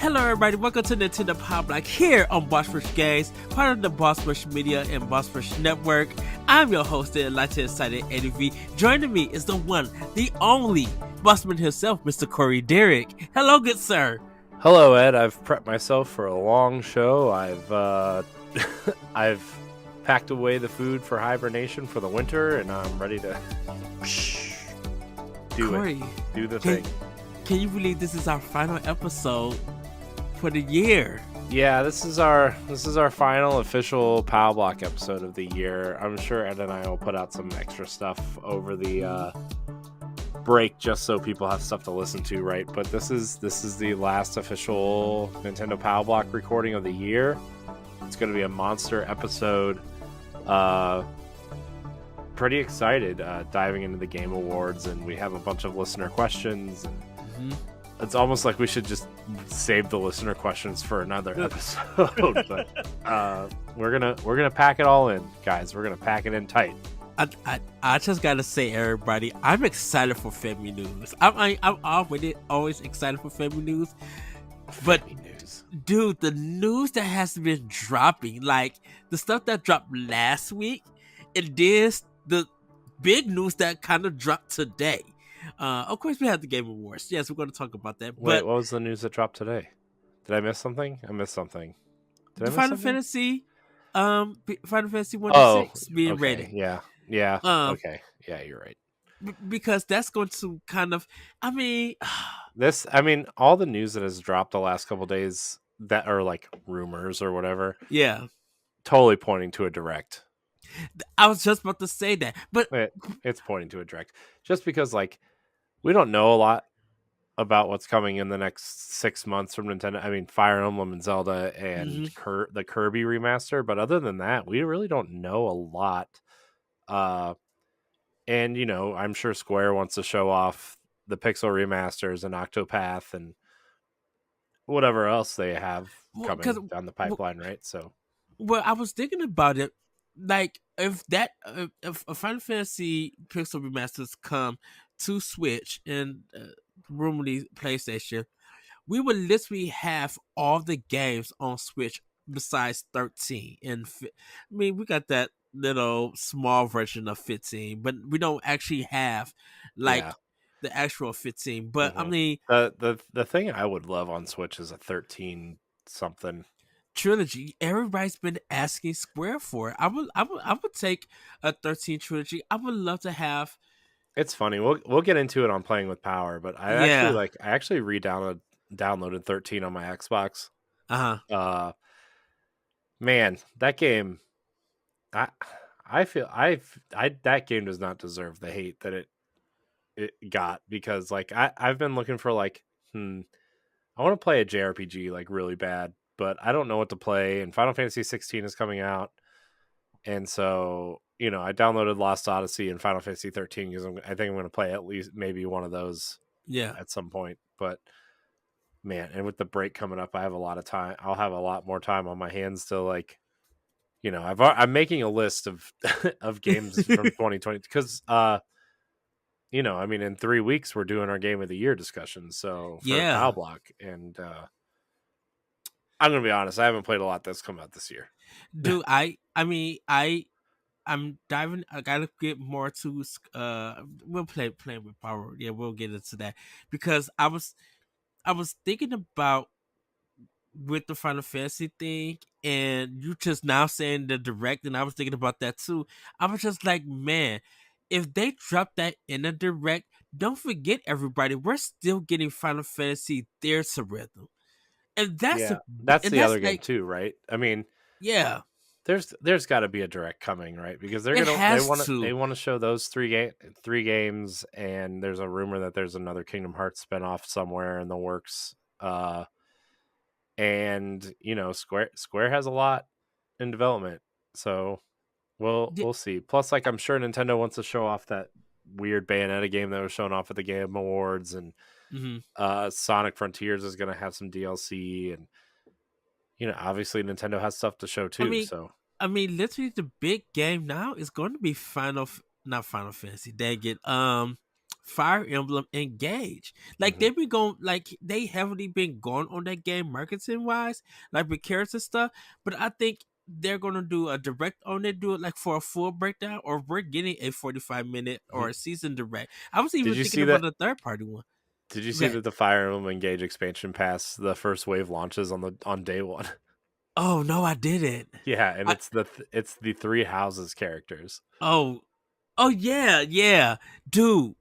Hello everybody, welcome to Nintendo Pow Block here on Boss Rush Games, part of the Boss Rush Media and Boss Rush Network. I'm your host, the Enlightened Excited ADV. Joining me is the one, the only Bossman himself, Mr. Corey Dirrig. Hello, good sir. Hello, Ed. I've prepped myself for a long show. I've packed away the food for hibernation for the winter, and I'm ready to do the thing. Can you believe this is our final episode for the year? Yeah, this is our final official Pow Block episode of the year. I'm sure Ed and I will put out some extra stuff over the break just so people have stuff to listen to, right? But this is the last official Nintendo Pow Block recording of the year. It's going to be a monster episode. Pretty excited diving into the Game Awards, and we have a bunch of listener questions. And it's almost like we should just save the listener questions for another episode. But we're gonna pack it all in, guys. We're gonna pack it in tight. I just gotta say, everybody, I'm excited for Family News. I'm always excited for Family News. But dude, the news that has been dropping, like the stuff that dropped last week, and this the big news that kind of dropped today. Of course, we have the Game Awards. Yes, we're going to talk about that. Wait, what was the news that dropped today? Did I miss something? I missed something. Final Fantasy 1-6 being ready. Yeah. Okay. Yeah, you're right. Because that's going to kind of, all the news that has dropped the last couple days that are like rumors or whatever. Yeah. Totally pointing to a direct. I was just about to say that, but it's pointing to a direct just because like we don't know a lot about what's coming in the next 6 months from Nintendo. I mean, Fire Emblem and Zelda and the Kirby remaster, but other than that, we really don't know a lot. And you know, I'm sure Square wants to show off the Pixel remasters and Octopath and whatever else they have coming down the pipeline, right? So, well, I was thinking about it. Like if Final Fantasy Pixel Remasters come to Switch and rumoredly PlayStation, we would literally have all the games on Switch besides 13. And we got that little small version of 15, but we don't actually have the actual 15. But I mean, the thing I would love on Switch is a 13 something trilogy. Everybody's been asking Square for it. I would take a 13 trilogy. I would love to have. It's funny. We'll get into it on Playing with Power, but I actually downloaded 13 on my Xbox. Man, that game. I feel that game does not deserve the hate that it got, because like I've been looking for like I want to play a JRPG like really bad, but I don't know what to play, and Final Fantasy 16 is coming out, and so you know I downloaded Lost Odyssey and Final Fantasy 13 because I think I'm going to play at least maybe one of those at some point. But man, and with the break coming up, I have a lot of time. I'll have a lot more time on my hands to like, you know, I'm making a list of of games from 2020 because you know, I mean, in 3 weeks we're doing our Game of the Year discussion, so for Pow Block, and I'm gonna be honest, I haven't played a lot that's come out this year. Dude, I'm diving. I gotta get more to. We'll playing with Power. Yeah, we'll get into that because I was thinking about with the Final Fantasy thing, and you just now saying the direct, and I was thinking about that too. I was just like, man, if they drop that in a direct, don't forget everybody, we're still getting Final Fantasy There's a Rhythm. And that's the other game too, right? I mean, yeah. There's got to be a direct coming, right? Because they want to show those three games, and there's a rumor that there's another Kingdom Hearts spinoff somewhere in the works. And you know, Square has a lot in development, so we'll see. Plus, like I'm sure Nintendo wants to show off that weird Bayonetta game that was shown off at the Game Awards, and Sonic Frontiers is going to have some DLC, and you know, obviously Nintendo has stuff to show too. I mean, literally the big game now is going to be not Final Fantasy. Dang it, Fire Emblem Engage. Like Mhm. they've been going, like they heavily been going on that game marketing wise, like with carrots and stuff. But I think they're gonna do a direct on it, do it like for a full breakdown, or we're getting a 45-minute or Mhm. a season direct. I was Did even you thinking see about that? a third party one. Did you see Okay. that the Fire Emblem Engage expansion pass, the first wave launches on day one? Oh no, I didn't. Yeah, and I it's the three houses characters. oh oh yeah, yeah, dude.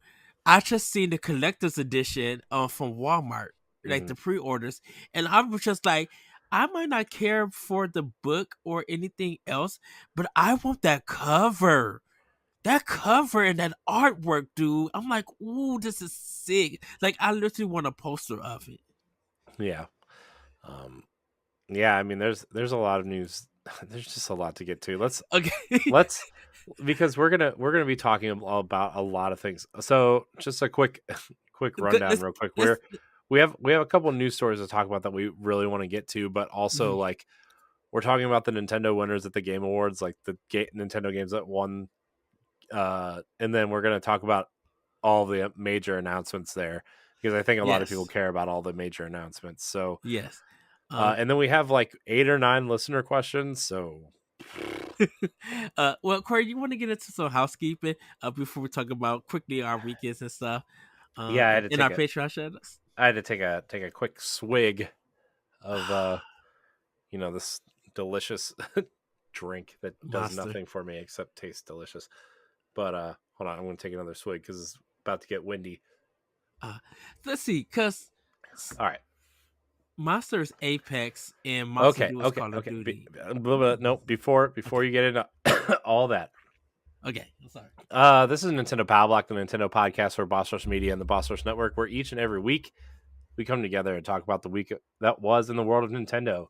I just seen the collector's edition from Walmart, like Hmm. the pre-orders, and I was just like, I might not care for the book or anything else, but I want that cover. That cover and that artwork, dude. I'm like, ooh, this is sick. Like I literally want a poster of it. Yeah. Um, yeah, I mean there's a lot of news. There's just a lot to get to. Okay. Let's because we're gonna be talking about a lot of things. So just a quick Good. rundown, real quick. Let's We have a couple news stories to talk about that we really want to get to, but also mhm. like we're talking about the Nintendo winners at the Game Awards, like the Nintendo games that won, and then we're gonna talk about all the major announcements there because I think a lot of people Yes. care about all the major announcements. So, Yes. Um and then we have like 8 or 9 listener questions. So, well, Corey, you want to get into some housekeeping before we talk about quickly our weekends and stuff yeah, in our Patreon shows? I had to take a quick swig of this delicious drink that does Monster. nothing for me except taste delicious. But hold on, I'm gonna take another swig because it's about to get windy. Uh, let's see, because All right. Monsters Apex and Monster Okay. Duels Okay. Call of Okay. Duty. No, before Okay. you get into all that, Okay. I'm sorry. this is Nintendo Pow Block, the Nintendo podcast for Boss Rush Media and the Boss Rush Network, where each and every week we come together and talk about the week that was in the world of Nintendo,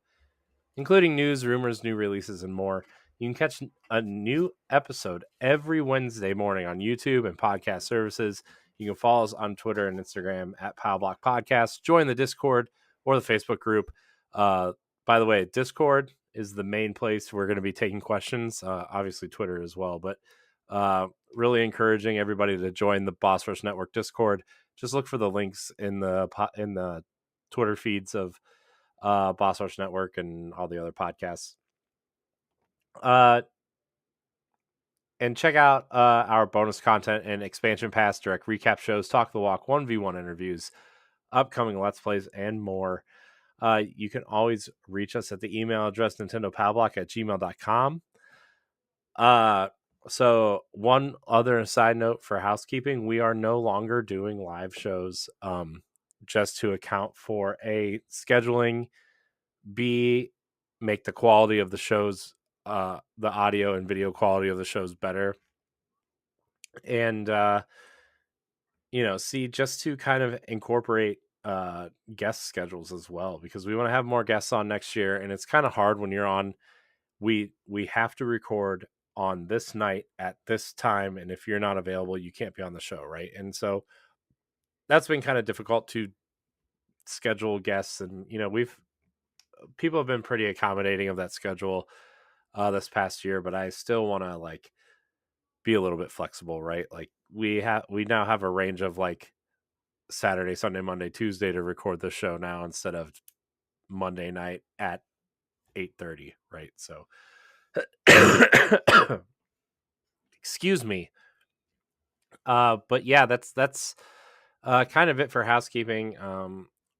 including news, rumors, new releases, and more. You can catch a new episode every Wednesday morning on YouTube and podcast services. You can follow us on Twitter and Instagram at Powblock Podcast. Join the Discord or the Facebook group. Uh, by the way, Discord is the main place we're going to be taking questions. Obviously, Twitter as well, but really encouraging everybody to join the Boss Rush Network Discord. Just look for the links in the Twitter feeds of Boss Rush Network and all the other podcasts. Uh, and check out our bonus content and expansion pass, direct recap shows, talk the walk, 1v1 interviews, upcoming let's plays, and more. You can always reach us at the email address nintendopowblock@gmail.com. Uh, so one other side note for housekeeping, we are no longer doing live shows, just to account for a scheduling, B, make the quality of the shows, the audio and video quality of the shows better, and C, just to kind of incorporate guest schedules as well, because we want to have more guests on next year, and it's kind of hard when you're on. We have to record on this night at this time, and if you're not available, you can't be on the show, right? And so that's been kind of difficult to schedule guests, and we've people have been pretty accommodating of that schedule this past year, but I still want to like be a little bit flexible, right? Like we now have a range of like Saturday, Sunday, Monday, Tuesday to record the show now instead of Monday night at 8:30, right? So excuse me. But yeah, that's kind of it for housekeeping.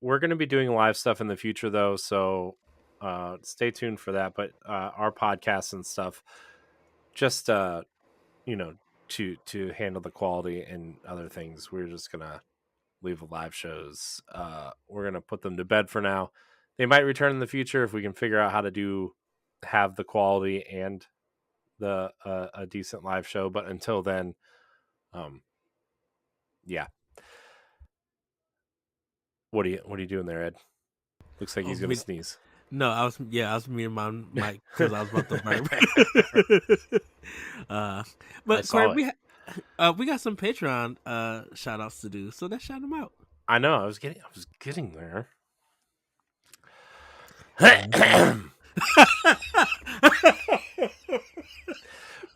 We're going to be doing live stuff in the future though, so stay tuned for that. But our podcasts and stuff, just you know, to handle the quality and other things, we're just gonna leave the live shows. We're gonna put them to bed for now. They might return in the future if we can figure out how to have the quality and the a decent live show. But until then, um, yeah. What are you doing there, Ed? Looks like Oh, he's gonna sneeze. no, I was muting my mic because I was about to burp. uh, I but Corey, saw it. we got some Patreon shout outs to do, so let's shout them out. I know. I was getting there.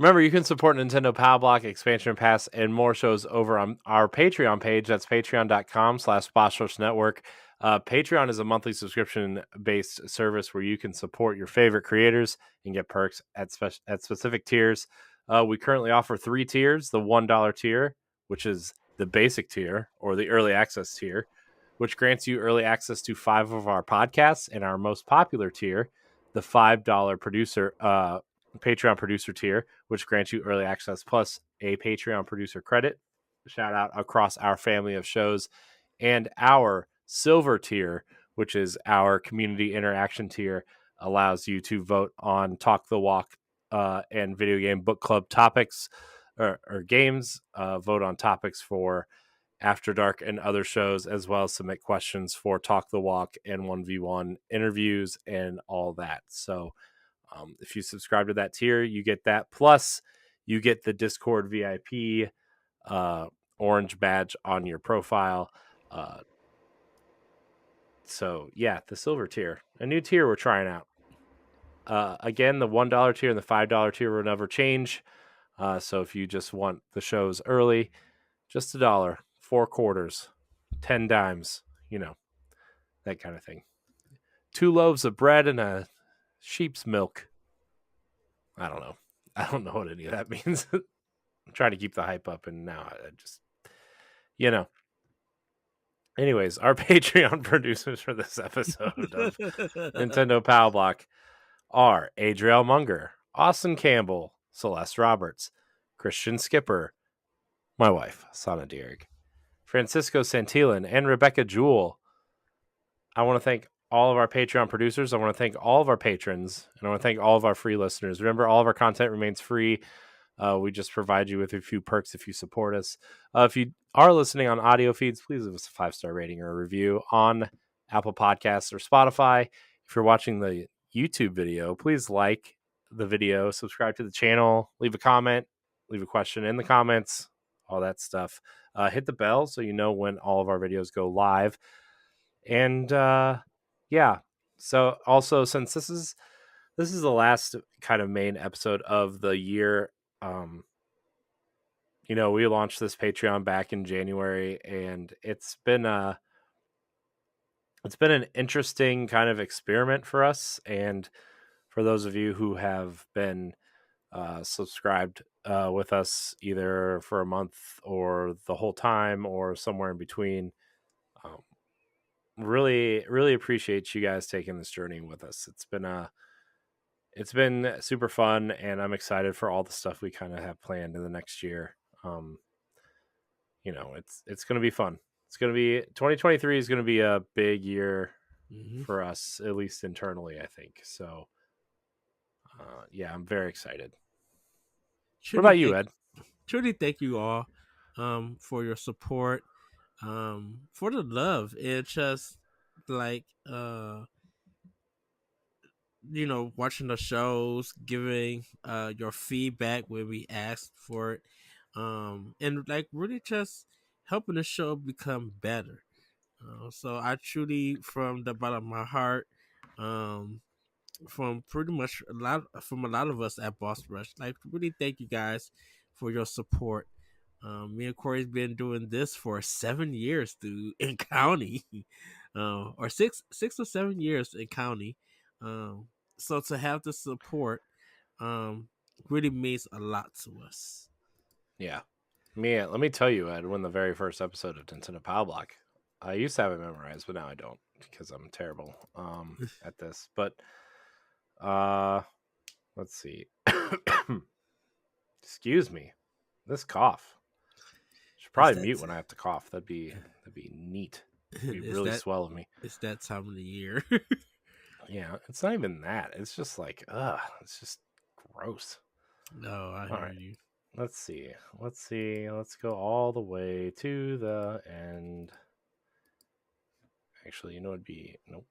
Remember, you can support Nintendo Pow Block, Expansion Pass, and more shows over on our Patreon page. That's patreon.com/Boss Network. Patreon is a monthly subscription-based service where you can support your favorite creators and get perks at specific tiers. We currently offer 3 tiers: the $1 tier, which is the basic tier, or the early access tier, which grants you early access to 5 of our podcasts, and our most popular tier, the $5 Patreon producer tier, which grants you early access plus a Patreon producer credit. Shout out across our family of shows. And our silver tier, which is our community interaction tier, allows you to vote on Talk the Walk and video game book club topics or games, vote on topics for After Dark and other shows, as well as submit questions for Talk the Walk and 1v1 interviews and all that. So if you subscribe to that tier, you get that. Plus, you get the Discord VIP orange badge on your profile. So, yeah, the silver tier, a new tier we're trying out. Again, the $1 tier and the $5 tier will never change. So if you just want the shows early, just $1, 4 quarters, 10 dimes, that kind of thing. 2 loaves of bread and a sheep's milk. I don't know. I don't know what any of that means. I'm trying to keep the hype up, and now I just, Anyways, our Patreon producers for this episode of Nintendo Pow Block are Adriel Munger, Austin Campbell, Celeste Roberts, Christian Skipper, my wife, Sana Dirrig, Francisco Santillan, and Rebecca Jewell. I want to thank all of our Patreon producers. I want to thank all of our patrons, and I want to thank all of our free listeners. Remember, all of our content remains free. We just provide you with a few perks if you support us. If you are listening on audio feeds, please leave us a 5-star rating or a review on Apple Podcasts or Spotify. If you're watching the YouTube video, please like the video, subscribe to the channel, leave a comment, leave a question in the comments, all that stuff. Hit the bell so you know when all of our videos go live. And yeah, so also, since this is the last kind of main episode of the year, we launched this Patreon back in January, and it's been an interesting kind of experiment for us. And for those of you who have been subscribed with us either for a month or the whole time or somewhere in between, really, really appreciate you guys taking this journey with us. It's been super fun, and I'm excited for all the stuff we kind of have planned in the next year. It's going to be fun. It's going to be 2023 is going to be a big year for us, at least internally, I think. So, yeah, I'm very excited. What about you, Ed? Truly, thank you all for your support, for the love. It's just like watching the shows, giving your feedback when we asked for it, and like really just helping the show become better. So I truly, from the bottom of my heart, from pretty much a lot of us at Boss Rush, like really thank you guys for your support. Me and Corey's been doing this for 7 years, dude, in county, or 6 or 7 years in county. So to have the support, really means a lot to us. Yeah. Let me tell you, Ed, when the very first episode of Nintendo Pow Block, I used to have it memorized, but now I don't because I'm terrible at this. But let's see. Excuse me. This cough. Should probably mute when I have to cough. That'd be neat. It'd be really swell of me. It's that time of the year. Yeah, it's not even that. It's just like, it's just gross. No, I hear you. Let's see. Let's go all the way to the end. Actually, it'd be nope.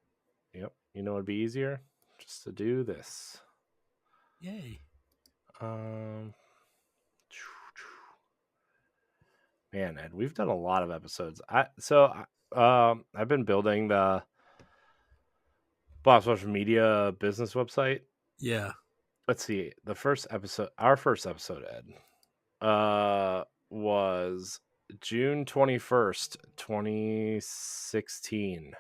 Yep. It'd be easier just to do this. Yay. Man, Ed, we've done a lot of episodes. I've been building the Boss Rush Media business website. Yeah. let's see. Our first episode, Ed, was June 21st, 2016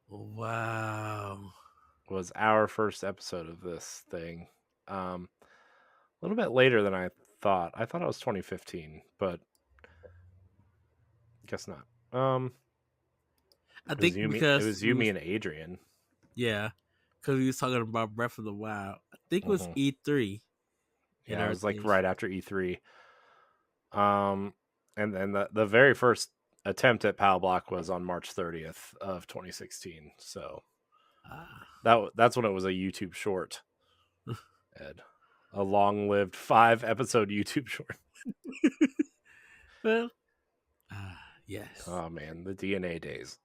Wow. was our first episode of this thing. A little bit later than I thought. I thought it was 2015, but guess not. I It was think you, me. It because was we you, me, was and Adrian. yeah, because we was talking about Breath of the Wild. I think it was Hmm. E3 and Yeah, it was like everything. right after E3. Um, and then the very first attempt at Pow Block was on March 30th, 2016. So Ah. that's when it was a YouTube short, Ed. A long-lived 5-episode YouTube short. Well, yes. Oh man, the DNA days.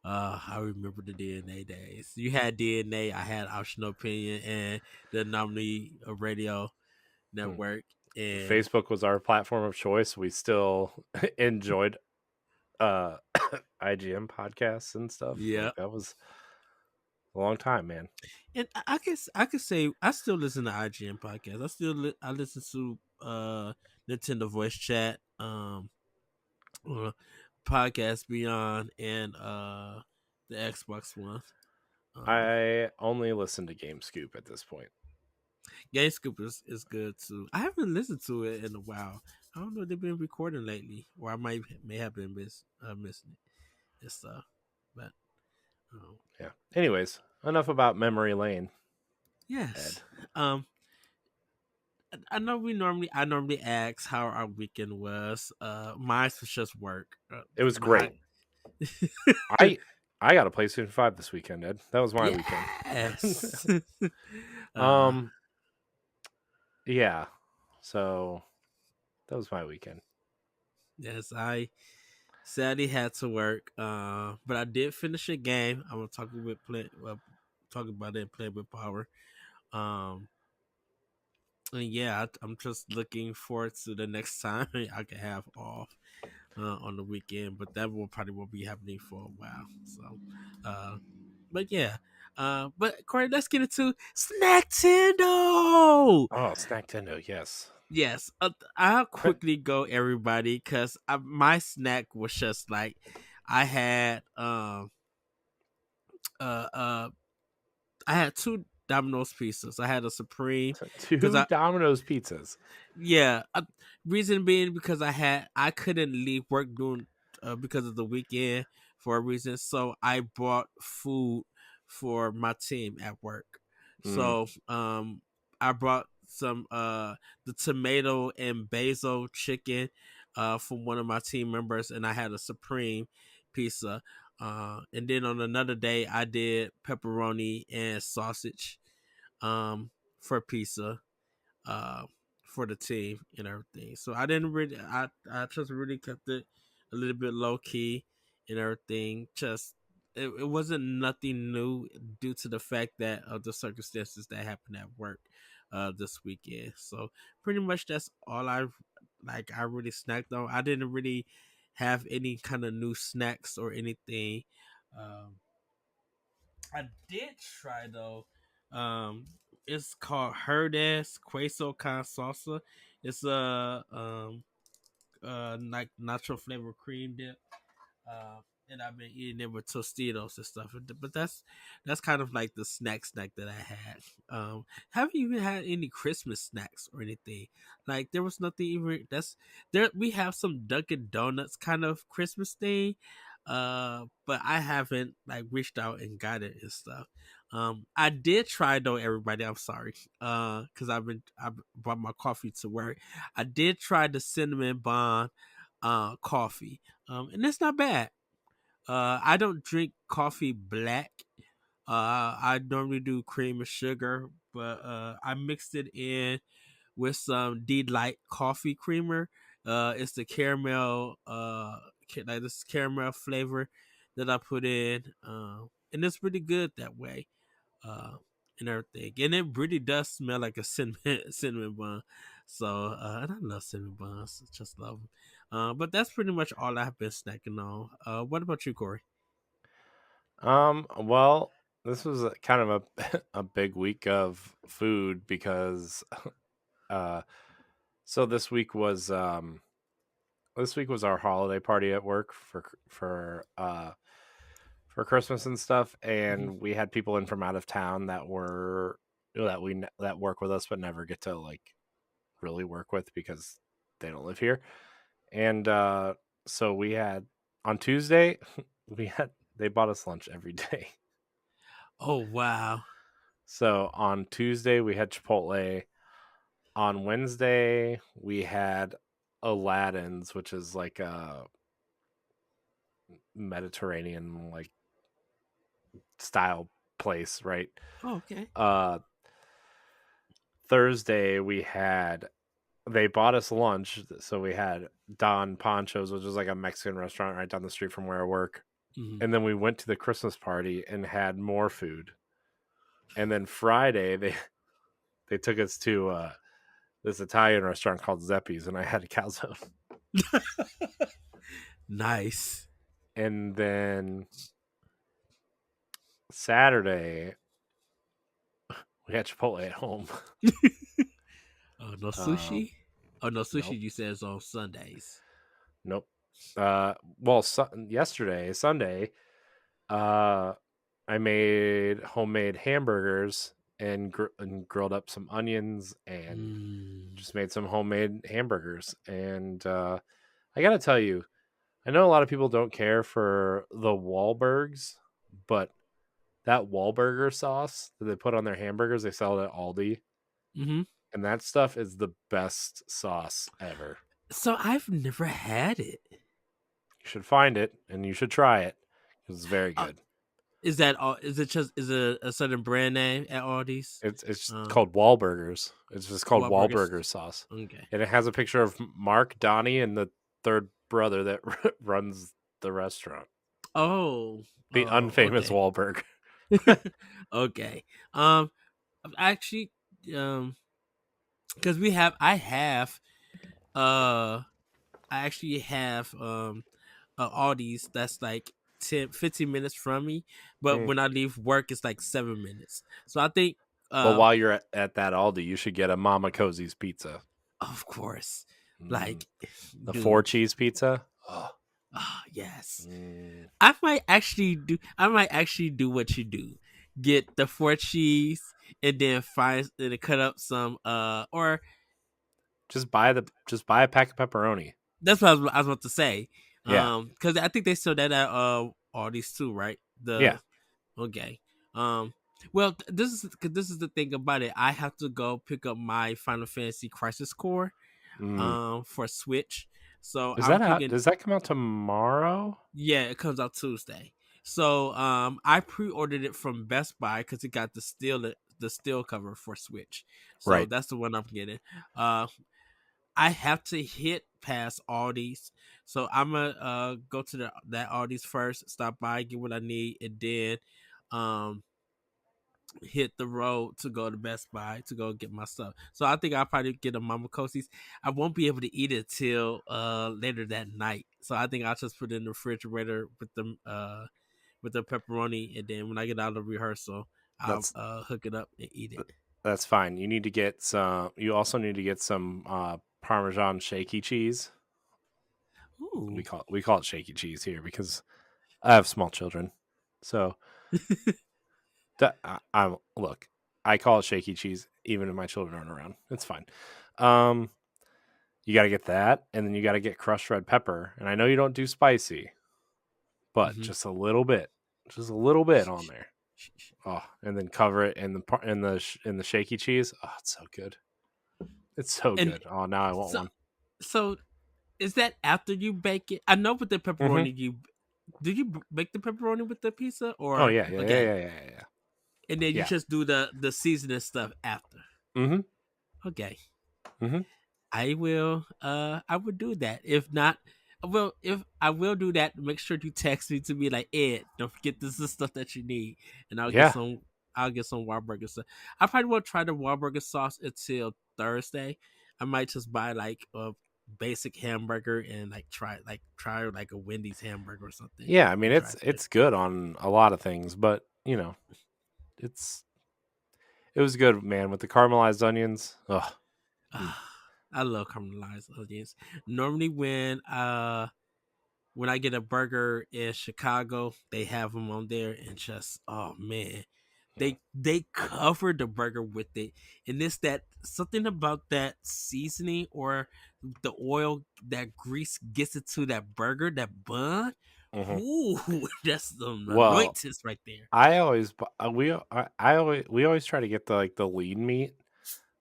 I remember the DNA days. You had DNA, I had Optional Opinion and the Nominee Radio Hmm. Network. And Facebook was our platform of choice. We still enjoyed uh IGM podcasts and stuff. yeah, Like that was a long time, man. and I guess I could say I still listen to IGN podcasts. I listen to Nintendo Voice Chat, uh, Podcast Beyond, and the Xbox One. Um, I only listen to Game Scoop at this point. Game Scoop is good too. I haven't listened to it in a while. I don't know if they've been recording lately, or I may have been missing it and stuff. But um, Yeah. Anyways, enough about memory lane, yes, Ed. um, I know I normally ask how our weekend was. Mine was just work. It was My great. I I got a PlayStation 5 this weekend, Ed. That was my weekend. yes. uh, um yeah. So that was my weekend. yes, I sadly had to work. But I did finish a game. I'm gonna talk about it. Play with power. Um, and yeah, I'm just looking forward to the next time I can have off on the weekend. But that will probably won't be happening for a while. So, uh, but yeah. But Corey, let's get into Snacktendo. Oh, Snack yes. Yes, I'll quickly go everybody because my snack was just like I had uh uh I had two Domino's pizzas. I had a Supreme because Two I Domino's pizzas. yeah. Reason being because I couldn't leave work doing because of the weekend for a reason. So I bought food for my team at work. Mm. So I brought some the tomato and basil chicken from one of my team members, and I had a Supreme pizza. And then on another day, I did pepperoni and sausage for pizza uh, for the team and everything. So I didn't really, I just really kept it a little bit low key and everything. Just it wasn't nothing new due to the fact that of the circumstances that happened at work this weekend. So pretty much that's all I really snacked on. I didn't really have any kind of new snacks or anything. Um, I did try though. Um, it's called Herdes Queso con Salsa. It's a like nacho flavor cream dip. Uh, and I've been eating it with Tostitos and stuff. But that's kind of like the snack that I had. Haven't even had any Christmas snacks or anything. Like there was nothing even that's there. We have some Dunkin' Donuts kind of Christmas thing, but I haven't like reached out and got it and stuff. I did try though, everybody. I'm sorry, because I brought my coffee to work. I did try the cinnamon bun coffee. And it's not bad. I don't drink coffee black. I normally do cream and sugar, but I mixed it in with some Delight coffee creamer. It's the caramel, like this caramel flavor that I put in, and it's really good that way. Uh, and everything, and it really does smell like a cinnamon cinnamon bun. So, and I love cinnamon buns, just love them. But that's pretty much all I've been snacking on. What about you, Corey? Well, this was kind of a a big week of food because uh so this week was our holiday party at work for Christmas and stuff, Hmm. and we had people in from out of town that were that work with us but never get to like really work with because they don't live here. And so we had on Tuesday we had they bought us lunch every day. Oh wow. So on Tuesday we had Chipotle. On Wednesday we had Aladdin's, which is like a Mediterranean like style place, right? Oh, okay. Uh Thursday we had they bought us lunch, so we had Don Pancho's, which is like a Mexican restaurant right down the street from where I work. Hmm. And then we went to the Christmas party and had more food. And then Friday they took us to this Italian restaurant called Zeppi's, and I had a calzone. Nice. And then Saturday we had Chipotle at home. Oh, no um, sushi. Oh, no sushi. nope, You said it's on Sundays. nope. Well, yesterday Sunday, uh, I made homemade hamburgers and grilled up some onions and Mm. just made some homemade hamburgers. And I gotta tell you, I know a lot of people don't care for the Wahlbergs, but that Wahlburger sauce that they put on their hamburgers, they sell it at Aldi, Hmm. and that stuff is the best sauce ever. So I've never had it. You should find it and you should try it. It's very Uh, good. is that all? Is it just is it a certain brand name at Aldi's? It's Um, called Wahlburgers. It's just called Wahlburgers. Wahlburger sauce, Okay. and it has a picture of Mark, Donnie, and the third brother that runs the restaurant, Oh. the Oh. unfamous Okay. Wahlberg. Okay. Actually, um, because I have, uh, I actually have, Aldi's that's like 10, 15 minutes from me, but Mm. when I leave work, it's like 7 minutes. So I think, Well, uh, while you're at that Aldi, you should get a Mama Cozy's pizza. of course, Mm. like, The four dude, cheese pizza. Oh. yes, Mm. I might actually do what you do. Get the four cheese and then cut up some or Just buy a pack of pepperoni. that's what I was about to say. Yeah, Because I think they sell that at all these too, right? yeah. The Okay. Um well, this is the thing about it. I have to go pick up my Final Fantasy Crisis Core Mm. for Switch. So Is I'm that out? picking Does that come out tomorrow? yeah, it comes out Tuesday. So I pre-ordered it from Best Buy cuz it got the steel cover for Switch. So Right. that's the one I'm getting. Uh I have to hit past Aldi's. So I'm gonna go to that Aldi's first, stop by, get what I need, and then um hit the road to go to Best Buy to go get my stuff. So I think I'll probably get a Mama Kosi's. I won't be able to eat it till later that night. So I think I'll just put it in the refrigerator with the pepperoni, and then when I get out of rehearsal, I'll That's hook it up and eat it. that's fine. You need to get some. You also need to get some Parmesan shaky cheese. Ooh. We call it shaky cheese here because I have small children. So I'm look. I call it shaky cheese even if my children aren't around. It's fine. Um, you got to get that, and then you got to get crushed red pepper. And I know you don't do spicy, but Mm-hmm. just a little bit on there. Oh, and then cover it in the shaky cheese. Oh, it's so good. It's so And good. Oh, now I want so one. so is that after you bake it? I know with the Mm-hmm. pepperoni you did you bake the pepperoni with the pizza Oh or yeah, yeah, yeah, okay, yeah, yeah, yeah. and then you Yeah. just do the seasoning stuff after. Mm-hmm. Okay. Mm-hmm. I will do that. If not, well, if I will do that, make sure you text me to be like, Ed, don't forget this is the stuff that you need. And Yeah. I'll get some Wahlburger stuff. I probably won't try the Wahlburger sauce until Thursday. I might just buy like a basic hamburger and try like a Wendy's hamburger or something Yeah. I mean, and try that. it's good on a lot of things, but you know. it was good, man, with the caramelized onions. Oh, I love caramelized onions. Normally, when I get a burger in Chicago, they have them on there, and just oh man, they cover the burger with it, and it's that something about that seasoning or the oil, that grease gets it to that burger, that bun. mhm. Ooh, that's some Well, anointings right there. I always I always we always try to get the lean meat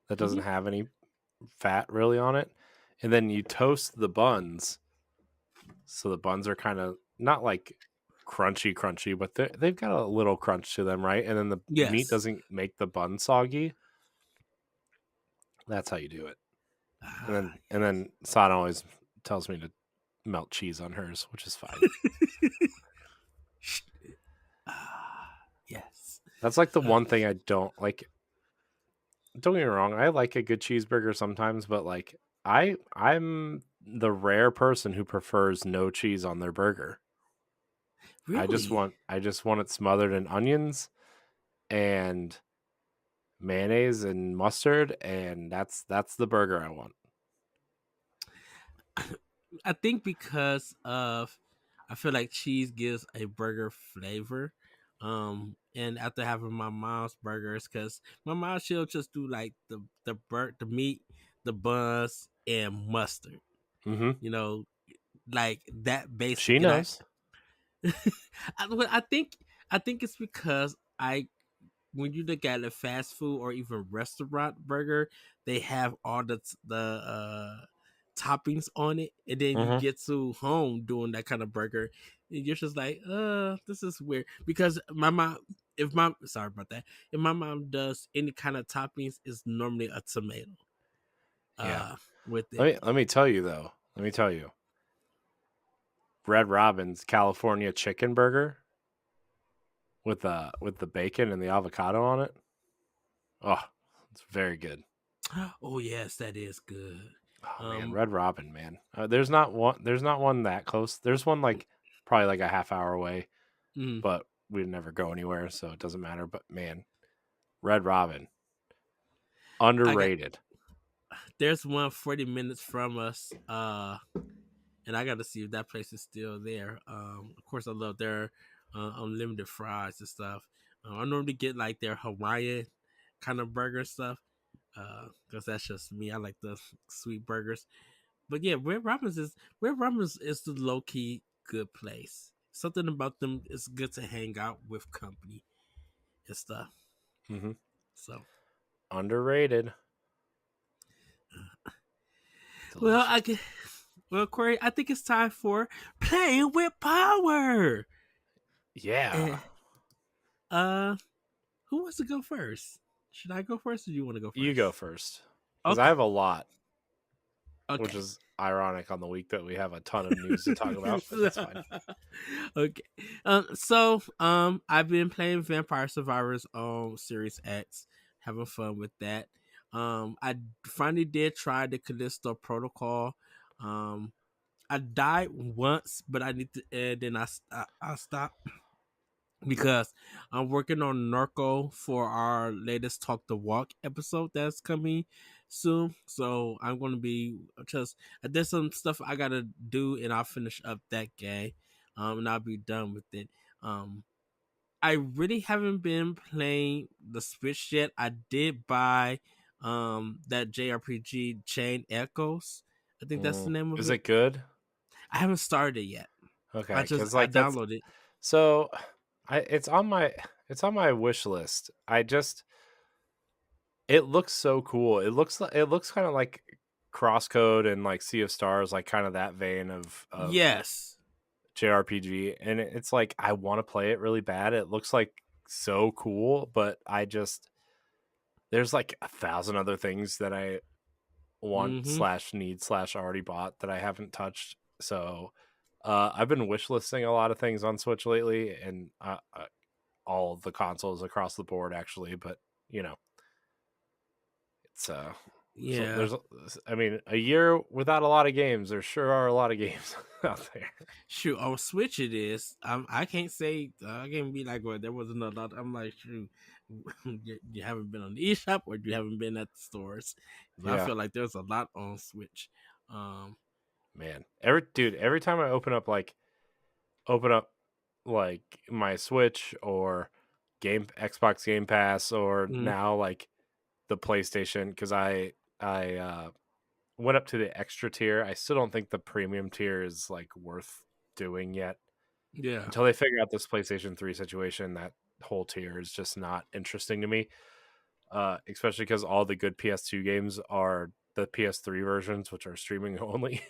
that doesn't Hmm. have any fat really on it, and then you toast the buns, so the buns are kind of not like crunchy, but they've got a little crunch to them, right? And then the meat Yes. doesn't make the bun soggy. That's how you do it. And Ah, then Sana always tells me to melt cheese on hers, which is fine. yes. That's like the Uh, one thing I don't like. Don't get me wrong, I like a good cheeseburger sometimes, but like I'm the rare person who prefers no cheese on their burger. really? I just want it smothered in onions and mayonnaise and mustard, and that's the burger I want. I think because of, I feel like cheese gives a burger flavor. And after having my mom's burgers, because my mom, she'll just do like the meat, the buns, and mustard. Mm-hmm. You know, like that She basic. And knows. I think it's because I, when you look at a fast food or even restaurant burger, they have all the toppings on it, and then you Mm-hmm. get to home doing that kind of burger, and you're just like, this is weird. Because my mom, if my sorry about that, if my mom does any kind of toppings, it's normally a tomato, Yeah. with it. Let me tell you though. Let me tell you. Red Robin's California chicken burger with the bacon and the avocado on it. Oh, it's very good. Oh yes, that is good. Oh man, Um, Red Robin, man. There's not one. There's not one that close. There's one like probably like a half hour away, mm, but we never go anywhere, so it doesn't matter. But man, Red Robin, I got underrated. there's one 40 minutes from us. And I got to see if that place is still there. Of course, I love their unlimited fries and stuff. I normally get like their Hawaiian kind of burger stuff, because that's just me. I like the sweet burgers. But yeah, Red Robin's is the low key good place. Something about them is good to hang out with company and stuff. Hmm. So, Underrated. well, Delicious. well, Corey, I think it's time for playing with power. Yeah. And uh, who wants to go first? Should I go first, or do you want to go You go first? first because I Okay. have a lot, which Okay. is ironic on the week that we have a ton of news to talk about, but that's fine. Okay. I've been playing Vampire Survivors on Series X, having fun with that. I finally did try the Callisto Protocol. Um, I died once, but I need to, and then I stopped because I'm working on Narco for our latest Talk the Walk episode that's coming soon. So I'm gonna be just, there's some stuff I gotta do, and I'll finish up that game, and I'll be done with it. Um, I really haven't been playing the Switch yet. I did buy that JRPG Chain Echoes. I think that's the name of Is it. it good? I haven't started it yet. Okay, because I like that's downloaded it. so. It's on my wish list. It looks so cool. It looks kind of like Crosscode and like Sea of Stars, like kind of that vein of Yes. JRPG. And it's like I want to play it really bad. It looks like so cool, but there's like a thousand other things that I want Mm-hmm. slash need slash already bought that I haven't touched. So I've been wishlisting a lot of things on Switch lately, and all of the consoles across the board actually. But you know, it's so Yeah. there's I mean, a year without a lot of games. There sure are a lot of games out there. Shoot, on Switch it is. I can't say I can't be like, well, there wasn't a lot. I'm like, shoot, you haven't been on the eShop or you haven't been at the stores. But I Yeah, feel like there's a lot on Switch. Um, man. Every time I open up like my Switch or game Xbox Game Pass or mhm, now like the PlayStation, because I went up to the extra tier. I still don't think the premium tier is like worth doing yet. yeah. Until they figure out this PlayStation 3 situation, that whole tier is just not interesting to me. Especially because all the good PS2 games are the PS3 versions, which are streaming only.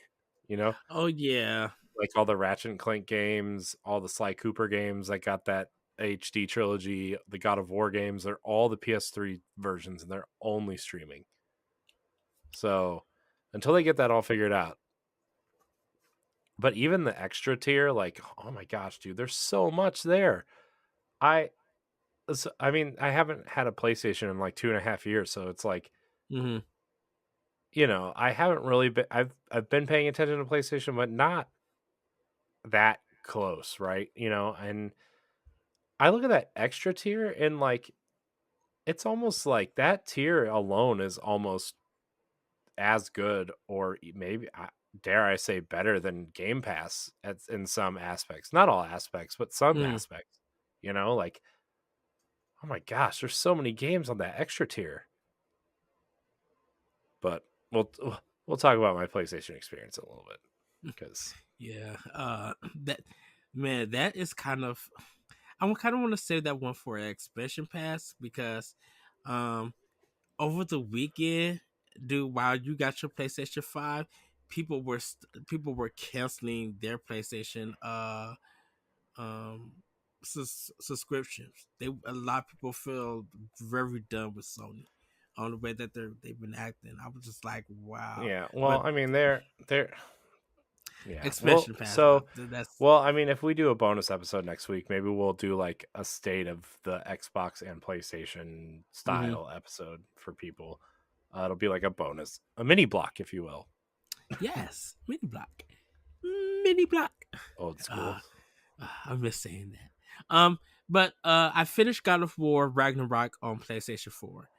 you know, Oh yeah. like all the Ratchet and Clank games, all the Sly Cooper games that got that HD trilogy, the God of War games, they're all the PS3 versions and they're only streaming. So until they get that all figured out, but even the extra tier, like, oh my gosh, dude, there's so much there. I I mean, I haven't had a PlayStation in like 2.5 years, so it's like, Hmm. I haven't really been. I've been paying attention to PlayStation, but not that close, right? And I look at that extra tier and like it's almost like that tier alone is almost as good, or maybe dare I say better than Game Pass in some aspects. Not all aspects, but some Hmm. aspects. Like, oh my gosh, there's so many games on that extra tier. But we'll talk about my PlayStation experience a little bit because Yeah. That man, that is kind of. I kind of want to save that one for an expansion pass because, um, over the weekend, dude, while you got your PlayStation 5, people were canceling their PlayStation um subscriptions. A lot of people feel very done with Sony on the way that they've been acting. I was just like, wow. yeah. But Well, I mean, they're yeah. Well, expansion pass now. so That's well, I mean, if we do a bonus episode next week, maybe we'll do like a state of the Xbox and PlayStation hmm style episode for people. It'll be like a bonus, a mini block, if you will. yes, mini block, mini block. Old school. Uh, I miss saying that. But I finished God of War Ragnarok on PlayStation 4.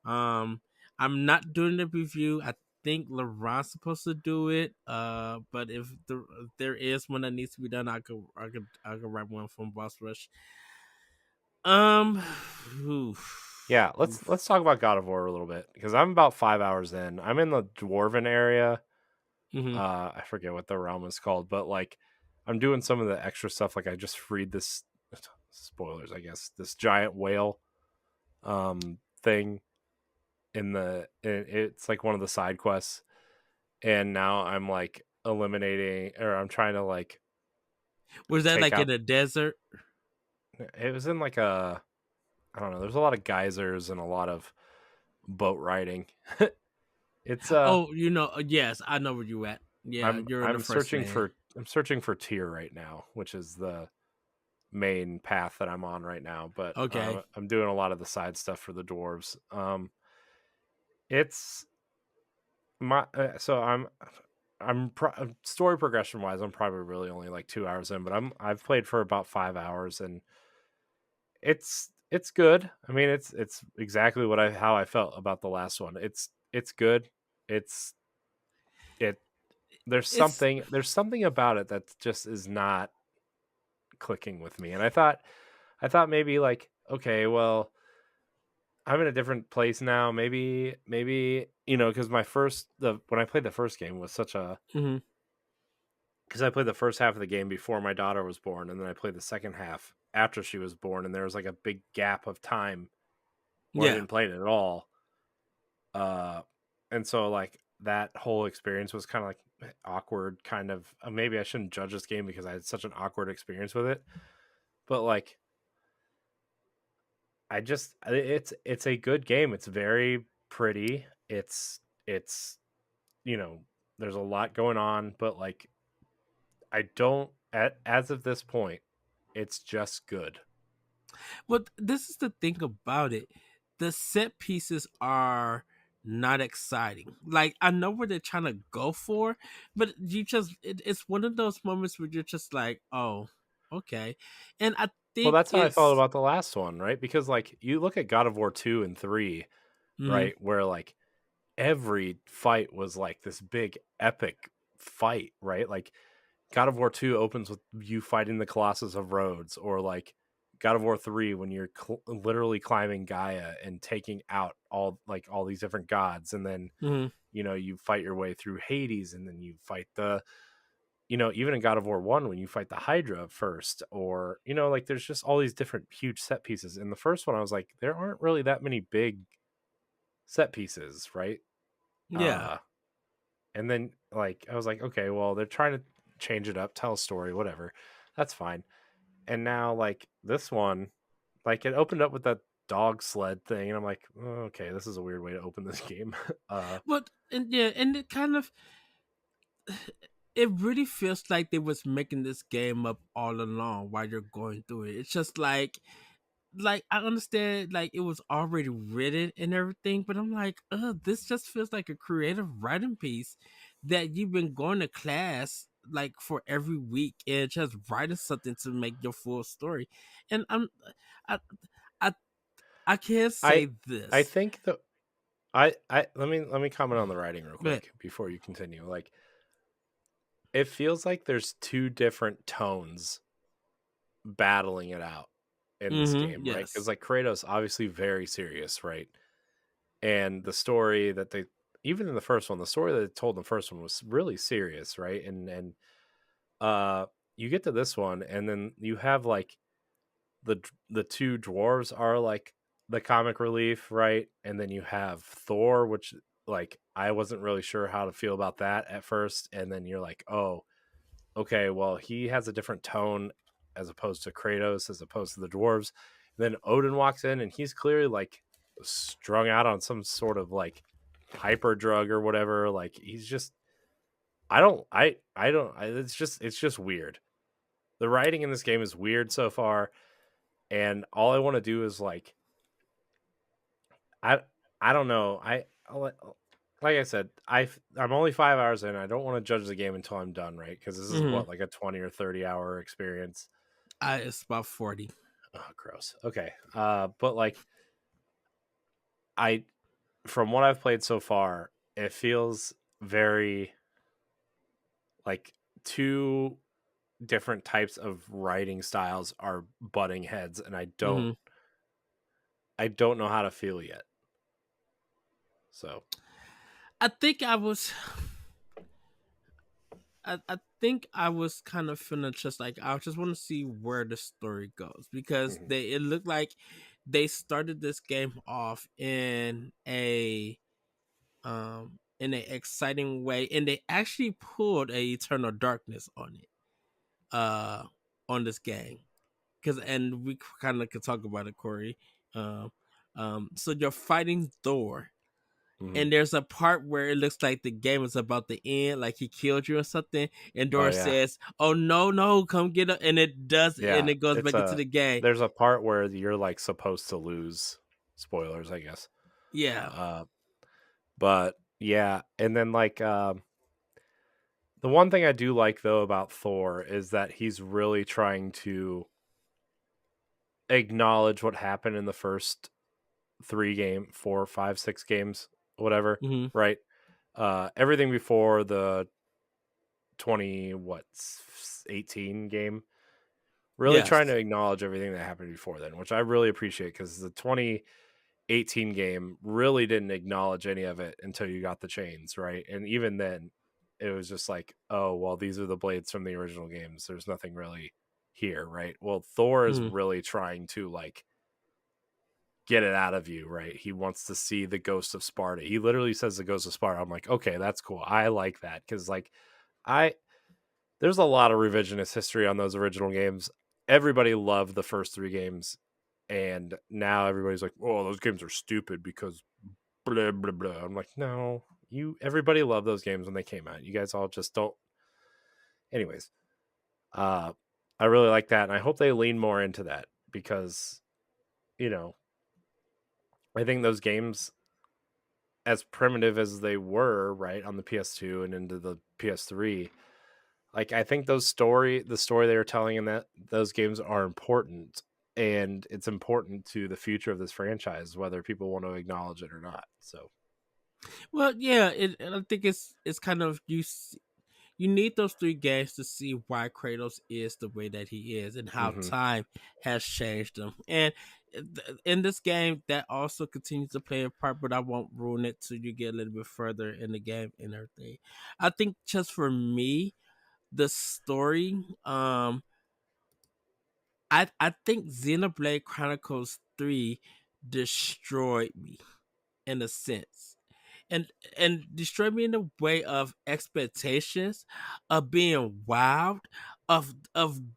I'm not doing the review. I think LeBron's supposed to do it. But if there is one that needs to be done, I could write one from Boss Rush. Um, Yeah, oof. let's talk about God of War a little bit because I'm about 5 hours in. I'm in the dwarven area. Hmm. I forget what the realm is called, but like I'm doing some of the extra stuff. Like I just freed this spoilers, I guess, this giant whale thing it's like one of the side quests. And now I'm like eliminating or I'm trying to like Was that take like out in a desert? it was in like a I don't know, there's a lot of geysers and a lot of boat riding. it's Oh, yes, I know where you at. Yeah, I'm you're in the I'm first searching land. for I'm searching for Tyr right now, which is the main path that I'm on right now, but Okay. I'm doing a lot of the side stuff for the dwarves. It's my so story progression wise, I'm probably really only like 2 hours in, but I've played for about 5 hours, and it's good. I mean, it's exactly how I felt about the last one. It's good. It's it. It's There's something about it that just is not clicking with me, and I thought maybe like okay, well, I'm in a different place now. Maybe because when I played the first game was such a mhm. because I played the first half of the game before my daughter was born, and then I played the second half after she was born, and there was like a big gap of time where I Yeah. didn't play it at all. Uh, and so like that whole experience was kind of like awkward. Kind of maybe I shouldn't judge this game because I had such an awkward experience with it, but like it's a good game. It's very pretty. It's you know there's a lot going on, but like I don't as of this point, it's just good. But this is the thing about it. The set pieces are not exciting. Like I know where they're trying to go for, but it's one of those moments where you're just like, oh. Okay. And I Well, think that's how I felt it's about the last one, right? Because like you look at God of War 2 and 3, mhm, right? Where like every fight was like this big epic fight, right? Like God of War 2 opens with you fighting the Colossus of Rhodes, or like God of War 3 when you're literally climbing Gaia and taking out all these different gods, and then mhm, you fight your way through Hades, and then you fight the even in God of War 1 when you fight the Hydra first, or like there's just all these different huge set pieces. In the first one I was like, there aren't really that many big set pieces, right? yeah. Uh and then like I was like, okay, well they're trying to change it up, tell a story, whatever. That's fine. And now like this one, like it opened up with that dog sled thing, and I'm like, "Oh, okay, this is a weird way to open this game." But and yeah, and it kind of it really feels like they was making this game up all along while you're going through it. It's just like I understand like it was already written and everything, but I'm like, this just feels like a creative writing piece that you've been going to class like for every week and just writing something to make your full story. And I I I can't I say I this. think the I let me comment on the writing real But quick before you continue. Like it feels like there's two different tones battling it out in this game, right? Because yes. like Kratos obviously very serious, right? And the story that they even in the first one, the story that they told in the first one was really serious, right? And you get to this one, and then you have like the two dwarves are like the comic relief, right? And then you have Thor, which like I wasn't really sure how to feel about that at first, and then you're like, oh, okay, well he has a different tone as opposed to Kratos, as opposed to the dwarves. And then Odin walks in, and he's clearly like strung out on some sort of like hyper drug or whatever. Like he's just it's just weird. The writing in this game is weird so far, and all I want to do is I I don't know. Like I said, I'm only 5 hours in. I don't want to judge the game until I'm done, right? Because this is Mm-hmm. what, like a 20 or 30 hour experience. It's about 40. Oh, gross. Okay. But like I from what I've played so far, it feels very like two different types of writing styles are butting heads, and Mm-hmm. I don't know how to feel yet. So I think I was I think I was kind of feeling just like I just want to see where the story goes because mhm. it looked like they started this game off in an exciting way and they actually pulled a Eternal Darkness on it uh on this game because and we kind of could talk about it, Corey. Um, so you're fighting Thor Mhm. and there's a part where it looks like the game is about to end, like he killed you or something, and Oh Dora yeah. says, "Oh no, no, come get up," and it does, and Yeah, it goes it's back into a the game. there's a part where you're like supposed to lose. Spoilers, I guess. Yeah. Uh, but yeah, and then like the one thing I do like though about Thor is that he's really trying to acknowledge what happened in the first 4, 5, 6 games, whatever. Hmm. Right. Everything before the 18 game, really trying Yes. to acknowledge everything that happened before then, which I really appreciate, because the 2018 game really didn't acknowledge any of it until you got the chains, right? And even then, it was just like, oh, well, these are the blades from the original games. There's nothing really here, right? Well, Thor is Hmm. really trying to like get it out of you, right? He wants to see the ghost of Sparta. He literally says the ghost of Sparta. I'm like, okay, that's cool. I like that, because like I there's a lot of revisionist history on those original games. Everybody loved the first 3 games, and now everybody's like, "Oh, those games are stupid because blah blah blah." I'm like, "No, everybody loved those games when they came out. You guys all just don't." Anyways, uh, I really like that, and I hope they lean more into that, because you know I think those games, as primitive as they were, right, on the PS2 and into the PS3, like I think the story they were telling in that those games are important, and it's important to the future of this franchise, whether people want to acknowledge it or not. So, Well, yeah, I think it's kind of you need those three games to see why Kratos is the way that he is and how hmm time has changed him. And in this game, that also continues to play a part, but I won't ruin it till you get a little bit further in the game and everything. I think just for me, the story, I think Xenoblade Chronicles 3 destroyed me in a sense, and destroy me in the way of expectations, of being wild, of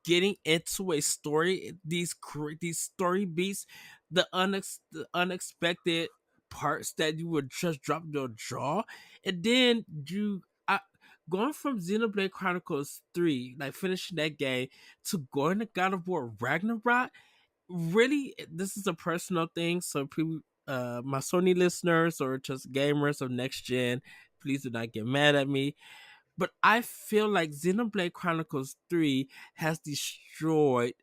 getting into a story, these story beats, the unexpected parts that you would just drop your jaw. And then going from Xenoblade Chronicles 3, like finishing that game, to going to God of War Ragnarok, really, this is a personal thing, so people, my Sony listeners or just gamers of next gen, please do not get mad at me, but I feel like Xenoblade Chronicles 3 has destroyed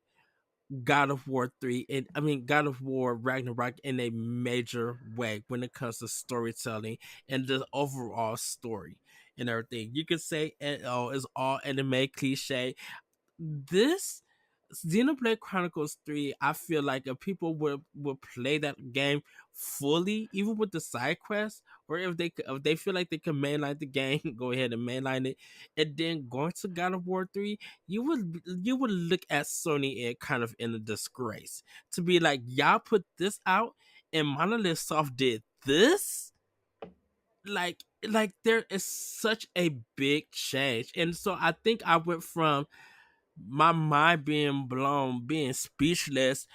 God of War 3, and I mean God of War Ragnarok, in a major way when it comes to storytelling and the overall story and everything. You could say, oh, it's all anime cliche. This Xenoblade Chronicles 3, I feel like if people would play that game fully, even with the side quests, or if they feel like they can mainline the game, go ahead and mainline it, and then going to God of War 3, you would look at Sony and kind of in a disgrace to be like, y'all put this out and Monolith Soft did this. Like there is such a big change, and so I think I went from my mind being blown, being speechless,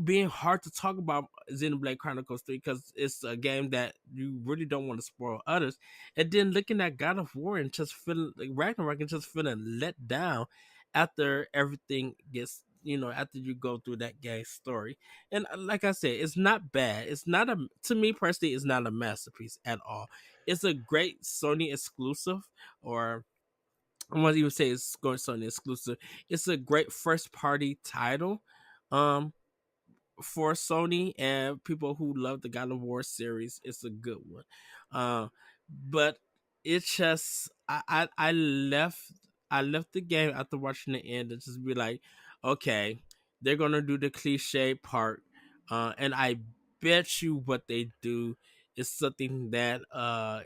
being hard to talk about Xenoblade Chronicles 3 because it's a game that you really don't want to spoil others. And then looking at God of War and just feeling like Ragnarok and just feeling let down after everything gets, after you go through that game story. And like I said, it's not bad. It's not to me personally, it's not a masterpiece at all. It's a great Sony exclusive, or I won't even say it's going Sony exclusive. It's a great first party title. Um, for Sony and people who love the God of War series. It's a good one. But it's just I left the game after watching the end and just be like, okay, they're gonna do the cliche part, and I bet you what they do is something that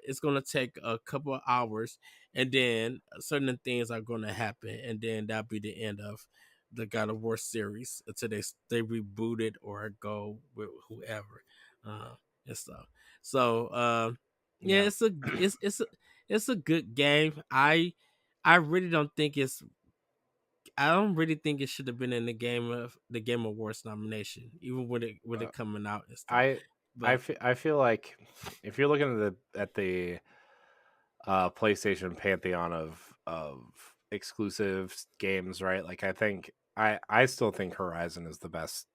it's gonna take a couple of hours, and then certain things are gonna happen, and then that'll be the end of the God of War series until they reboot it or go with whoever, uh, and stuff. So yeah, yeah. it's a good game. I really don't think it's. I don't really think it should have been in the Game Awards nomination, even with it Uh, coming out and stuff. I But I feel like if you're looking at the PlayStation pantheon of exclusive games, right? Like I still think Horizon is the best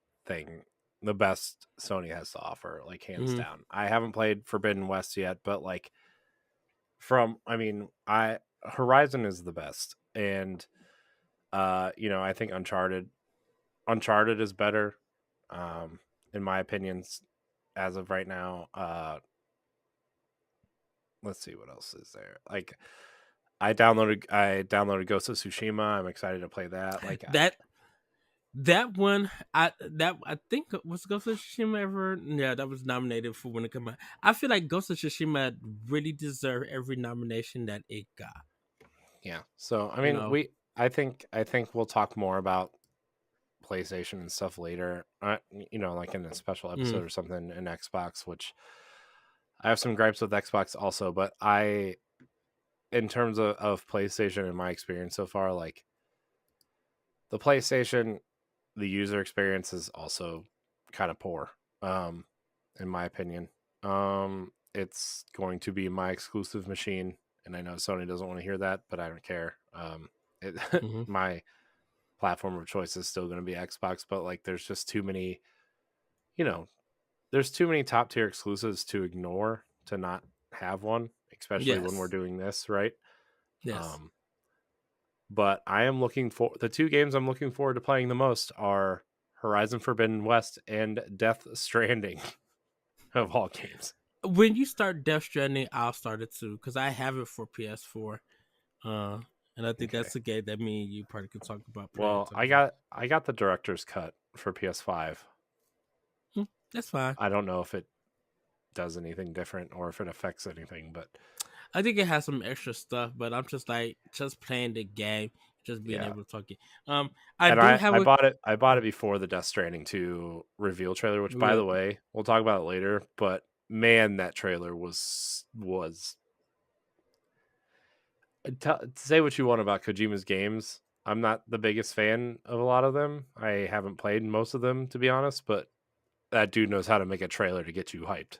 Sony has to offer, like hands mhm, down. I haven't played Forbidden West yet, but like from I mean, I Horizon is the best. And I think Uncharted is better in my opinions as of right now. Let's see what else is there. Like I downloaded Ghost of Tsushima. I'm excited to play that. Like that That one, I think was Ghost of Tsushima ever. Yeah, that was nominated for when it came out. I feel like Ghost of Tsushima really deserved every nomination that it got. yeah. So I You mean, know. I think we'll talk more about PlayStation and stuff later. Like in a special Mm, episode or something in Xbox, which I have some gripes with Xbox also, but in terms of PlayStation and my experience so far, like the PlayStation, the user experience is also kind of poor, um, in my opinion. It's going to be my exclusive machine, and I know Sony doesn't want to hear that, but I don't care. It, hmm my platform of choice is still going to be Xbox, but like, there's just too many, you know, there's too many top tier exclusives to ignore to not have one, especially when we're Yes. doing this, right? Yes. Um, but I am looking for the two games I'm looking forward to playing the most are Horizon Forbidden West and Death Stranding of all games. When you start Death Stranding, I'll start it too because I have it for PS4. Uh, and I think Okay. that's a game that me and you probably could talk about playing Well, sometime. I got the director's cut for PS5. Hmm, that's fine. I don't know if it does anything different or if it affects anything, but I think it has some extra stuff, but I'm just like just playing the game, just being yeah. able to talk it. I And do have I a bought it before the Death Stranding 2 reveal trailer, which by real. the way, we'll talk about it later, but man, that trailer was say what you want about Kojima's games. I'm not the biggest fan of a lot of them. I haven't played most of them to be honest, but that dude knows how to make a trailer to get you hyped.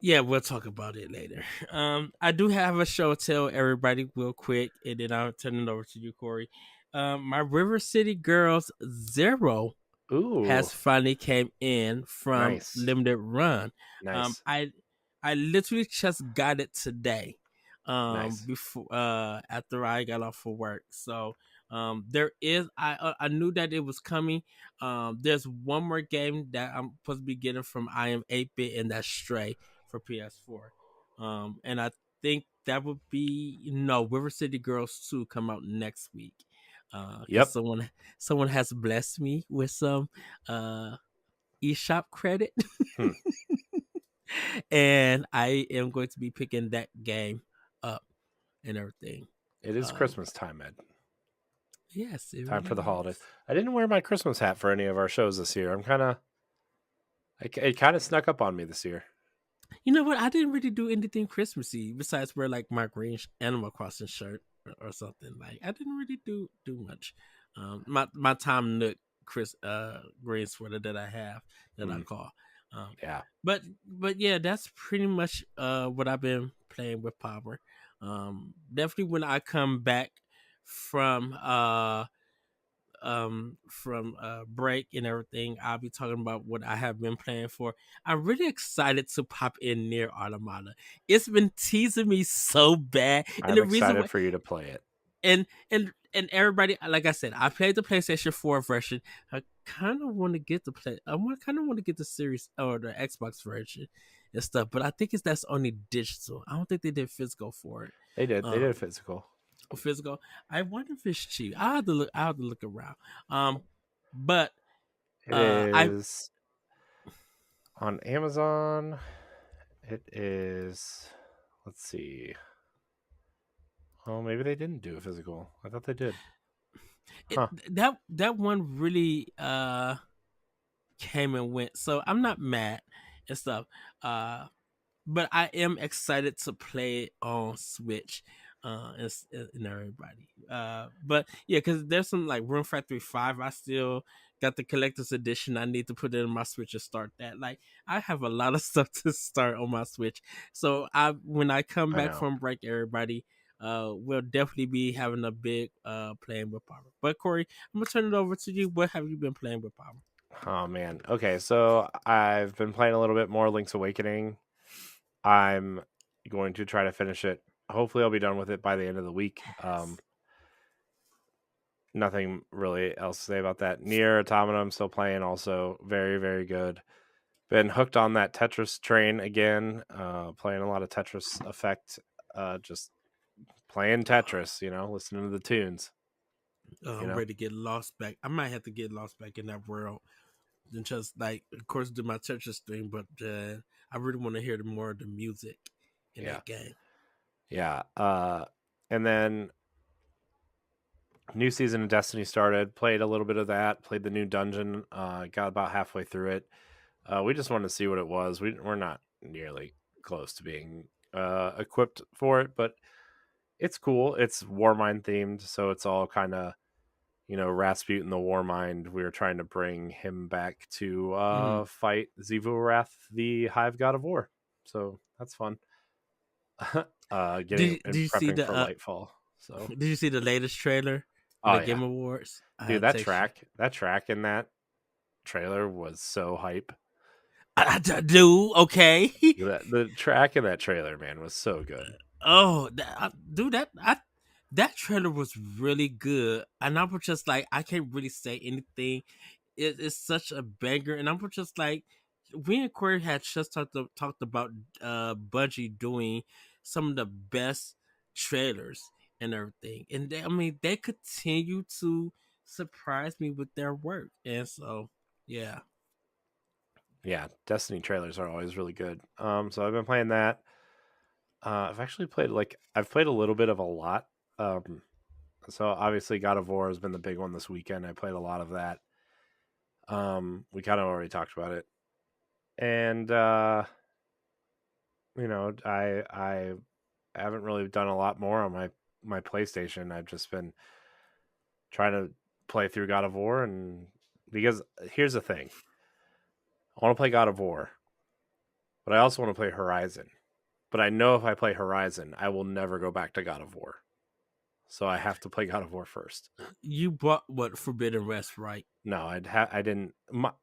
Yeah, we'll talk about it later. I do have a show to tell everybody real quick, and then I'll turn it over to you, Corey. My River City Girls Zero Ooh, has finally came in from nice. limited run. Um, Nice. I I literally just got it today. Nice. Before after I got off for work. So there is I knew that it was coming. There's one more game that I'm supposed to be getting from I am 8-bit, and that's Stray for PS4. And I think that would be no River City Girls 2 come out next week. Because Yep. someone has blessed me with some uh eShop credit, Hmm. and I am going to be picking that game up and everything. It is Um, Christmas time, Ed. yes, it Time for the really holidays. is. I didn't wear my Christmas hat for any of our shows this year. I'm kind of it kind of snuck up on me this year. You know what? I didn't really do anything Christmassy besides wear like my green Animal Crossing shirt or something. Like I didn't really do much. My Tom Nook green sweater that I have that I Hmm. call. Um, Yeah. but yeah, that's pretty much what I've been playing with Power. Definitely when I come back from break and everything, I'll be talking about what I have been playing for. I'm really excited to pop in near Automata. It's been teasing me so bad, and I'm the reason excited why, for you to play it. and everybody, like I said, I played the PlayStation 4 version. I kind of want to get the kind of want to get the Series or the Xbox version and stuff, but I think that's only digital. I don't think they did physical for it. They did. They did a Um, physical. physical. I wonder if it's cheap. I have to look. I have to look around. But It I is on Amazon. It is. Let's see. Oh, maybe they didn't do a physical. I thought they did. Huh. that one really came and went. So I'm not mad and stuff. Uh, but I am excited to play it on Switch. And everybody. But yeah, because there's some like Room Factory 5. I still got the collector's edition. I need to put it in my Switch and start that. Like I have a lot of stuff to start on my Switch. So I when I come I back know. from break, everybody, we'll definitely be having a big playing with Power. But Corey, I'm gonna turn it over to you. What have you been playing with Power? Oh man. Okay, so I've been playing a little bit more Link's Awakening. I'm going to try to finish it. Hopefully, I'll be done with it by the end of the week. Yes. Nothing really else to say about that. Near Automata, I'm still playing. Also, very very good. Been hooked on that Tetris train again. Playing a lot of Tetris Effect. Just playing Tetris. You know, listening to the tunes. You I'm know. ready to get lost back. I might have to get lost back in that world and just like, of course, do my Tetris thing. But I really want to hear more of the music in Yeah. that game. Yeah. And then new season of Destiny started. Played a little bit of that. Played the new dungeon. Got about halfway through it. We just wanted to see what it was. We're not nearly close to being equipped for it, but it's cool. It's Warmind themed, so it's all kind of Rasputin the Warmind. We were trying to bring him back to Mm. fight Zivurath, the Hive God of War. So that's fun. Getting Did and you see prepping the for Lightfall. So Did you see the latest trailer for oh the yeah, Game Awards? I dude, had text you. that track in that trailer was so hype. I do okay. The track in that trailer, man, was so good. Oh, dude, that That trailer was really good, and I was just like, I can't really say anything. It's such a banger, and I'm just like, we and Corey had just talked about Bungie doing some of the best trailers and everything, and I mean, they continue to surprise me with their work, and so yeah. Yeah, Destiny trailers are always really good. So I've been playing that. I've actually played I've played a little bit of a lot. Um, so obviously God of War has been the big one this weekend. I played a lot of that. We kind of already talked about it, and I haven't really done a lot more on my PlayStation. I've just been trying to play through God of War, and because here's the thing, I want to play God of War, but I also want to play Horizon. But I know if I play Horizon, I will never go back to God of War. So I have to play God of War first. You bought what Forbidden West, right? No, I didn't.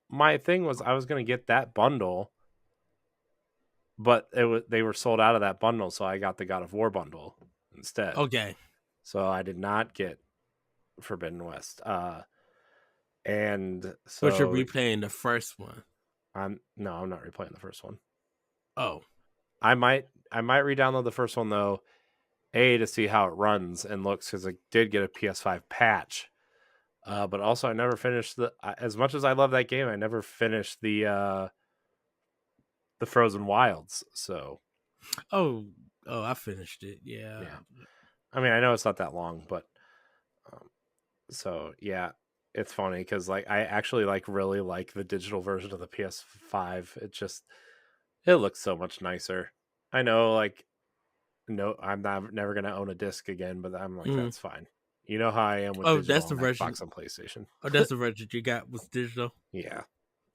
My thing was I was going to get that bundle, but they were sold out of that bundle, so I got the God of War bundle instead. Okay, So I did not get Forbidden West. And but you're so replaying the first one. I'm not replaying the first one. Oh, I might re-download the first one though, to see how it runs and looks, because I did get a PS5 patch. But also I never finished as much as I love that game, I never finished the Frozen Wilds. So oh, oh! I finished it. Yeah. yeah, I mean I know it's not that long, but um, so yeah, it's funny because like I actually really like the digital version of the PS5. It looks so much nicer. I know, like, no, I'm never gonna own a disc again, but I'm like, Mm. that's fine. You know how I am with Oh, that's digital the on version. Xbox and PlayStation. Oh, that's the version you got was digital. Yeah,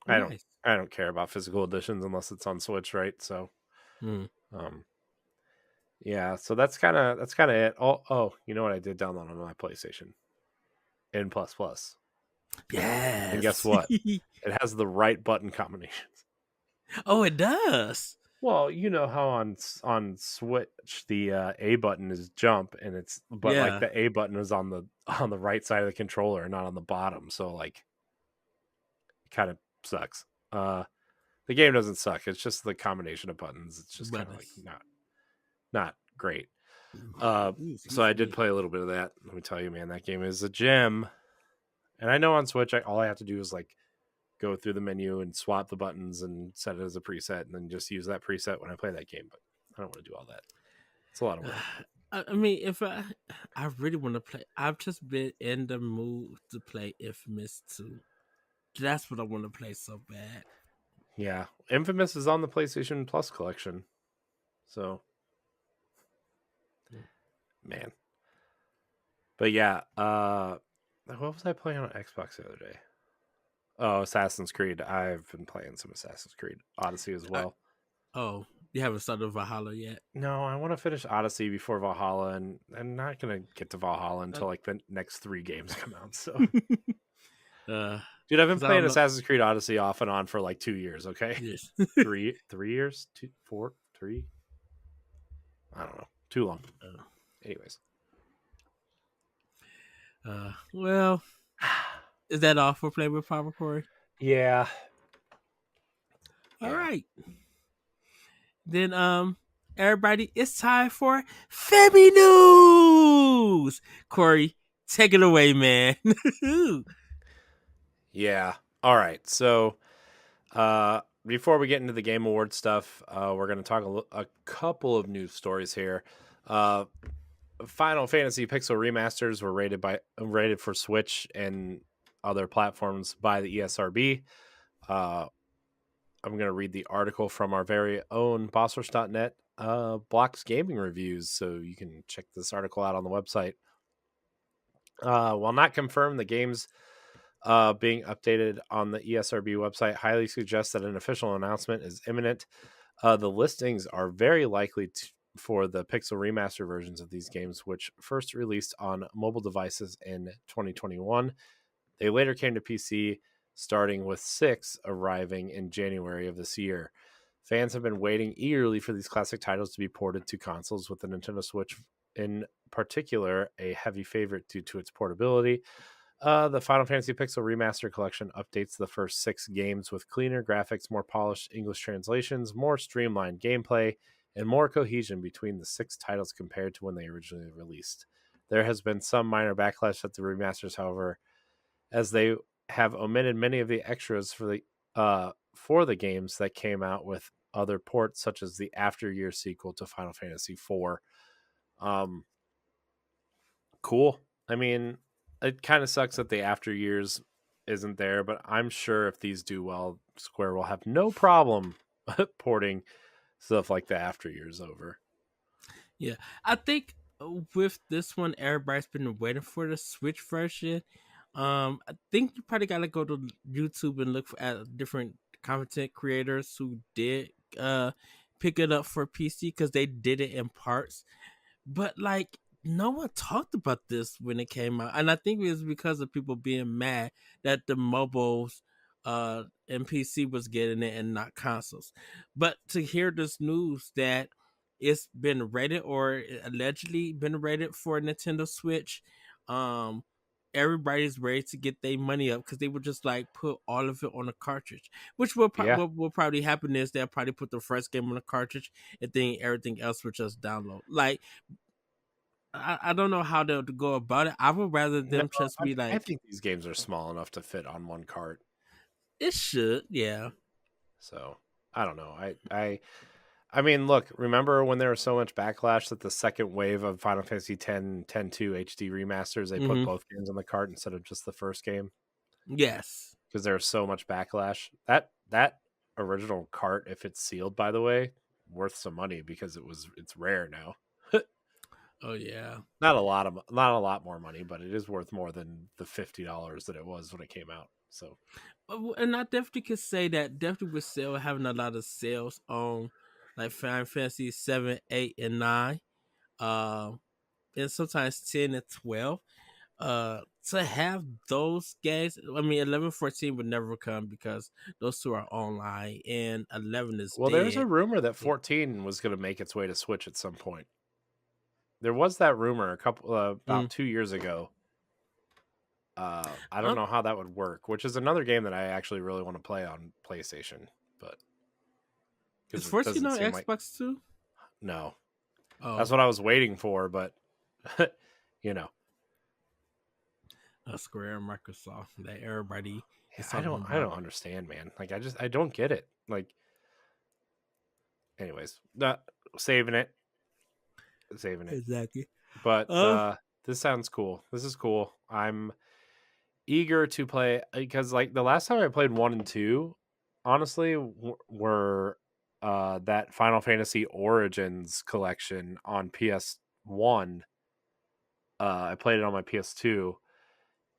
I don't Nice. I don't care about physical editions unless it's on Switch, right? So, Mm. um, yeah, so that's kind of it. Oh, you know what I did download on my PlayStation? N plus plus, and guess Yes. what? It has the right button combinations. Oh, it does. Well, you know how on Switch the A button is jump, and but like Yeah. the A button is on the right side of the controller and not on the bottom, so like it kind of sucks. The game doesn't suck. It's just the combination of buttons. It's just kind of like Buttons. not great. Ooh, So excuse I did me. play a little bit of that. Let me tell you, man, that game is a gem. And I know on Switch, all I have to do is like go through the menu and swap the buttons and set it as a preset, and then just use that preset when I play that game. But I don't want to do all that. It's a lot of work. I mean, if I really want to play, I've just been in the mood to play Infamous 2. That's what I want to play so bad. Yeah, Infamous is on the PlayStation Plus collection. So, man. But yeah, what was I playing on Xbox the other day? Oh, Assassin's Creed. I've been playing some Assassin's Creed Odyssey as I, well. oh, you haven't started Valhalla yet? No, I want to finish Odyssey before Valhalla, and I'm not gonna get to Valhalla Uh, until like the next 3 games come out. So, dude, I've been Cause I playing don't know. Assassin's Creed Odyssey off and on for like 2 years. Okay, Yes. 3 years, 2, 4, 3. I don't know, too long. Anyways, Well, is that all for Play with Power Corey? yeah, All yeah. right. Then everybody, it's time for Femi News. Corey, take it away, man. Yeah. All right. So, before we get into the Game Award stuff, we're going to talk a couple of news stories here. Final Fantasy Pixel Remasters were rated for Switch and other platforms by the ESRB. I'm going to read the article from our very own BossRush.net Blocks Gaming Reviews, so you can check this article out on the website. While not confirmed, the games being updated on the ESRB website highly suggests that an official announcement is imminent. The listings are very likely for the Pixel Remaster versions of these games, which first released on mobile devices in 2021. They later came to PC, starting with 6 arriving in January of this year. Fans have been waiting eagerly for these classic titles to be ported to consoles, with the Nintendo Switch in particular a heavy favorite due to its portability. The Final Fantasy Pixel Remaster Collection updates the first 6 games with cleaner graphics, more polished English translations, more streamlined gameplay, and more cohesion between the 6 titles compared to when they originally released. There has been some minor backlash at the remasters, however, as they have omitted many of the extras for the games that came out with other ports, such as the After Year sequel to Final Fantasy IV. Um, cool. I mean, it kind of sucks that the After Years isn't there, but I'm sure if these do well, Square will have no problem porting stuff like the After Years over. Yeah, I think with this one, everybody's been waiting for the Switch version. I think you probably gotta go to YouTube and look at different content creators who did pick it up for PC because they did it in parts. But like no one talked about this when it came out, and I think it was because of people being mad that the mobiles and PC was getting it and not consoles. But to hear this news that it's been rated or allegedly been rated for Nintendo Switch, um everybody's ready to get their money up because they would just like put all of it on a cartridge, which Yeah. what will probably happen is they'll probably put the first game on a cartridge and then everything else will just download. Like I don't know how to go about it. I would rather No, them just be I like, think these games are small enough to fit on one cart. it should, yeah. So I don't know. I mean, look, remember when there was so much backlash that the second wave of Final Fantasy 10 10-2 HD remasters, they put Hmm. both games on the cart instead of just the first game Yes. because there was so much backlash. That original cart, if it's sealed, by the way, worth some money because it's rare now. Oh yeah. Not a lot more money, but it is worth more than the $50 that it was when it came out. So And I definitely could say that definitely with sale having a lot of sales on like Final Fantasy 7, 8, and 9. Um and sometimes 10 and 12. To have those games, I mean 11, 14 would never come because those two are online and 11 is well, there's a dead. rumor that 14 was going to make its way to Switch at some point. There was that rumor a couple Mm. about 2 years ago. I don't Um, know how that would work, which is another game that I actually really want to play on PlayStation, but is because it 14 doesn't on seem like Xbox too? no, that's Oh, what I was waiting for, but you know, Square and Microsoft that everybody yeah, is talking I about. don't understand, man. Like I don't get it. Like, anyways, saving it. Exactly. But Um, this sounds cool. This is cool. I'm eager to play because like the last time I played 1 and 2, honestly, were that Final Fantasy Origins collection on PS1. I played it on my PS2,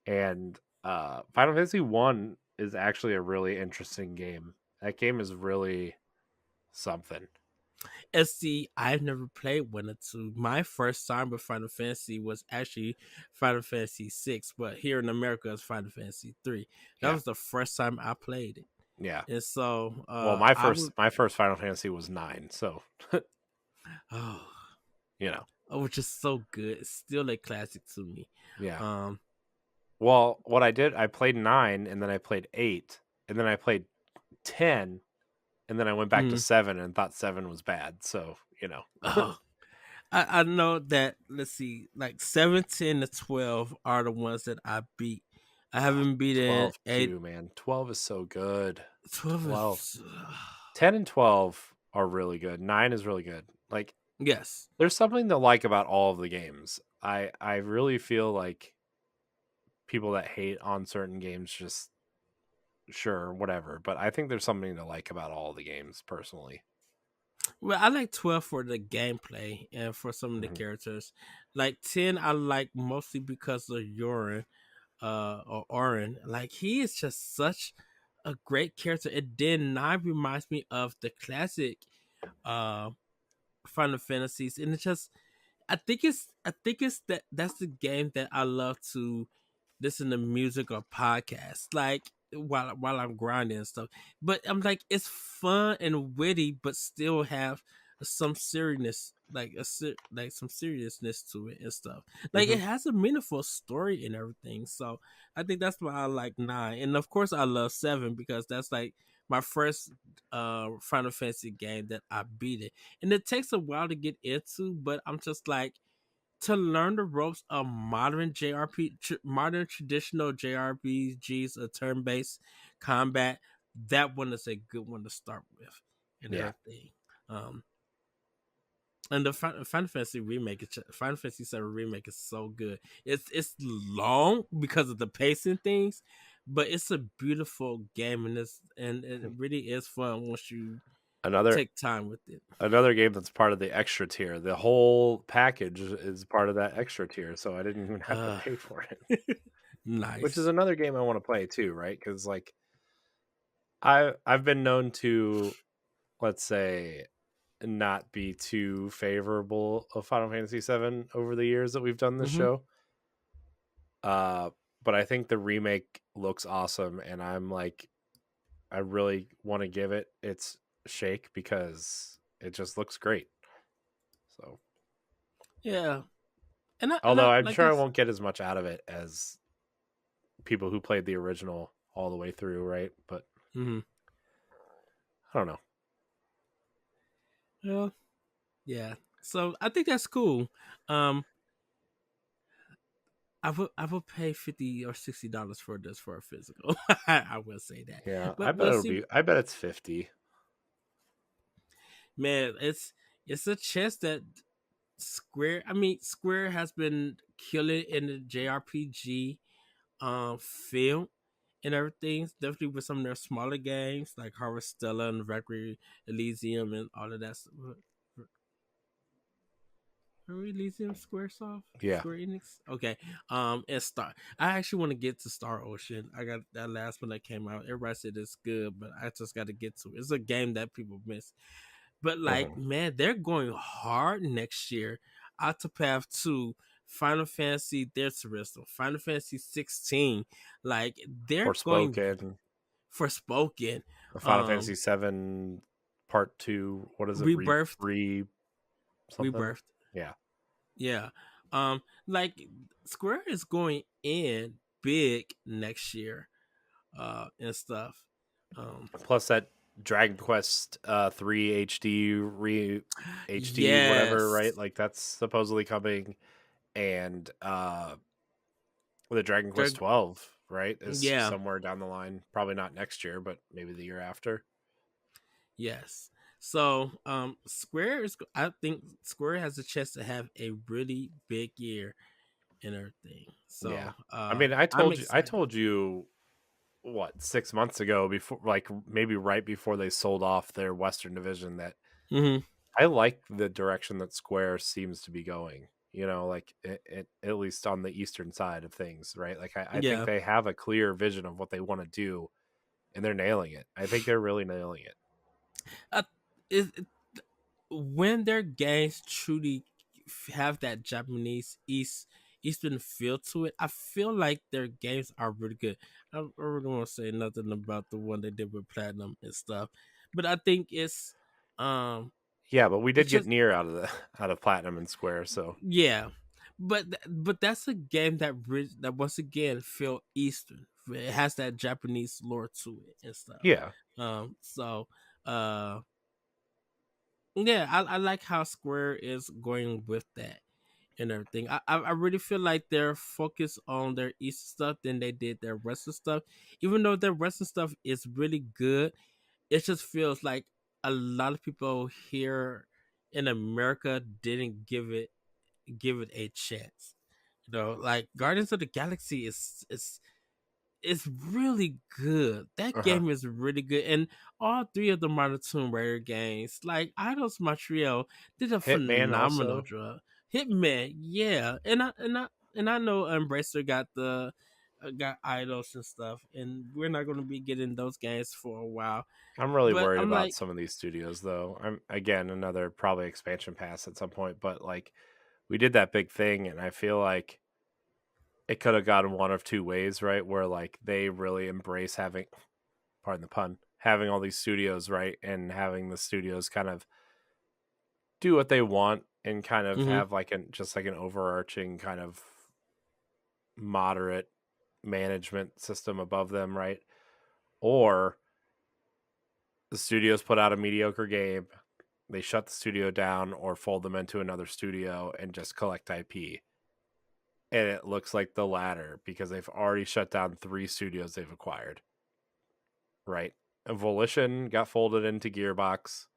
and Final Fantasy 1 is actually a really interesting game. That game is really something. and see, I've never played one or two. My first time with Final Fantasy was actually Final Fantasy 6, but here in America it's Final Fantasy 3. That Yeah, was the first time I played it. yeah. And so Well, I would my first Final Fantasy was 9, so oh, you know, which is so good. It's still a classic to me. yeah. Um Well, what I did, I played 9 and then I played 8 and then I played 10 and then I went back to mm, 7 and thought 7 was bad. So, you know. oh, I know that let's see, like 17 to 12 are the ones that I beat. I Ah, haven't beaten 12 8. too, man. 12 is so good. 12 12. is 10 and 12 are really good. 9 is really good. Like yes. there's something to like about all of the games. I really feel like people that hate on certain games just sure, whatever, but I think there's something to like about all the games personally. Well, I like 12 for the gameplay and for some of the Mhm. characters. Like 10 I like mostly because of Urine or Orin. Like he is just such a great character. And then 9 reminds me of the classic uh Final Fantasies, and it's just I think it's that's the game that I love to listen to music or podcasts like while I'm grinding and stuff. But I'm like it's fun and witty, but still have some seriousness like some seriousness to it and stuff. Like Hmm. it has a meaningful story and everything. So I think that's why I like 9, and of course I love 7 because that's like my first Final Fantasy game that I beat it, and it takes a while to get into, but I'm just like to learn the ropes of modern modern traditional JRPGs, a turn-based combat. That one is a good one to start with, and Yeah. everything. Um, and the Final Fantasy remake, Final Fantasy 7 remake is so good. It's long because of the pacing things, but it's a beautiful game, and it really is fun once you Another take time with it. another game that's part of the extra tier. The whole package is part of that extra tier, so I didn't even have to Uh, pay for it. Which is nice. another game I want to play too, right? Because like I've been known to, let's say, not be too favorable of Final Fantasy VII over the years that we've done this Hmm. show. Uh, but I think the remake looks awesome, and I'm like, I really want to give it its shake because it just looks great. So, Yeah, and although I'm like sure I us. won't get as much out of it as people who played the original all the way through, right? But Hmm. I don't know. Well, yeah. So I think that's cool. Um, I will pay $50 or $60 for this for a physical. I will say that, Yeah, I but bet we'll it'll see. be. I bet it's 50. Man, it's a chance that Square has been killing in the JRPG field and everything. Definitely with some of their smaller games like Harvest Stella and Valkyrie Elysium and all of that. Elysium Squaresoft, Yeah. Square Enix. Okay, and Star. I actually want to get to Star Ocean. I got that last one that came out. Everybody said it's good, but I just got to get to it. It's a game that people miss. But like, Hmm. man, they're going hard next year. Octopath 2, Final Fantasy There's Final Fantasy 16. Like they're going Forspoken, for Spoken. Final Fantasy Um, 7 Part 2. What is it? Rebirthed, Re something? Rebirthed. Yeah. Yeah. Like Square is going in big next year, and stuff. Um, Plus that Dragon Quest 3 HD re HD whatever, right? yes. Like that's supposedly coming, and the Dragon Quest Drag- 12, right, is yeah. somewhere down the line. Probably not next year, but maybe the year after. Yes. So, I think Square has a chance to have a really big year and everything. Yeah. So, I mean, I'm I excited. told you what, 6 months ago, before, like maybe right before they sold off their Western division, that Hmm. I like the direction that Square seems to be going. Like at least on the eastern side of things, right? Like I think Yeah. they have a clear vision of what they want to do, and they're nailing it. I think they're really nailing it. Uh, when their games truly have that Japanese Eastern feel to it, I feel like their games are really good. I really don't want to say nothing about the one they did with Platinum and stuff, but I think um Yeah, but we did it's get just near out of the out of Platinum and Square, so yeah, but that's a game that once again feel Eastern. It has that Japanese lore to it and stuff. yeah. So yeah, I like how Square is going with that and everything. I really feel like they're focused on their Eastern stuff than they did their Western stuff. Even though their Western stuff is really good, it just feels like a lot of people here in America didn't give it a chance. Like Guardians of the Galaxy is really good. That Uh-huh. game is really good, and all three of the modern Tomb Raider games, like Idols Montreal, did a Hitman phenomenal also. job. Hitman, yeah, and I know Embracer got got Idols and stuff, and we're not going to be getting those games for a while. I'm really But worried I'm about like, some of these studios though. I'm again another probably expansion pass at some point, but like we did that big thing and I feel like it could have gone one of two ways, right? Where like they really embrace having, pardon the pun, having all these studios, right? And having the studios kind of do what they want and kind of Mm-hmm. have like an overarching kind of moderate management system above them, right? Or the studios put out a mediocre game, they shut the studio down or fold them into another studio and just collect IP. And it looks like the latter because they've already shut down 3 studios they've acquired, right? Volition got folded into Gearbox.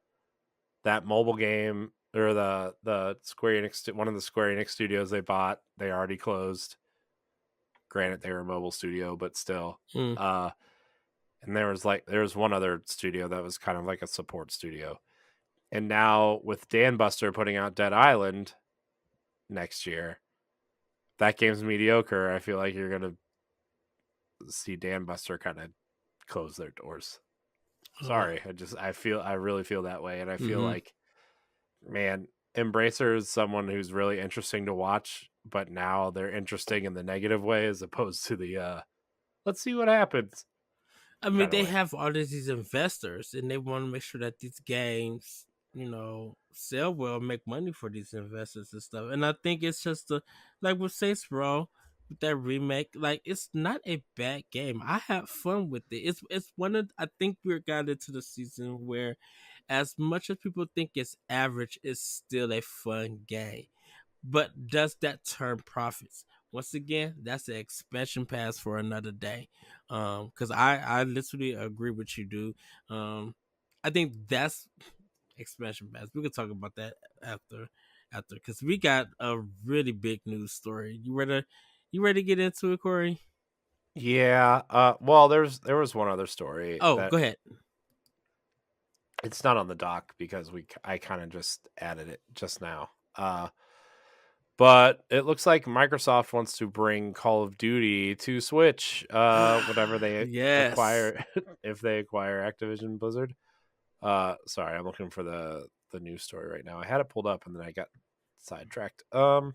That mobile game or the Square Enix, one of the Square Enix studios they bought, they already closed. Granted, they were a mobile studio, but still. Mm. Uh, and there was one other studio that was kind of like a support studio. And now with Dan Buster putting out Dead Island next year, that game's mediocre. I feel like you're gonna see Dan Buster kind of close their doors. Uh, Sorry, I really feel that way, and I feel mm-hmm. like, man, Embracer is someone who's really interesting to watch, but now they're interesting in the negative way as opposed to the let's see what happens I mean, kind of they way. have all of these investors, and they want to make sure that these games, sell well, make money for these investors and stuff. And I think it's just like with Saints Row, with that remake, like it's not a bad game. I had fun with it. It's one of I think we got into the season where, as much as people think it's average, it's still a fun game. But does that turn profits? Once again, that's an expansion pass for another day. Because I literally agree with you, dude. I think that's expansion pass. We could talk about that after because we got a really big news story. You ready to get into it, Corey? Yeah. Well, there was one other story Oh, that go ahead. it's not on the doc because I kind of just added it just now. But it looks like Microsoft wants to bring Call of Duty to Switch. Whenever they Yes. acquire, if they acquire Activision Blizzard. Sorry, I'm looking for the news story right now. I had it pulled up and then I got sidetracked. Fill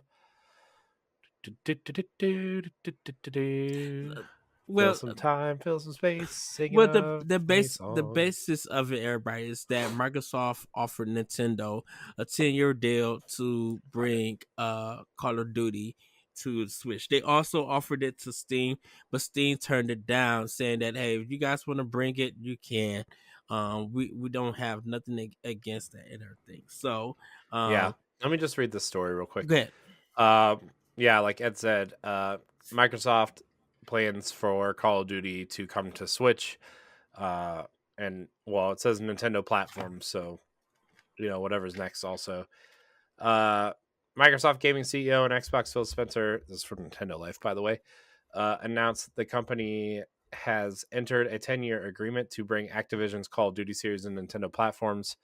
Well, some time, fill some space, singing Well, the a the funny base the song. basis of it, everybody, is that Microsoft offered Nintendo a 10-year deal to bring Call of Duty to the Switch. They also offered it to Steam, but Steam turned it down, saying that hey, if you guys want to bring it, you can. We don't have nothing against that and everything. So, Yeah, um, let me just read this story real go quick. ahead. Yeah, like Ed said, Microsoft plans for Call of Duty to come to Switch. Uh, and well, it says Nintendo platform, so whatever's next. Also, uh, Microsoft gaming CEO and Xbox Phil Spencer, this is from Nintendo Life, by the way, announced the company has entered a 10-year agreement to bring Activision's Call of Duty series and Nintendo platforms.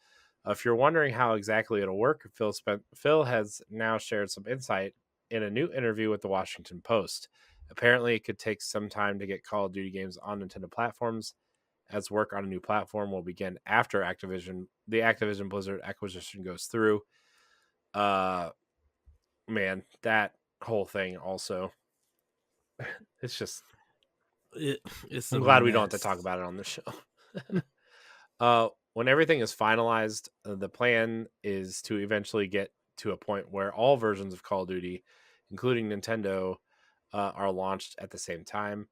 If you're wondering how exactly it'll work, Phil has now shared some insight in a new interview with the Washington Post. Apparently, it could take some time to get Call of Duty games on Nintendo platforms, as work on a new platform will begin after the Activision Blizzard acquisition goes through. Uh, man, that whole thing also, it's just, It, it's I'm a glad we don't have to talk mess. about it on the show. When everything is finalized, the plan is to eventually get to a point where all versions of Call of Duty, including Nintendo, are launched at the same time.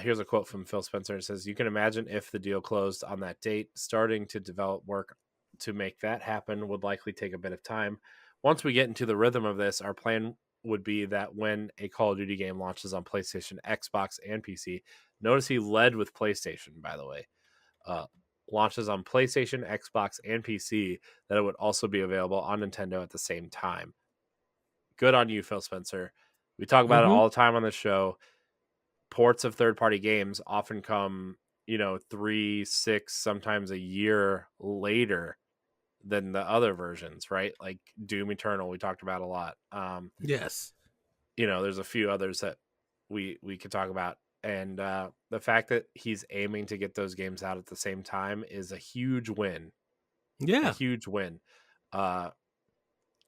Here's a quote from Phil Spencer. It says, "You can imagine if the deal closed on that date, starting to develop work to make that happen would likely take a bit of time. Once we get into the rhythm of this, our plan would be that when a Call of Duty game launches on PlayStation, Xbox, and PC, notice he led with PlayStation, by the way, uh, launches on PlayStation, Xbox, and PC, that it would also be available on Nintendo at the same time. Good on you, Phil Spencer. We talk about it Mm-hmm. all the time on the show. Ports of third party games often come, 3, 6, sometimes a year later than the other versions, right? Like Doom Eternal, we talked about a lot. Yes. There's a few others that we could talk about. And the fact that he's aiming to get those games out at the same time is a huge win. A Yeah. huge win. Uh,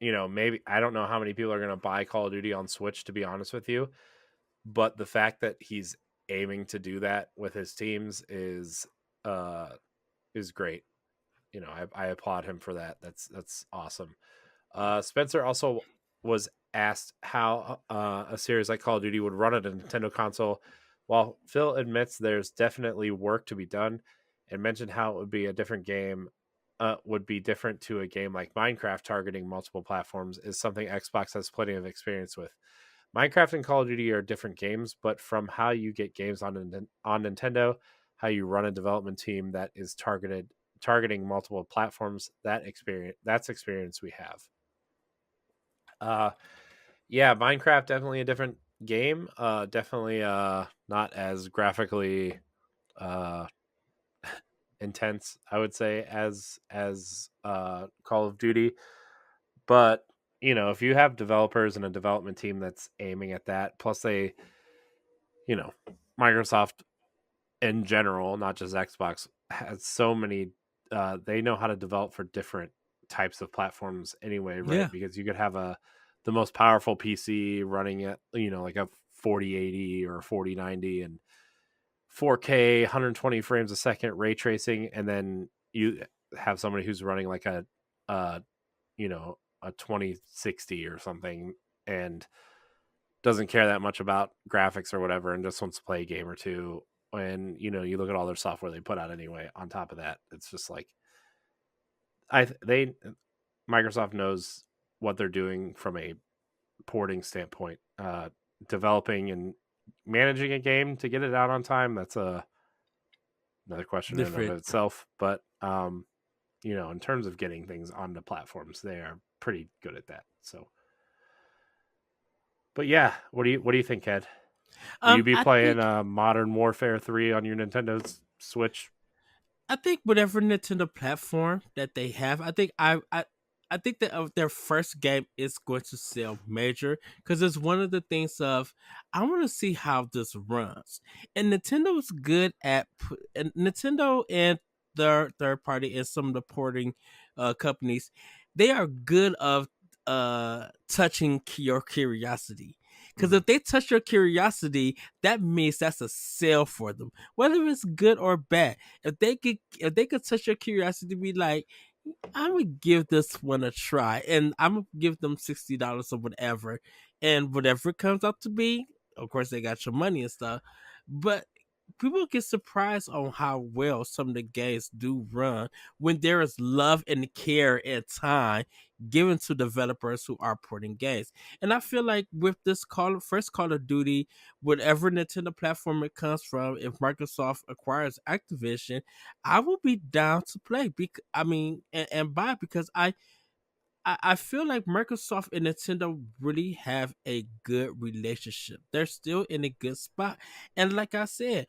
maybe I don't know how many people are going to buy Call of Duty on Switch, to be honest with you, but the fact that he's aiming to do that with his teams uh is great. I applaud him for that. That's awesome. Spencer also was asked how a series like Call of Duty would run on a Nintendo console. While Phil admits there's definitely work to be done, and mentioned how it would be a different game, would be different to a game like Minecraft targeting multiple platforms, is something Xbox has plenty of experience with. Minecraft and Call of Duty are different games, but from how you get games on Nintendo, how you run a development team that is targeting multiple platforms, that's experience we have. Uh, yeah, Minecraft definitely a different game. Definitely not as graphically uh intense, I would say, as Call of Duty. But if you have developers and a development team that's aiming at that, plus you know, Microsoft in general, not just Xbox, has so many. They know how to develop for different types of platforms anyway, right? Yeah, Because you could have the most powerful PC running at like a 4080 or 4090 and 4K 120 frames a second ray tracing, and then you have somebody who's running like uh a 2060 or something, and doesn't care that much about graphics or whatever, and just wants to play a game or two. And you look at all their software they put out anyway. On top of that, it's just like they Microsoft knows what they're doing from a porting standpoint. Developing and managing a game to get it out on time, that's another question in and of different. itself. But in terms of getting things onto platforms, they are pretty good at that. So, but yeah, what do you think, Ed? Will you be I playing think Modern Warfare 3 on your Nintendo Switch? I think whatever Nintendo platform that they have, I think that their first game is going to sell major because it's one of the things of I want to see how this runs. And Nintendo is good at and Nintendo and their third party and some of the porting companies, they are good of touching your curiosity. Because Mhm. if they touch your curiosity, that means that's a sale for them, whether it's good or bad. If they could touch your curiosity, be like, I'm gonna give this one a try, and I'm gonna give them $60 or whatever, and whatever it comes out to be, of course they got your money and stuff, but people get surprised on how well some of the games do run when there is love and care and time given to developers who are porting games. And I feel like with this first Call of Duty, whatever Nintendo platform it comes from, if Microsoft acquires Activision, I will be down to play. And buy because I feel like Microsoft and Nintendo really have a good relationship. They're still in a good spot. And like I said,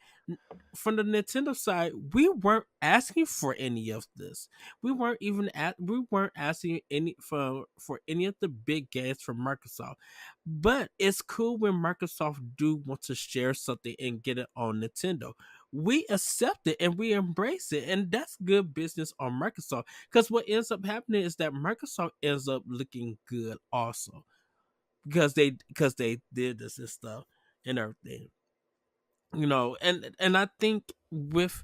from the Nintendo side, we weren't asking for any of this. We weren't asking any for any of the big games from Microsoft. But it's cool when Microsoft do want to share something and get it on Nintendo. We accept it and we embrace it, and that's good business on Microsoft. Because what ends up happening is that Microsoft ends up looking good also because they did this and stuff and everything. And I think with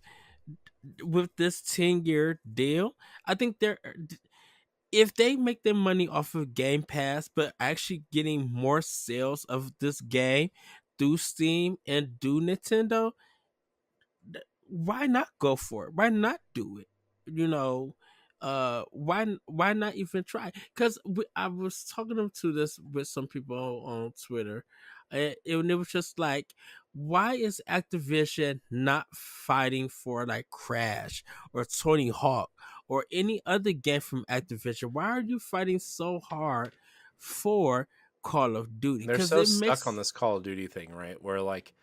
this 10-year deal, I think they're if they make their money off of Game Pass, but actually getting more sales of this game through Steam and through Nintendo, why not go for it? Why not do it? You know, why not even try? Because I was talking to this with some people on Twitter, and it was just like, why is Activision not fighting for like Crash or Tony Hawk or any other game from Activision? Why are you fighting so hard for Call of Duty? They're Because so it stuck on makes this Call of Duty thing, right? Where like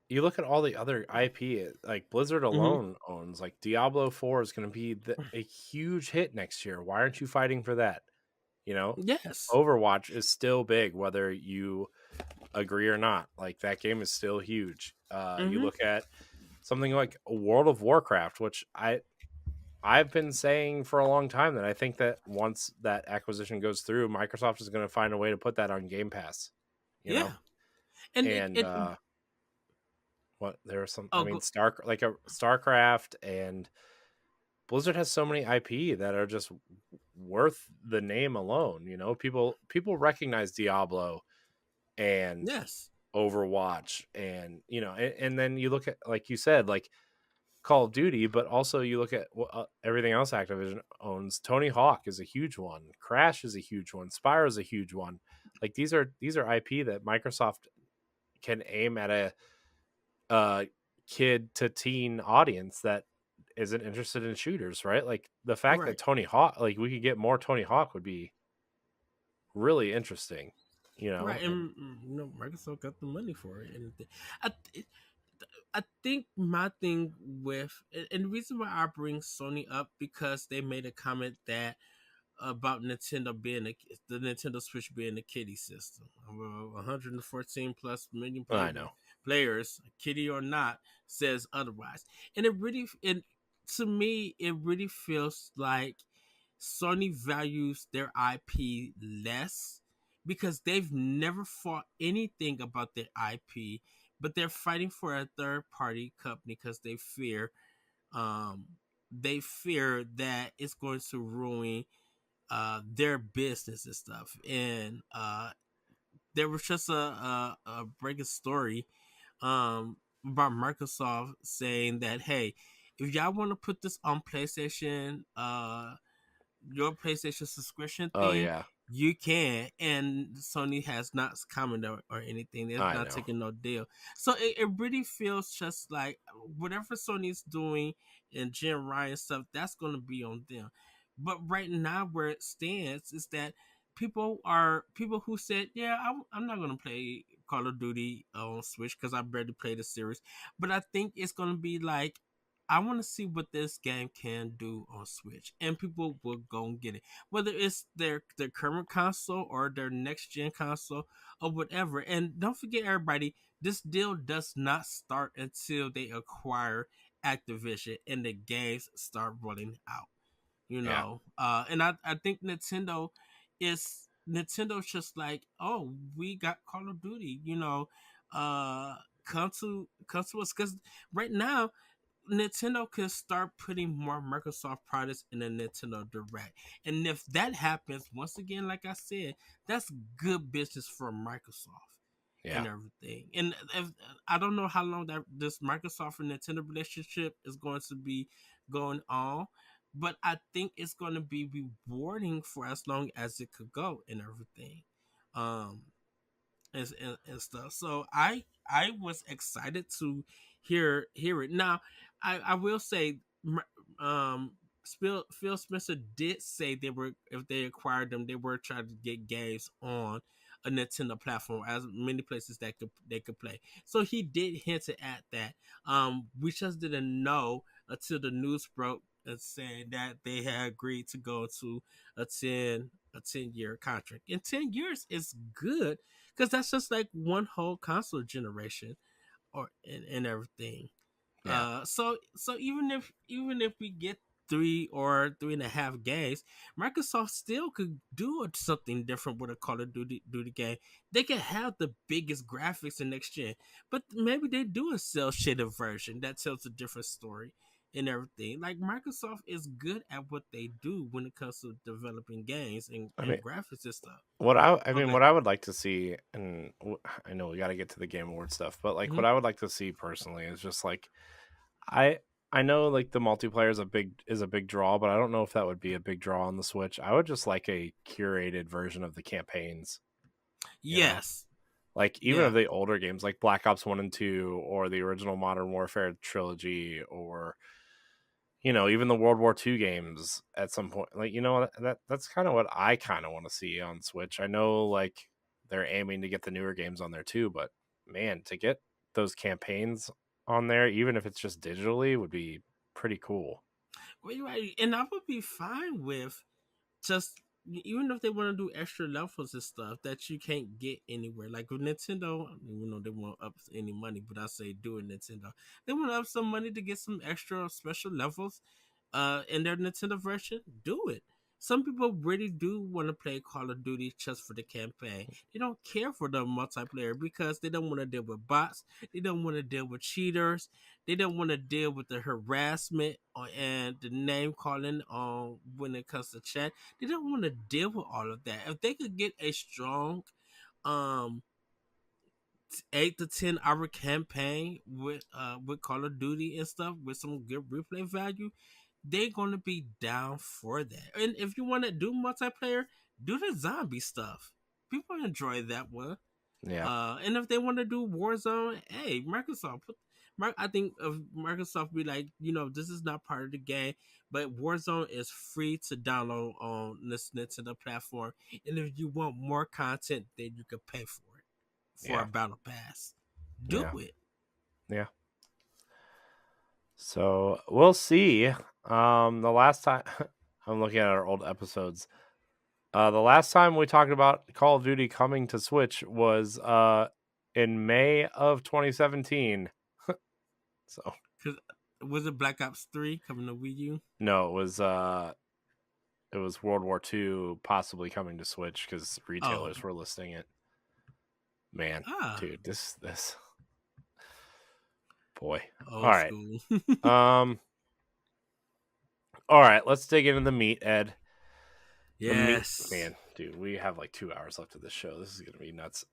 you look at all the other IP, like Blizzard mhm, alone owns like Diablo 4 is going to be a huge hit next year. Why aren't you fighting for that? You know, yes, Overwatch is still big, whether you agree or not. Like that game is still huge. You hmm look at something like World of Warcraft, which I've been saying for a long time that I think that once that acquisition goes through, Microsoft is going to find a way to put that on Game Pass. You yeah, know, and and what there are some. I oh, mean, StarCraft and Blizzard has so many IP that are just worth the name alone. You know, people recognize Diablo and Yes. Overwatch, and and then you look at, like you said, like Call of Duty, but also you look at everything else Activision owns. Tony Hawk is a huge one. Crash is a huge one. Spyro is a huge one. Like these are IP that Microsoft can aim at a uh, kid to teen audience that isn't interested in shooters, right? Like the fact that Right. Tony Hawk, like we could get more Tony Hawk would be really interesting, Right. and And Microsoft got the money for it. And I, th- I think my thing with, and the reason why I bring Sony up because they made a comment that about Nintendo being the Nintendo Switch being a kiddie system. 114 plus million I know. players, kiddie or not, says otherwise. And to me, it really feels like Sony values their IP less because they've never fought anything about their IP, but they're fighting for a third party company because um, they fear that it's going to ruin their business and stuff. And there was just a breaking story about Microsoft saying that, hey, if y'all want to put this on PlayStation, your PlayStation subscription Oh thing, yeah, you can. And Sony has not commented or anything. They're I not know. taking no deal. So it really feels just like whatever Sony's doing and Jim Ryan stuff, that's going to be on them. But right now, where it stands is that people who said, yeah, I'm not going to play Call of Duty on Switch because I barely play the series. But I think it's going to be like, I want to see what this game can do on Switch, and people will go and get it, whether it's their current console or their next gen console or whatever. And don't forget, everybody, this deal does not start until they acquire Activision and the games start rolling out. Yeah, And I think Nintendo's just like, oh, we got Call of Duty, uh, come to us because right now Nintendo can start putting more Microsoft products in the Nintendo Direct. And if that happens, once again, like I said, that's good business for Microsoft yeah. and everything. And if, I don't know how long that this Microsoft and Nintendo relationship is going to be going on, but I think it's going to be rewarding for as long as it could go and everything. Um, and stuff. So I was excited to hear it. Now, I will say, um, Phil Spencer did say they were if they acquired them, they were trying to get games on a Nintendo platform as many places that they could play. So he did hint at that. We just didn't know until the news broke and saying that they had agreed to go to a 10-year contract. And 10 years is good because that's just like one whole console generation or and everything. Yeah. So even if we get 3 or 3.5 games, Microsoft still could do something different with a Call of Duty game. They could have the biggest graphics in next gen, but maybe they do a cell shaded version that tells a different story and everything. Like Microsoft is good at what they do when it comes to developing games and, I mean, and graphics and stuff. what Okay. I would like to see, and I know we got to get to the Game Award stuff, but like Mm-hmm. what I would like to see personally is just like I I know like the multiplayer is a big draw, but I don't know if that would be a big draw on the Switch. I would just like a curated version of the campaigns, you know. Yes. Like even Yeah. of the older games like Black Ops 1 and 2 or the original Modern Warfare trilogy or even the World War II games at some point. Like, that's kind of what I kind of want to see on Switch. I know like they're aiming to get the newer games on there too, but man, to get those campaigns on there, even if it's just digitally, would be pretty cool. Well, you're right. And I would be fine with just even if they want to do extra levels and stuff that you can't get anywhere. Like with Nintendo, even though they won't up any money, but I say do it Nintendo. They want to up some money to get some extra special levels in their Nintendo version. Do it. some people really do want to play Call of Duty just for the campaign. They don't care for the multiplayer because they don't want to deal with bots. They don't want to deal with cheaters. They don't want to deal with the harassment and the name calling on when it comes to chat. They don't want to deal with all of that. If they could get a strong um 8 to 10 hour campaign with Call of Duty and stuff with some good replay value, they're gonna be down for that. And if you want to do multiplayer, do the zombie stuff. People enjoy that one. Yeah. And if they want to do Warzone, hey, I think of Microsoft be like, this is not part of the game, but Warzone is free to download on this Nintendo platform. And if you want more content, then you can pay for it for a Yeah. battle pass. Do Yeah. it. Yeah. So we'll see. The last time I'm looking at our old episodes. The last time we talked about Call of Duty coming to Switch was in May of 2017. So Cause was it Black Ops 3 coming to Wii U? no, it was World War II possibly coming to Switch because Oh, retailers were listing it. Man, ah, dude, this boy. All old right. school. Um all right, let's dig into the meat, Ed. The meat, Yes. man, dude, we have like 2 hours left of this show. This is going to be nuts.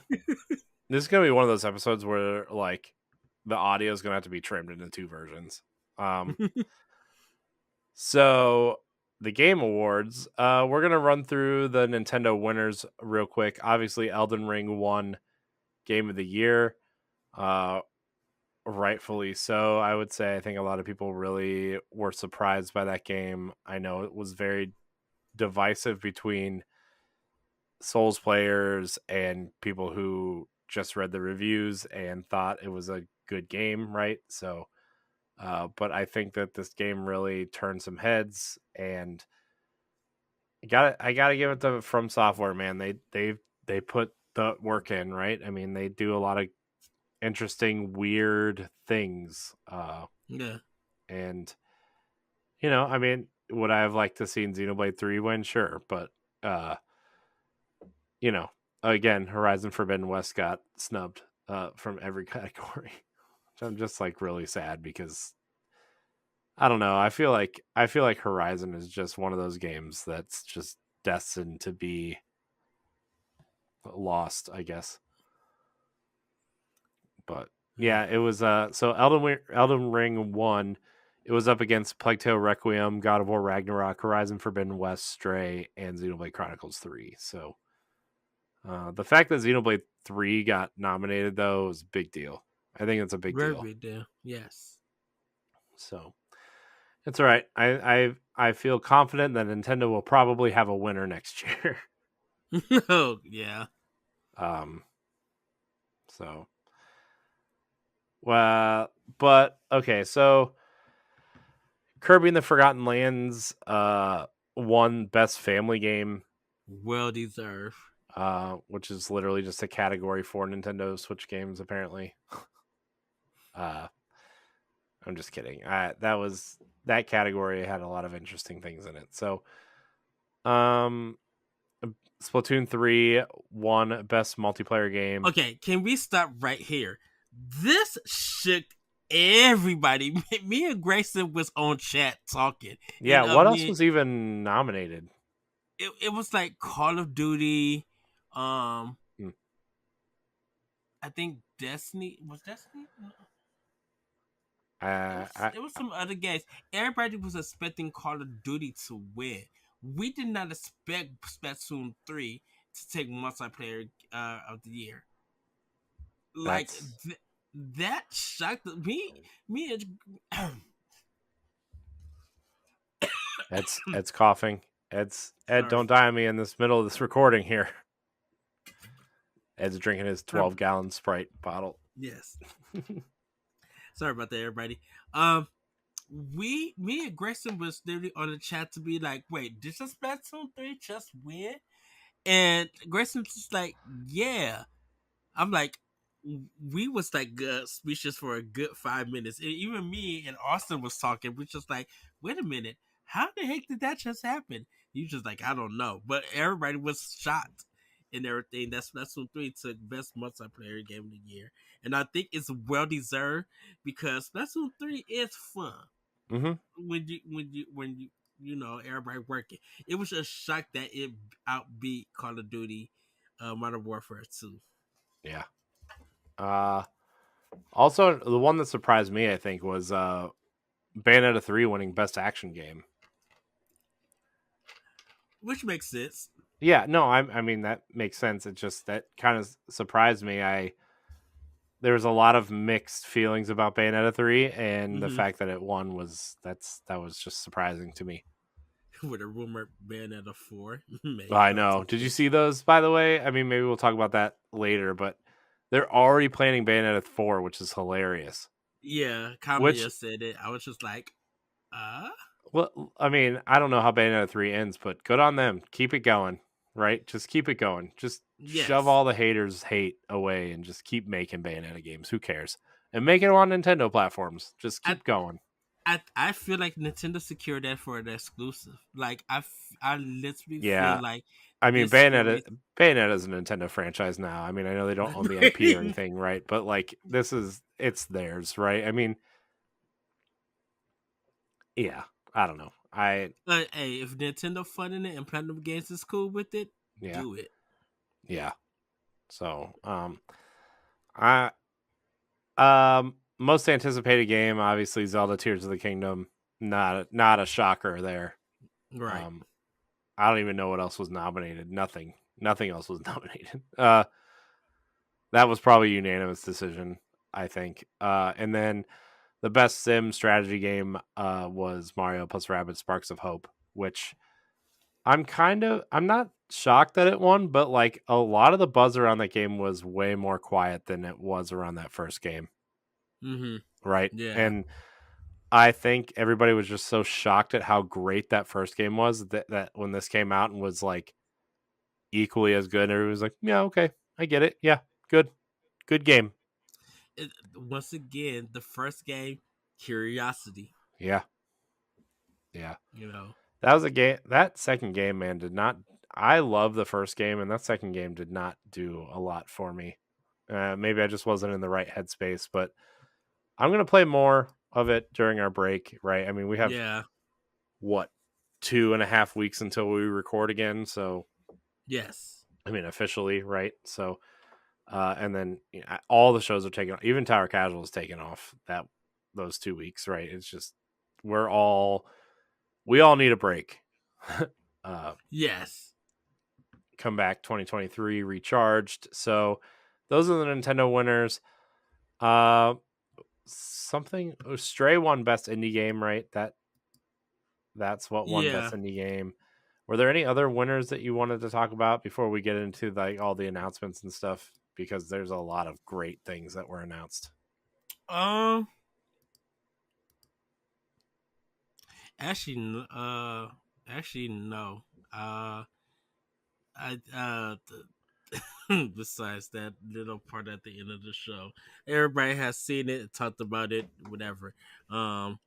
This is going to be one of those episodes where like the audio is going to have to be trimmed into 2 versions. So the Game Awards, we're going to run through the Nintendo winners real quick. Obviously Elden Ring won Game of the Year. Rightfully so, I would say. I think a lot of people really were surprised by that game. I know it was very divisive between Souls players and people who just read the reviews and thought it was a good game, right? So, but I think that this game really turned some heads, and I gotta give it to From Software, man. They put the work in, right? I mean, they do a lot of interesting, weird things, Yeah. and I mean, would I have liked to seen Xenoblade 3 win? Sure, but uh, you know, again, Horizon Forbidden West got snubbed from every category. Which I'm just like really sad because I don't know. I feel like Horizon is just one of those games that's just destined to be lost, I guess. But Yeah. yeah, it was so Elden Ring won. It was up against Plague Tale Requiem, God of War Ragnarok, Horizon Forbidden West, Stray, and Xenoblade Chronicles 3. So the fact that Xenoblade 3 got nominated, though, is a big deal. I think it's a big Very deal. big deal. Yes. So it's all right. I feel confident that Nintendo will probably have a winner next year. Oh, yeah. um, so, well, but okay. So Kirby and the Forgotten Lands won Best Family Game, Well deserved. which is literally just a category for Nintendo Switch games, apparently. uh, I'm just kidding. That category had a lot of interesting things in it. So, um, Splatoon 3 won Best Multiplayer Game. Okay, can we stop right here? This shook everybody. Me and Grayson was on chat talking. Yeah, And what else was even nominated? it was like Call of Duty. Um Hmm. I think Destiny was Destiny? I, It was some other games. Everybody was expecting Call of Duty to win. We did not expect Splatoon 3 to take multiplayer of the year. Like that's that shocked me. Me and Ed's coughing. Ed, sorry. don't die on me in this middle of this recording here. Ed's drinking his 12-gallon Sprite bottle. Yes. Sorry about that, everybody. Me and Grayson was literally on the chat to be like, wait, did just Splatoon 3 just win? And Grayson's just like, yeah. I'm like, we was like speechless for a good 5 minutes. And even me and Austin was talking. We're just like, wait a minute, how the heck did that just happen? You just like, I don't know. But everybody was shocked and everything. That's Splatoon 3 took best multiplayer game of the year. And I think it's well deserved because Splatoon 3 is fun Mm-hmm. when everybody working. It was a shock that it outbeat Call of Duty Modern Warfare 2. Yeah. Also, the one that surprised me, I think, was Bayonetta 3 winning Best Action Game. Which makes sense. Yeah, no, I mean that makes sense. It just that kind of surprised me. There was a lot of mixed feelings about Bayonetta 3, and the Hmm. fact that it won that was just surprising to me. With a rumored Bayonetta 4 may I come to know. Did you see fruition. those, by the way? I mean, maybe we'll talk about that later, but they're already planning Bayonetta 4, which is hilarious. Yeah, Which, Kamiya said it. I was just like, well, I mean, I don't know how Bayonetta 3 ends, but good on them. Keep it going, right? Just keep it going. Just shove yes. all the haters' hate away and just keep making Bayonetta games. Who cares? And make it on Nintendo platforms. Just I keep going. I feel like Nintendo secured that for an exclusive. Like I literally feel Yeah. like I mean, this series. Bayonetta is a Nintendo franchise now. I mean, I know they don't own the IP or anything, right? But like, it's theirs, right? I mean, yeah. I don't know. Hey, if Nintendo funding it and Platinum Games is cool with it, Yeah, do it. yeah. So, I most anticipated game, obviously Zelda Tears of the Kingdom. Not a shocker there. Right. Um, I don't even know what else was nominated. Nothing else was nominated. That was probably a unanimous decision, I think. And then the best sim strategy game was Mario plus Rabbids Sparks of Hope, which I'm not shocked that it won, but like a lot of the buzz around that game was way more quiet than it was around that first game, Mm-hmm. right? Yeah. And I think everybody was just so shocked at how great that first game was that when this came out and was like equally as good, everybody was like, "Yeah, okay, I get it. Yeah, good game." Once again, the first game, curiosity. Yeah, yeah. You know. That was a game. That second game, man, did not. I love the first game, and that second game did not do a lot for me. Maybe I just wasn't in the right headspace, but I'm gonna play more of it during our break, right? I mean, we have Yeah. what 2.5 weeks until we record again, so Yes. I mean officially, right? So, and then all the shows are taking off. Even Tower Casual is taking off those 2 weeks, right? It's just we're all we all need a break. uh, Yes. Come back 2023 recharged. So those are the Nintendo winners. Uh, Stray won best indie game, right? That's what won best Yeah. indie game. Were there any other winners that you wanted to talk about before we get into like all the announcements and stuff? Because there's a lot of great things that were announced. Um. Actually, no. I besides that little part at the end of the show, everybody has seen it, talked about it, whatever. Um,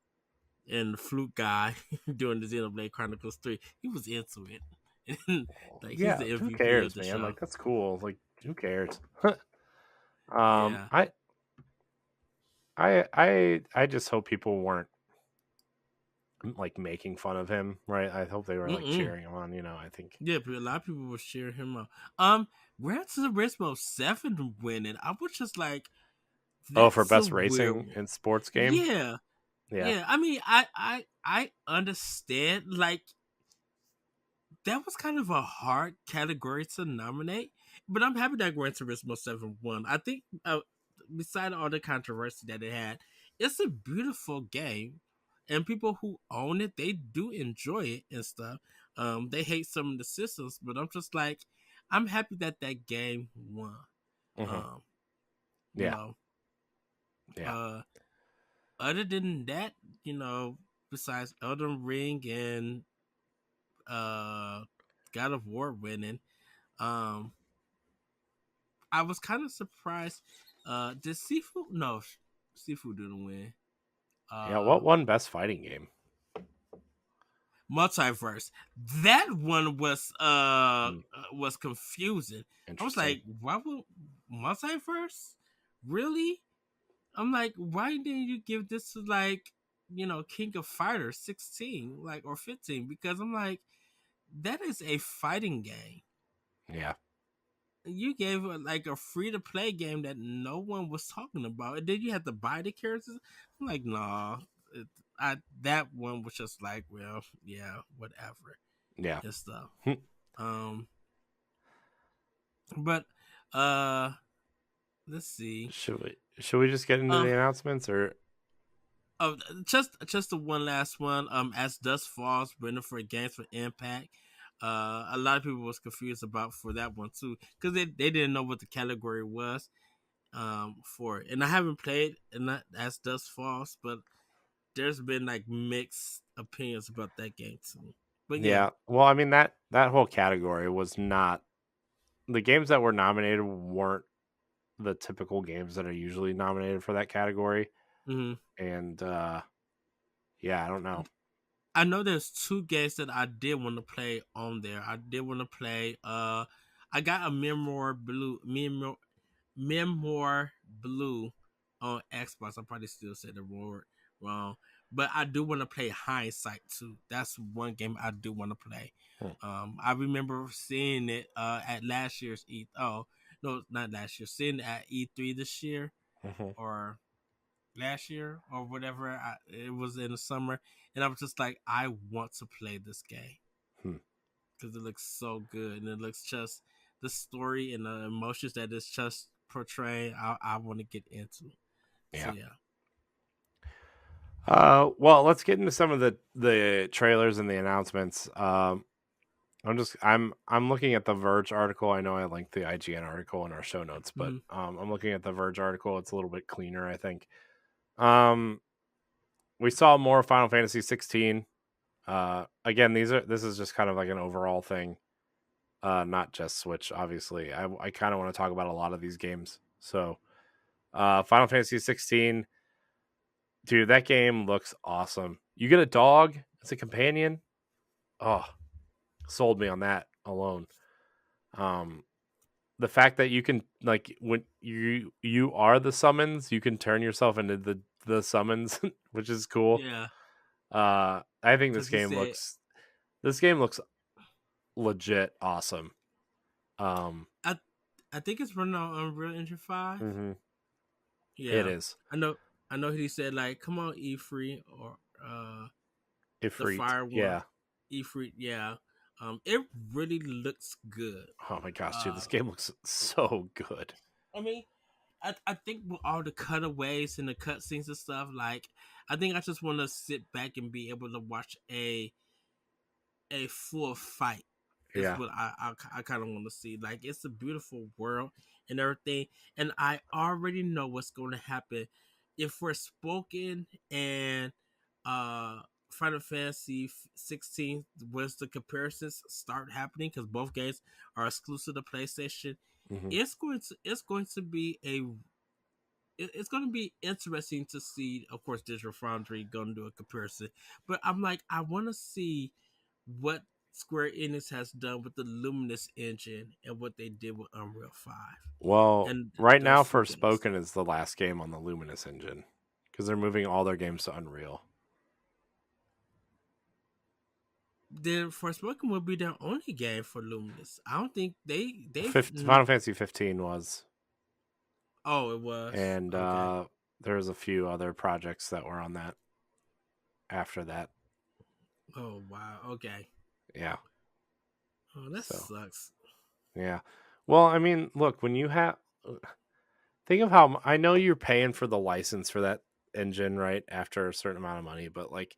and the flute guy doing the Xenoblade Chronicles 3, he was into it. Like he's Yeah, the who MVP of cares, the man? show. Like that's cool. Like who cares? Yeah. I I just hope people weren't like making fun of him, right? I hope they were like Mm-mm. cheering him on. I think. Yeah, but a lot of people were cheering him up. Gran Turismo 7 winning. I was just like, Oh, for that's a best weird racing one. and sports game. Yeah. Yeah. Yeah. I mean, I understand like that was kind of a hard category to nominate, but I'm happy that Gran Turismo 7 won. I think, beside all the controversy that it had, it's a beautiful game, and people who own it, they do enjoy it and stuff. They hate some of the systems, but I'm just like, I'm happy that that game won. Hmm. Um, you Yeah. know, Yeah. uh, other than that, besides Elden Ring and uh, God of War winning, um, I was kind of surprised. Did Sifu? No, Sifu didn't win. Yeah. Uh, What won best fighting game? Multiverse. That one Hmm, was confusing. I was interesting. like, why would multiverse? Really? I'm like, why didn't you give this to like, King of Fighters 16, like, or 15? Because I'm like, that is a fighting game. Yeah. You gave like a free to play game that no one was talking about, and then you had to buy the characters. I'm like, nah. That one was just like, well, yeah, whatever Yeah. and stuff. Um, but let's see. Should we just get into the Um, announcements or oh, just the one last one. As Dust Falls, winner for Games for Impact. A lot of people was confused about for that one too, because they didn't know what the category was. For it. And I haven't played and that as Dust Falls, but there's been like mixed opinions about that game too. But yeah. yeah. Well, I mean that whole category was not the games that were nominated weren't the typical games that are usually nominated for that category. hmm And yeah, I don't know. I know there's two games that I did want to play on there. I did want to play I got a Memoir Blue on Xbox. I probably still said the word wrong. But I do want to play Hindsight too. That's one game I do want to play. Hmm. I remember seeing it at last year's E. Oh no, not last year. Seeing it at E3 this year Mhm. or last year or whatever. It was in the summer, and I was just like, I want to play this game Hmm. because it looks so good, and it looks just the story and the emotions that it's just portraying. I want to get into. So Yeah. yeah. Well, let's get into some of the trailers and the announcements. I'm looking at the Verge article. I know I linked the IGN article in our show notes, but Mm-hmm. I'm looking at the Verge article. It's a little bit cleaner, I think. Um, we saw more Final Fantasy 16. Again, this is just kind of like an overall thing, not just Switch. Obviously, I kind of want to talk about a lot of these games. So, Final Fantasy 16, dude, that game looks awesome. You get a dog as a companion. Oh, sold me on that alone. Um, the fact that you can like when you are the summons, you can turn yourself into the summons, which is cool. Yeah, I think because he said this game looks legit awesome. Um, I I think it's running on Unreal Engine 5. mhm, it Yeah, is I know. I know he said like, "Come on, E free or the Ifrit. fire one, Yeah. E free." Yeah, it really looks good. Oh my gosh, dude, Uh, this game looks so good. I mean, I think with all the cutaways and the cutscenes and stuff, like I think I just want to sit back and be able to watch a full fight. Is Yeah. what I kind of want to see. Like it's a beautiful world and everything, and I already know what's going to happen if we're spoken and uh Final Fantasy 16 once the comparisons start happening because both games are exclusive to PlayStation. Hmm. It's going to be it's going to be interesting to see. Of course, Digital Foundry going to do a comparison, but I'm like, I want to see what Square Enix has done with the Luminous engine and what they did with Unreal 5 Well, and right now, those two games. Forspoken is the last game on the Luminous engine because they're moving all their games to Unreal. Then Forspoken will be their only game for Luminous. I don't think Final Fantasy 15 was, oh, it was and okay. there's a few other projects that were on that after that. Oh wow, okay. Yeah. Oh, that So sucks. yeah. Well, I mean, look, when you have think of how I know you're paying for the license for that engine, right? After a certain amount of money, but like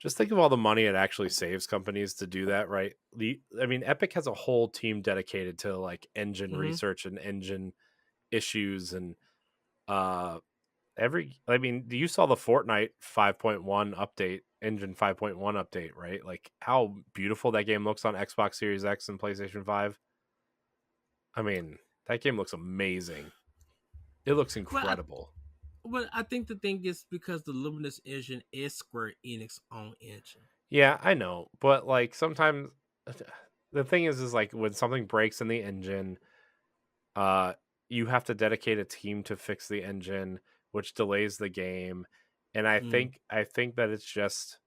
just think of all the money it actually saves companies to do that, right? I mean, Epic has a whole team dedicated to like engine Mm-hmm. research and engine issues and uh I mean, you saw the Fortnite 5.1 update, engine 5.1 update, right? Like how beautiful that game looks on Xbox Series X and PlayStation 5. I mean, that game looks amazing. It looks Well, incredible. I think the thing is because the Luminous engine is Square Enix own engine. Yeah, I know, but like sometimes the thing is like when something breaks in the engine, uh, you have to dedicate a team to fix the engine, which delays the game. And Mm. I think that it's just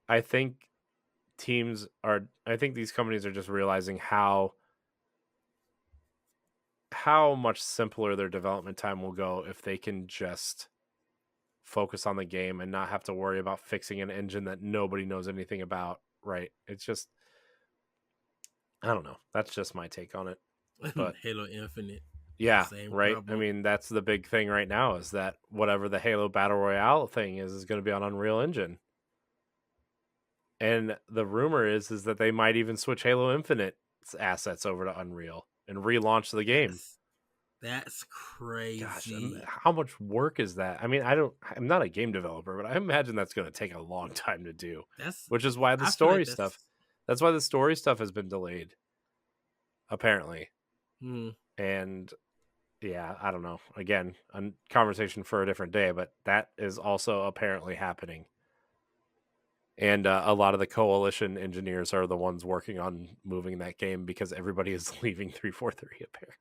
I think I think these companies are just realizing how much simpler their development time will go if they can just focus on the game and not have to worry about fixing an engine that nobody knows anything about, right? It's just I don't know. That's just my take on it. But Halo Infinite, yeah, same right. I problem. mean, that's the big thing right now is that whatever the Halo Battle Royale thing is going to be on Unreal Engine. And the rumor is that they might even switch Halo Infinite assets over to Unreal and relaunch the game. That's Gosh, crazy. how much work is that? I mean, I'm not a game developer, but I imagine that's going to take a long time to do, That's which is why I feel like that's that's why the story stuff has been delayed, apparently. mm, And yeah, I don't know. Again, a conversation for a different day, but that is also apparently happening. And a lot of the coalition engineers are the ones working on moving that game because everybody is leaving 343 apparently.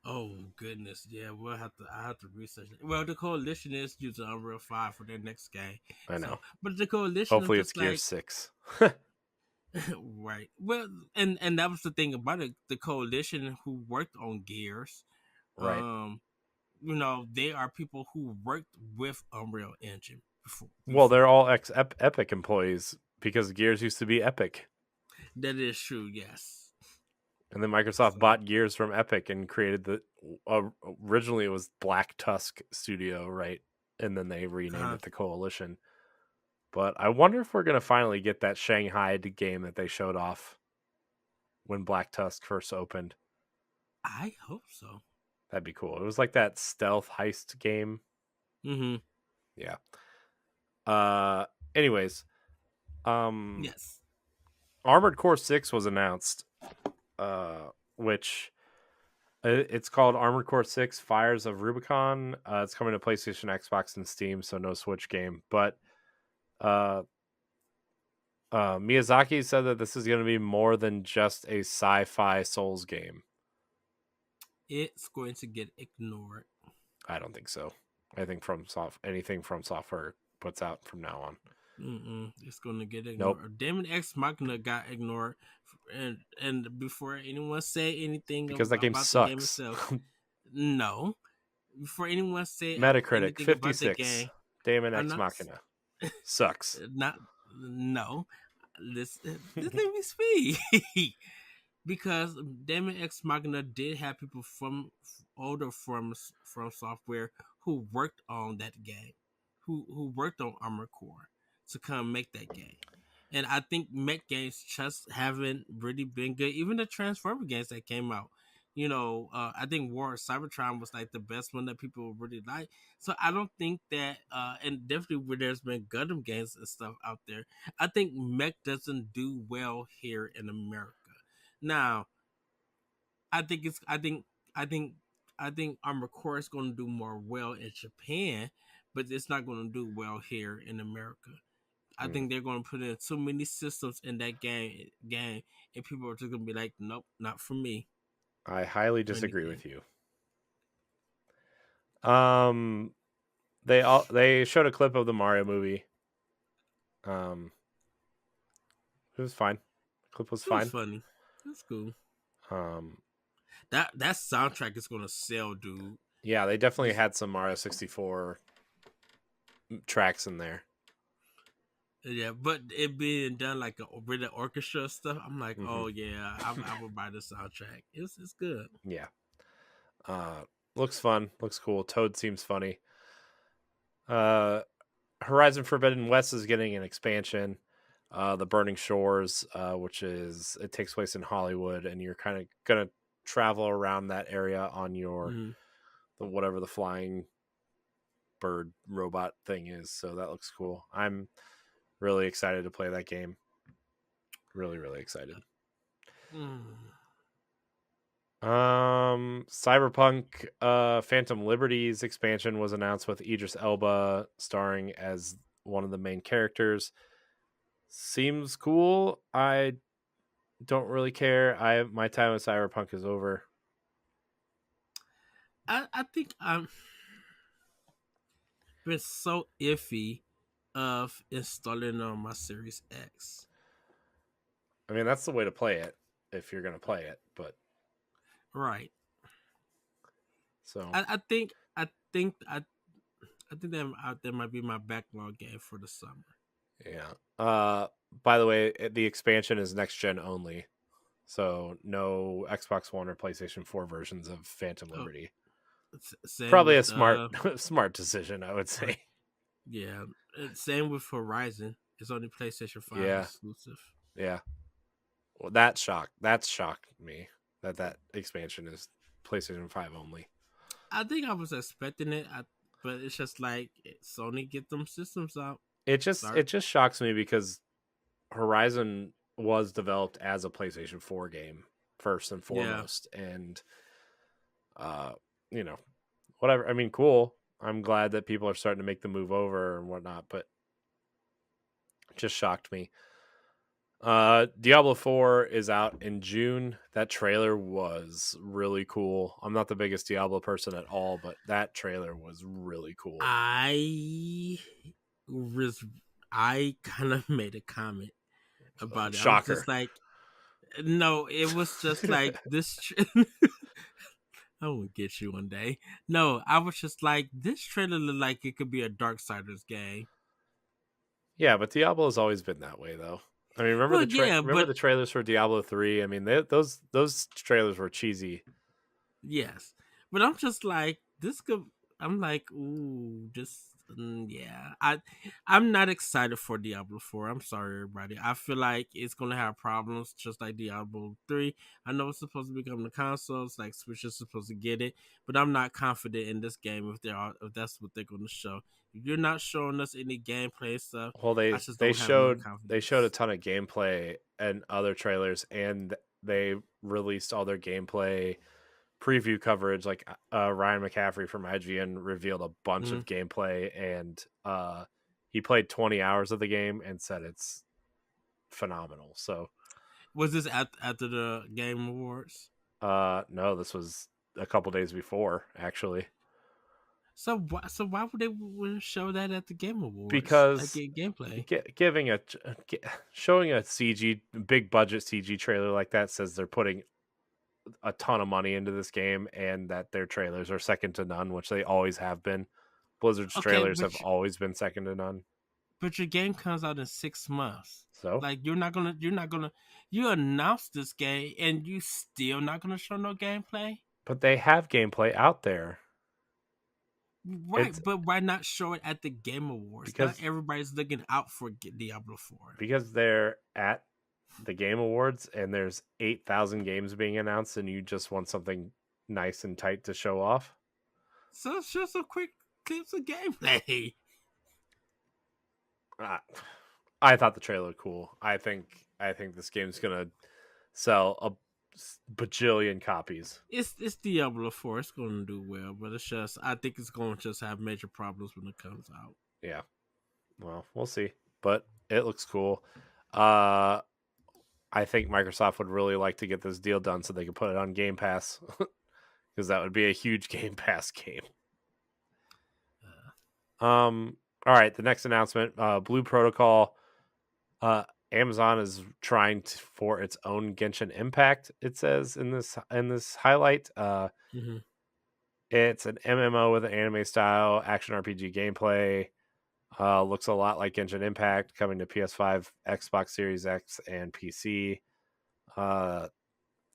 oh goodness, yeah. I have to research it. Well, the coalition is using Unreal 5 for their next game. I know. So, but the coalition is Hopefully it's just Gear like 6. right. Well, and that was the thing about it. The coalition who worked on Gears, Right. um, they are people who worked with Unreal Engine before. Well, they're Before all ex Epic employees because Gears used to be Epic. that is true. Yes. And then Microsoft So bought Gears from Epic and created originally it was Black Tusk Studio, right? And then they renamed uh, it the Coalition. But I wonder if we're going to finally get that Shanghai game that they showed off when Black Tusk first opened. I hope so. That'd be cool. It was like that stealth heist game. Mm-hmm. Yeah. Uh anyways, um Yes. Armored Core 6 was announced, which it's called Armored Core 6 Fires of Rubicon. It's coming to PlayStation, Xbox, and Steam, so no Switch game. But uh, Miyazaki said that this is going to be more than just a sci-fi Souls game. It's going to get ignored. I don't think so. I think anything from software puts out from now on. It's going to get Nope, ignored. Demon X Machina got ignored, and before anyone say anything because that game about the game sucks. itself, no. Before anyone say Metacritic anything about the 56. game, Damon I'm X not Machina sucks. not no. Let me speak. Because Demon X Machina did have people from older from software who worked on that game, who worked on Armored Core to come make that game. And I think mech games just haven't really been good. Even the Transformer games that came out, I think War of Cybertron was like the best one that people really like. So I don't think that, and definitely where there's been Gundam games and stuff out there, I think mech doesn't do well here in America. Now, I think it's I think I think Armored Core is going to do more well in Japan, but it's not going to do well here in America. I Hmm. think they're going to put in too many systems in that game, and people are just going to be like, nope, not for me. I highly Playing the disagree game. with you. Um, they showed a clip of the Mario movie. Um, it was fine. Clip was It was fine. funny. That's cool. Um, That soundtrack is going to sell, dude. yeah, they definitely This, had some Mario 64 tracks in there. yeah, but it being done like a with the orchestra stuff, I'm like, Hmm. oh yeah, I will buy the soundtrack. It's good. Yeah. Looks fun. Looks cool. Toad seems funny. Uh, Horizon Forbidden West is getting an expansion. The Burning Shores, which is it takes place in Hollywood, and you're kind of gonna travel around that area on your Mm. whatever the flying bird robot thing is. So that looks cool. I'm really excited to play that game. Really, really excited. Mm. Cyberpunk Phantom Liberty's expansion was announced with Idris Elba starring as one of the main characters. Seems cool. I don't really care. My time with Cyberpunk is over. I think I'm been so iffy of installing on my Series X. I mean, that's the way to play it if you're gonna play it. But Right. so I think that might be my backlog game for the summer. yeah. By the way, the expansion is next gen only, so no Xbox One or PlayStation 4 versions of Phantom Oh, Liberty. same Probably with a smart smart decision, I would right. say. Yeah, same with Horizon. It's only PlayStation 5 Yeah, exclusive. yeah. Well, that shocked me that expansion is PlayStation 5 only. I think I was expecting it, but it's just like Sony get them systems out. It Start. just shocks me because Horizon was developed as a PlayStation 4 game first and Yeah. foremost, and uh, you know, whatever. I mean, cool. I'm glad that people are starting to make the move over and whatnot, but it just shocked me. Diablo 4 is out in June. That trailer was really cool. I'm not the biggest Diablo person at all, but that trailer was really cool. I was I kind of made a comment about it. I was Shocker. just like, no, it was just like this. I will get you one day. No, I was just like, this trailer looked like it could be a Darksiders game. Yeah, but Diablo has always been that way, though. I mean, Well, yeah, remember but the trailers for Diablo 3? I mean, those trailers were cheesy. yes, but I'm just like this could. I'm like, ooh, just yeah. I'm not excited for Diablo 4. I'm sorry, everybody. I feel like it's gonna have problems, just like Diablo 3. I know it's supposed to be coming to consoles, like Switch is supposed to get it, but I'm not confident in this game if that's what they're gonna show. If you're not showing us any gameplay stuff, Well, I just don't have enough they showed a confidence. ton of gameplay and other trailers, and they released all their gameplay preview coverage. Like Ryan McCaffrey from IGN revealed a bunch Hmm. of gameplay, and he played 20 hours of the game and said it's phenomenal. So Was this after the Game Awards? no, this was a couple days before actually. So why would they wouldn't show that at the Game Awards? Like Because gameplay. giving showing a CG big budget CG trailer like that says they're putting a ton of money into this game and that their trailers are second to none, which they always have been. Blizzard's Okay, trailers have always been second to none. but your game comes out in 6 months. So, Like you're not gonna you announce this game and you still not gonna show no gameplay? but they have gameplay out there. Right, It's but why not show it at the Game Awards? Not because everybody's looking out for Diablo 4. they're at the Game Awards and there's 8,000 games being announced and you just want something nice and tight to show off. So show some quick clips of gameplay. Uh, I thought the trailer looked cool. I think this game's gonna sell a bajillion copies. It's Diablo 4. It's gonna do well, but it's just I think it's gonna just have major problems when it comes out. Yeah, well, we'll see, but it looks cool. Uh, I think Microsoft would really like to get this deal done so they can put it on Game Pass because that would be a huge Game Pass game. All right, the next announcement: Blue Protocol. Amazon is trying for its own Genshin Impact. It says in this highlight. Mm-hmm. It's an MMO with an anime style action RPG gameplay. Looks a lot like Genshin Impact, coming to PS5, Xbox Series X, and PC.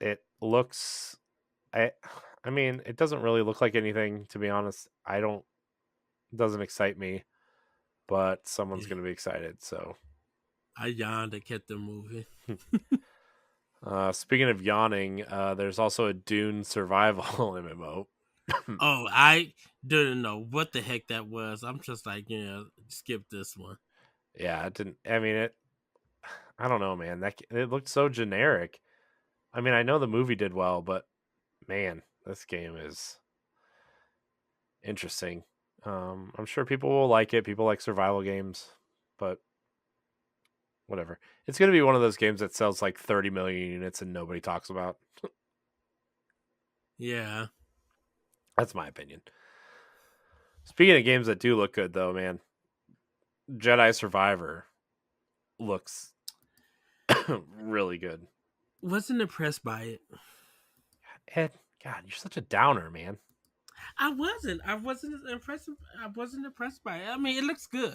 It looks, I, I mean, it doesn't really look like anything, to be honest. I don't, it doesn't excite me, but someone's Yeah. going to be excited. So, I yawned and kept them moving. speaking of yawning, there's also a Dune survival MMO. Oh, I didn't know what the heck that was. I'm just like, skip this one. Yeah, it didn't. I mean, it. I don't know, man. It looked so generic. I mean, I know the movie did well, but man, this game is interesting. I'm sure people will like it. People like survival games, but whatever. It's going to be one of those games that sells like 30 million units and nobody talks about. Yeah. That's my opinion. Speaking of games that do look good, though, man, Jedi Survivor looks really good. Wasn't impressed by it. Ed, God, you're such a downer, man. I wasn't. I wasn't impressed. I wasn't impressed by it. I mean, it looks good.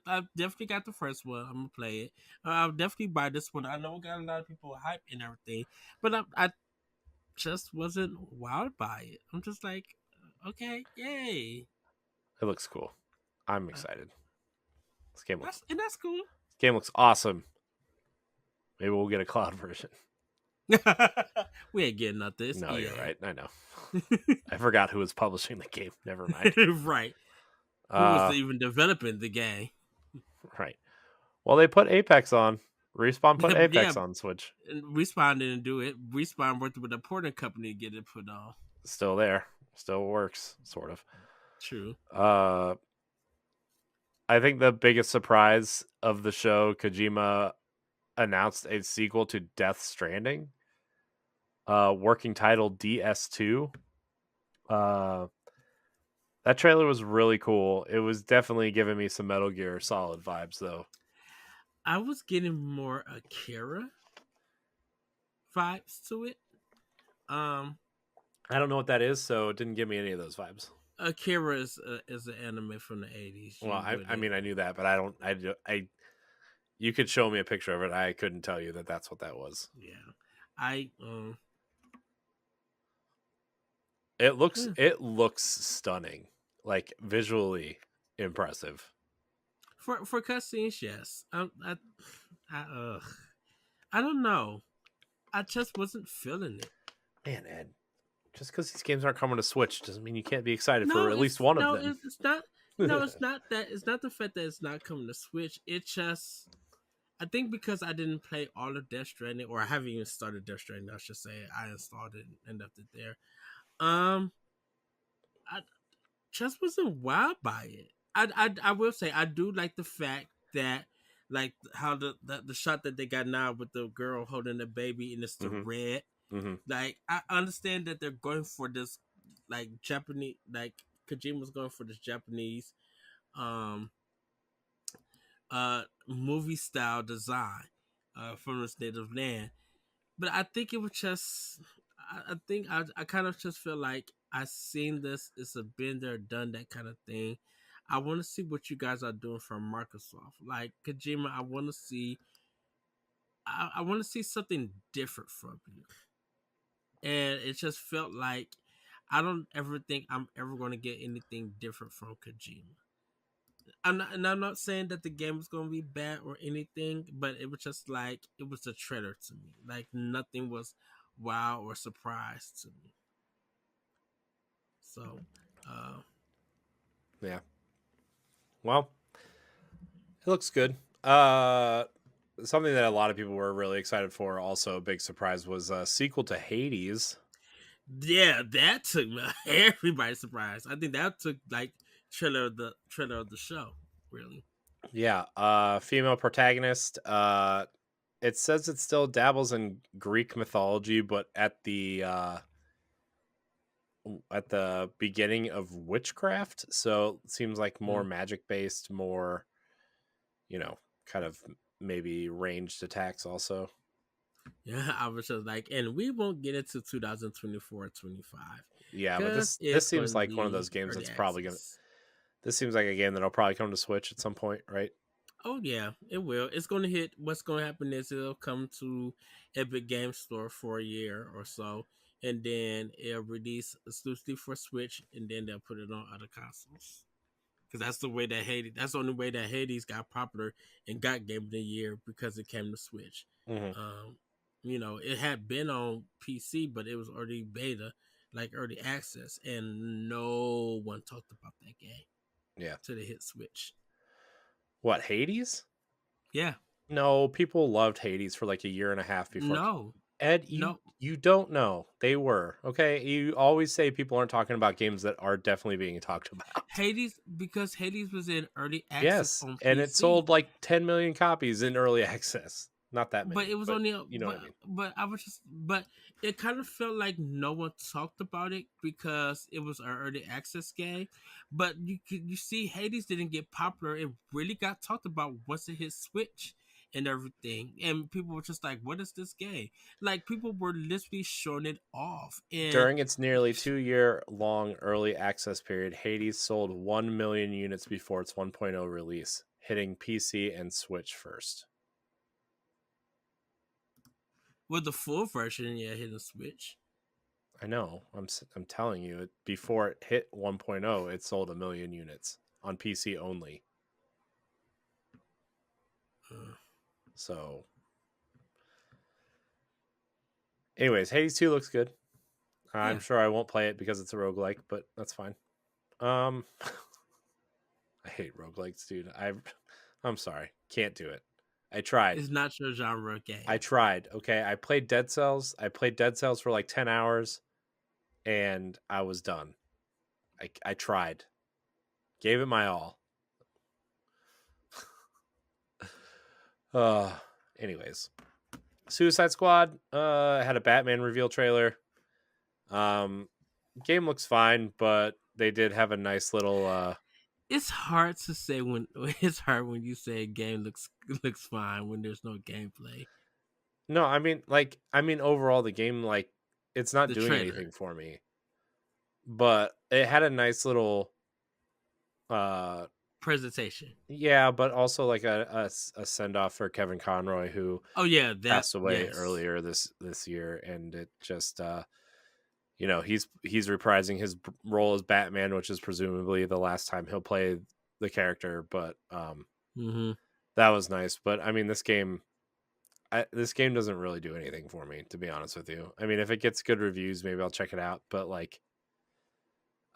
I definitely got the first one. I'm gonna play it. I'll definitely buy this one. I know it got a lot of people hype and everything, but I just wasn't wowed by it. I'm just like, okay, yay. It looks cool. I'm Uh, excited. that's cool. This game looks awesome. Maybe we'll get a cloud version. We ain't getting nothing. It's No, you're EA. right. I know. I forgot who was publishing the game. Never mind. Right. Who was even developing the game? Right. Well, they put Apex on. Respawn put Yeah, Apex on Switch. Respawn didn't do it. Respawn worked with a porting company to get it put on. Still there. Still works, sort of. True. I think the biggest surprise of the show, Kojima announced a sequel to Death Stranding. Working title DS2. That trailer was really cool. It was definitely giving me some Metal Gear Solid vibes, though. I was getting more Akira vibes to it. I don't know what that is, so it didn't give me any of those vibes. Akira is an anime from the 80s. Well, I mean, I knew that, but I you could show me a picture of it. I couldn't tell you that that's what that was. Yeah, it looks stunning, like visually impressive. For cutscenes, yes. I don't know. I just wasn't feeling it. Man, Ed, just because these games aren't coming to Switch doesn't mean you can't be excited No, for at least one of them. It's not. No, it's not that. It's not the fact that it's not coming to Switch. It just, I think because I didn't play all of Death Stranding, or I haven't even started Death Stranding. I should say I installed it and left it there. I just wasn't wowed by it. I will say I do like the fact that like how the shot that they got now with the girl holding the baby and it's the Mm-hmm. red. Mm-hmm. Like I understand that they're going for this like Japanese, like Kojima's going for this Japanese um movie style design from his native land. But I think it was just I think I kind of just feel like I seen this. It's a been there, done that kind of thing. I want to see what you guys are doing from Microsoft. Like Kojima, I want to see something different from you. And it just felt like I don't ever think I'm ever going to get anything different from Kojima. I'm not saying that the game was going to be bad or anything, but it was just like it was a trailer to me. Like nothing was wow or surprise to me. So, Yeah. Well, it looks good. Something that a lot of people were really excited for, also a big surprise, was a sequel to Hades. yeah, that took everybody surprised. I think that took like trailer of the show, really. Yeah, female protagonist. It says it still dabbles in Greek mythology, but at the beginning of witchcraft, so it seems like more Mm. magic based, more, kind of maybe ranged attacks also. Yeah, I was just like, and we won't get it to 2024 25 Yeah, but because this it's seems going to like one of be those games early that's probably gonna. access. This seems like a game that'll probably come to Switch at some point, right? Oh yeah, it will. It's going to hit. What's going to happen is it'll come to Epic Game Store for a year or so, and then it'll release exclusively for Switch, and then they'll put it on other consoles. Because that's the way that Hades. That's the only way that Hades got popular and got Game of the Year because it came to Switch. Mm-hmm. Um, it had been on PC, but it was already beta, like early access, and no one talked about that game Yeah. till they hit Switch. What, Hades? Yeah, No, people loved Hades for like a year and a half before. no. Ed, No, you don't know. They were. Okay? You always say people aren't talking about games that are definitely being talked about. Hades, because Hades was in early access Yes, on and it PC. sold like 10 million copies in early access. Not that But many, it was but only you know what I mean. but I was just but it kind of felt like no one talked about it because it was an early access game. But you see Hades didn't get popular. It really got talked about once it hit Switch and everything, and people were just like, what is this game? Like, people were literally showing it off. And During its nearly 2-year long early access period, Hades sold 1 million units before its 1.0 release, hitting PC and Switch first. with the full version, yeah, hitting Switch. I know. I'm telling you, before it hit 1.0, it sold 1 million units on PC only. uh, So, anyways, Hades 2 looks good. I'm yeah, sure I won't play it because it's a roguelike, but that's fine. Um I hate roguelikes, dude. I'm sorry. Can't do it. I tried. it's not your genre I game. tried. Okay. I played Dead Cells. I played Dead Cells for like 10 hours and I was done. I tried. Gave it my all. Uh anyways. Suicide Squad had a Batman reveal trailer. Um Game looks fine, but they did have a nice little It's hard to say when it's hard when you say a game looks fine when there's no gameplay. no, I mean overall the game, like, it's not The doing trailer anything for me. But it had a nice little uh presentation. yeah, but also like a send off for Kevin Conroy, who Oh yeah, that passed away yes. earlier this year, and it just he's reprising his role as Batman, which is presumably the last time he'll play the character. But Mm-hmm. that was nice. But I mean, this game doesn't really do anything for me, to be honest with you. I mean, if it gets good reviews, maybe I'll check it out. But like,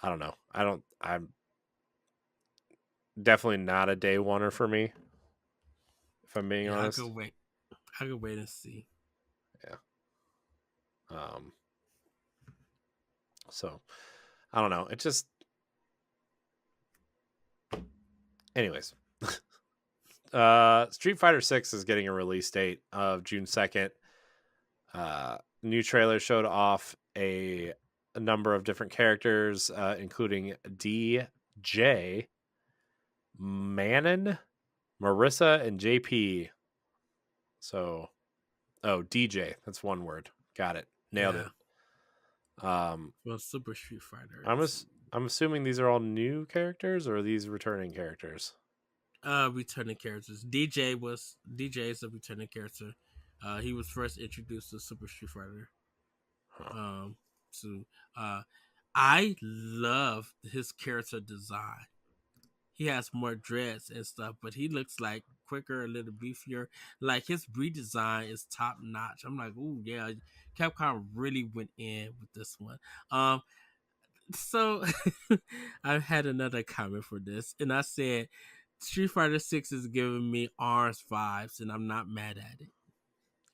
I don't know. I'm definitely not a day oneer for me, if I'm being Yeah, I honest. could wait. I could wait and see. Yeah. Um. So I don't know. It just, anyways. Street Fighter 6 is getting a release date of June 2nd. New trailer showed off a number of different characters, including DJ, Manon, Marissa, and JP. So, oh, DJ. That's one word. Got it. Nailed Yeah. it. Um, Well, Super Street Fighter. I'm I'm assuming these are all new characters, or are these returning characters? Returning characters. DJ is a returning character. He was first introduced to Super Street Fighter. Huh. Um, so I love his character design. He has more dreads and stuff, but he looks like quicker, a little beefier. Like, his redesign is top notch. I'm like, ooh yeah, Capcom really went in with this one. So I had another comment for this, and I said Street Fighter 6 is giving me Arms vibes, and I'm not mad at it.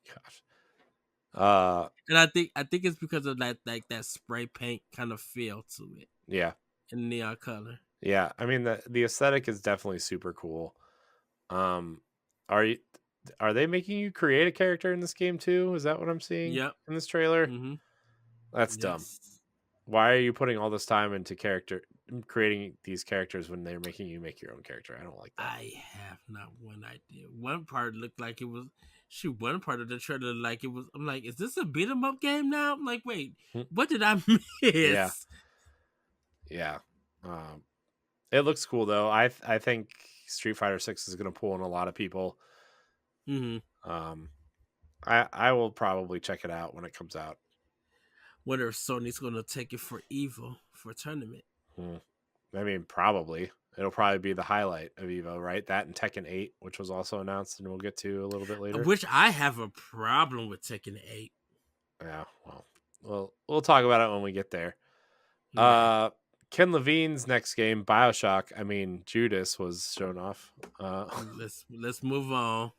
Gosh. Uh, And I think it's because of that, like, that spray paint kind of feel to it yeah, in neon color. yeah. I mean, the aesthetic is definitely super cool. Um, are you are they making you create a character in this game too? Is that what I'm seeing Yep. in this trailer? Mm-hmm. That's dumb. Yes. Why are you putting all this time into character creating these characters when they're making you make your own character? I don't like that. I have not one idea. One part looked like it was. Shoot, one part of the trailer like it was. I'm like, is this a beat 'em up game now? I'm like, wait, Hmm. what did I Yeah, miss? yeah. Um, it looks cool though. I think Street Fighter 6 is going to pull in a lot of people. Mm-hmm. Um, I will probably check it out when it comes out. Wonder if Sony's gonna take it for Evo for a tournament. Hmm. I mean, probably it'll probably be the highlight of Evo, right? That and Tekken 8, which was also announced, and we'll get to a little bit later. Which I have a problem with Tekken 8. Yeah, well, we'll talk about it when we get there. Yeah. Ken Levine's next game, Bioshock. I mean, Judas was shown off. Let's move on.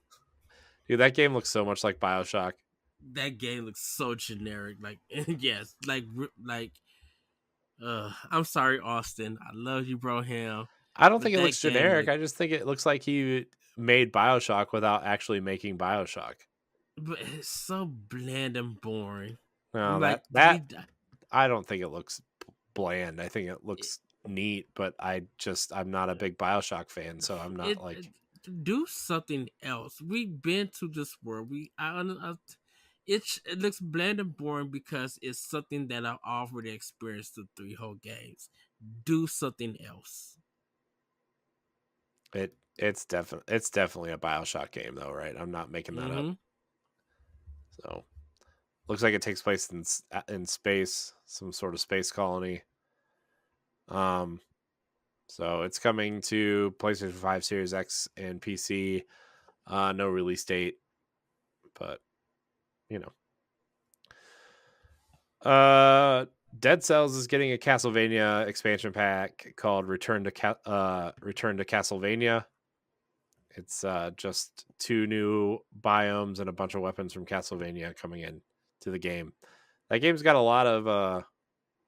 Dude, that game looks so much like Bioshock. that game looks so generic. Like yes, like I'm sorry, Austin. I love you, bro. Him, I don't think but it looks that game generic. look, I just think it looks like he made BioShock without actually making BioShock. but it's so bland and boring. No, I'm like that I don't think it looks bland. I think it looks neat, but I'm not a big BioShock fan, so I'm not it like do something else. We've been to this world. It looks bland and boring because it's something that I've already experienced through three whole games. Do something else. it's definitely a BioShock game though, right? I'm not making that up. Mm-hmm. So looks like it takes place in space, some sort of space colony. Um, so it's coming to PlayStation 5, Series X, and PC. No release date, but you know. Dead Cells is getting a Castlevania expansion pack called Return to Castlevania. It's just 2 new biomes and a bunch of weapons from Castlevania coming in to the game. That game's got a lot of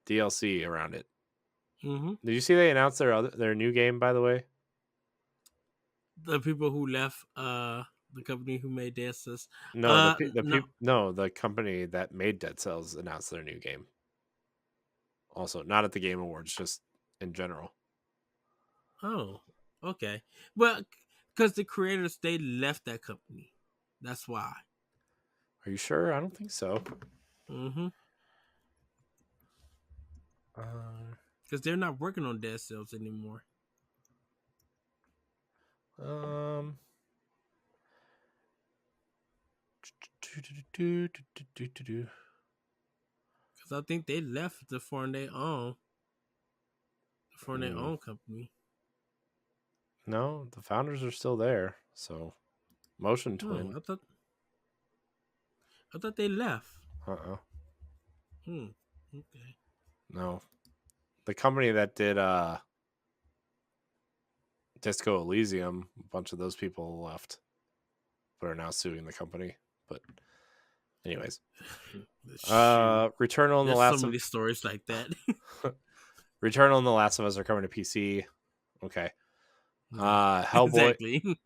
DLC around it. Mm-hmm. Did you see they announced their new game, by the way? The people who left the company who made dances. No, No. the company that made Dead Cells announced their new game. Also, not at the Game Awards, just in general. Oh, okay. Well, because the creators they left that company. That's why. Are you sure? I don't think so. Mm-hmm. Uh, Because they're not working on Dead Cells anymore. um, Because I think they left to form their mm, own company. no, the founders are still there. So, Motion Oh, Twin. I thought they left. Uh-uh. Hmm. Okay. No. The company that did Disco Elysium, a bunch of those people left, but are now suing the company. But anyways, Shoot. Returnal and the There's so Last of many stories like that. Returnal and the Last of Us are coming to PC. Okay. Yeah, Hellboy exactly.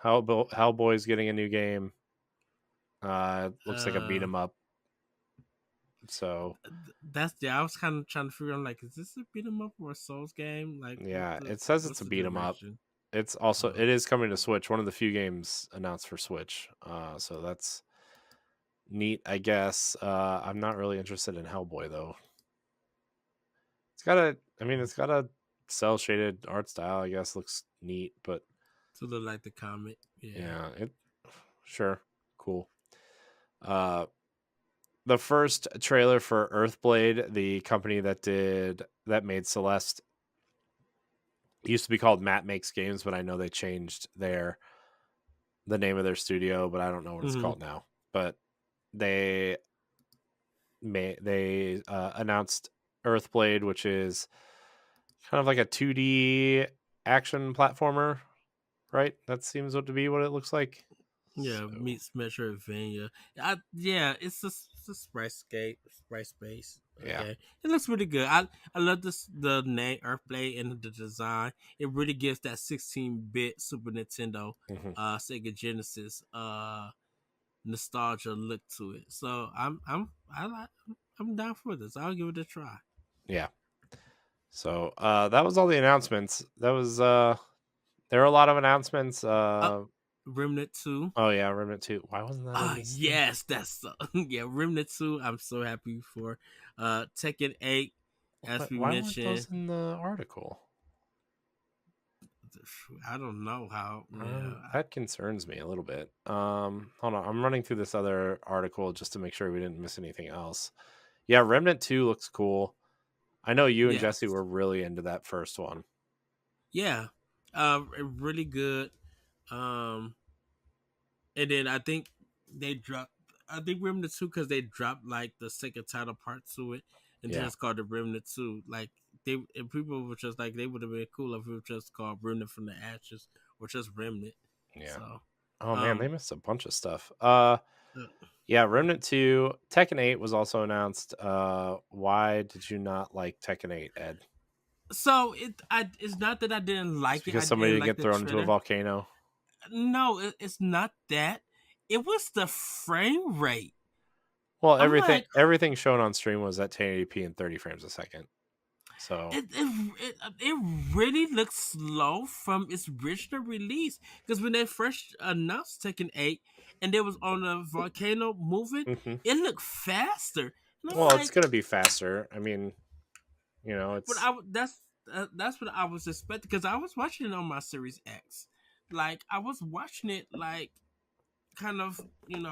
Hellboy's getting a new game. Looks like a beat uh, 'em up. So I was kind of trying to figure out like, is this a beat 'em up or a Souls game? Like, yeah, it says it's what's a the beat 'em up. direction? It is coming to Switch. One of the few games announced for Switch. So that's neat, I guess. I'm not really interested in Hellboy though. It's got a cell shaded art style. I guess looks neat, but To look like the comic. Yeah. yeah, it sure cool. Uh, the first trailer for Earthblade, the company that made Celeste, it used to be called Matt Makes Games, but I know they changed the name of their studio, but I don't know what it's Mm-hmm. called now. But they announced Earthblade, which is kind of like a 2D action platformer, right? That seems to be what it looks like. Yeah, So meets Metroidvania. It's a sprite space. yeah, Okay, it looks really good. I love the name Earthblade and the design. It really gives that 16-bit Super Nintendo, hmm Sega Genesis, nostalgia look to it. So I'm down for this. I'll give it a try. yeah. So that was all the announcements. That was there were a lot of announcements. Uh, Remnant 2. Oh yeah, Remnant 2. Why wasn't that in Ah, this thing? yes, that's yeah. Remnant 2. I'm so happy for. Tekken 8, as we Why weren't those mentioned. in the article? I don't know how. Yeah. That concerns me a little bit. Hold on, I'm running through this other article just to make sure we didn't miss anything else. Yeah, Remnant 2 looks cool. I know you and Jesse Yes. were really into that first one. Yeah. Really good. Um, and then I think they dropped. I think Remnant 2 because they dropped like the second title part to it, and Yeah, just called it Remnant 2. Like and people were just like they would have been cool if it was just called Remnant from the Ashes or just Remnant. yeah. So, Oh man, they um, missed a bunch of stuff. Yeah, Remnant 2, Tekken 8 was also announced. Why did you not like Tekken 8, Ed? So it's not that I didn't It's like it. I because somebody didn't did like get the thrown into a trailer. volcano. No, it's not that. It was the frame rate. Well, I'm like, everything shown on stream was at 1080p and 30 frames a second. So, it really looks slow from its original release. Because when they first announced Tekken 8 and it was on a volcano moving, mhm. it looked faster. And I'm Well, it's like, going to be faster. I mean, but it's that's what I was expecting because I was watching it on my Series X. Like I was watching it like kind of in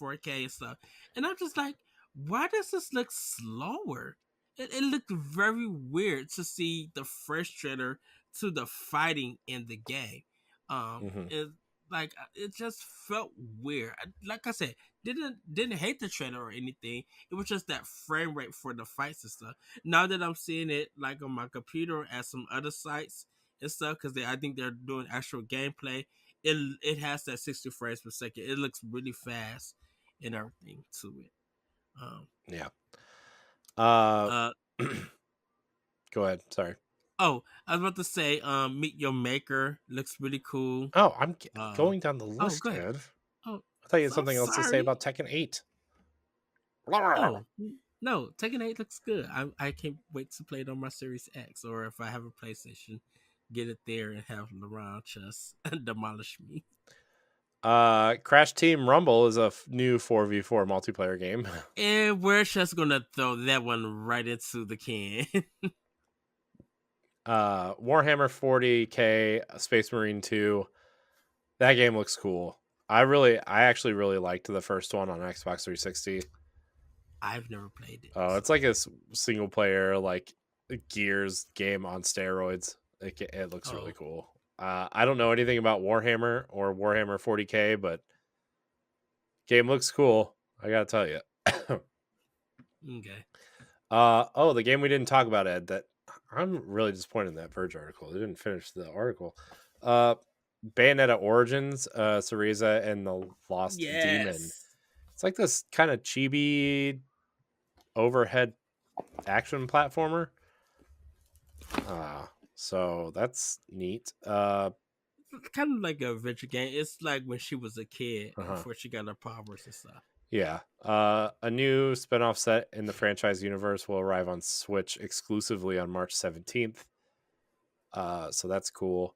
4K and stuff, and I'm just like, why does this look slower? It looked very weird to see the first trailer to the fighting in the game. mhm. It like it just felt weird. Like I said, didn't hate the trailer or anything. It was just that frame rate for the fights and stuff. Now that I'm seeing it like on my computer at some other sites and stuff, because I think they're doing actual gameplay, it has that 60 frames per second. It looks really fast and everything to it. Um, Yeah. Uh, uh, go ahead. Sorry. oh, I was about to say, Meet Your Maker looks really cool. Oh, Uh, going down the oh, list, go ahead. Ed. Oh, I thought you had I'm something else to say sorry. about Tekken 8. Oh, no, Tekken 8 looks good. I can't wait to play it on my Series X, or if I have a PlayStation, get it there and have LeBron just demolish me. Crash Team Rumble is a new 4v4 multiplayer game. And we're just gonna throw that one right into the can. Warhammer 40K Space Marine 2. That game looks cool. I actually really liked the first one on Xbox 360. I've never played it. Oh, So. it's like a single player like Gears game on steroids. It looks really Oh, cool. I don't know anything about Warhammer or Warhammer 40K, but game looks cool. I gotta tell you. okay. The game we didn't talk about, Ed. That I'm really disappointed in that Verge article. They didn't finish the article. Uh, Bayonetta Origins, Cereza and the Lost Demon. Yes. It's like this kind of chibi overhead action platformer. So that's neat. It's kind of like a adventure game. It's like when she was a kid Uh-huh. before she got her powers and stuff. Yeah. A new spin-off set in the franchise universe will arrive on Switch exclusively on March 17th. So that's cool.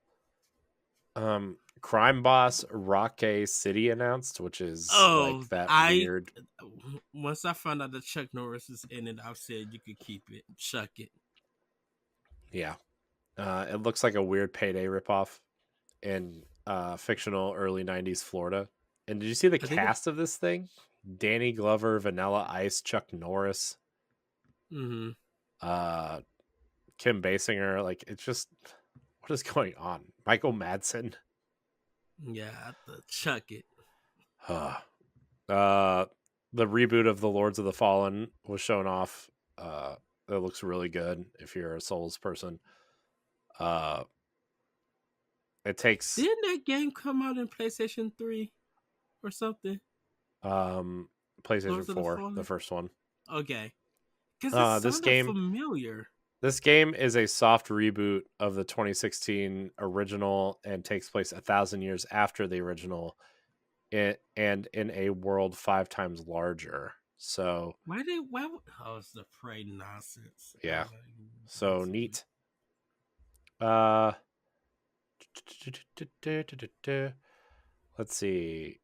Crime Boss Rocket City announced, which is Oh, like that I weird. once I found out that Chuck Norris is in it, I said you could keep it, chuck it. Yeah. It looks like a weird Payday ripoff in fictional early 90s Florida. And did you see the I think. cast of this thing? Danny Glover, Vanilla Ice, Chuck Norris, Mm-hmm. uh, Kim Basinger. Like, it's just, what is going on? Michael Madsen. Yeah, I have to chuck it. uh, the reboot of The Lords of the Fallen was shown off. It looks really good if you're a Souls person. Uh, it takes Didn't that game come out in PlayStation 3 or something? um, PlayStation Lords of the 4, the Fallen. first one. Okay, because it This sounded game familiar. This game is a soft reboot of the 2016 original and takes place 1,000 years after the original, and in a world 5 times larger. So Why they? Why? Oh, it's the prey nonsense. yeah, so Once again. neat. Uh, let's see.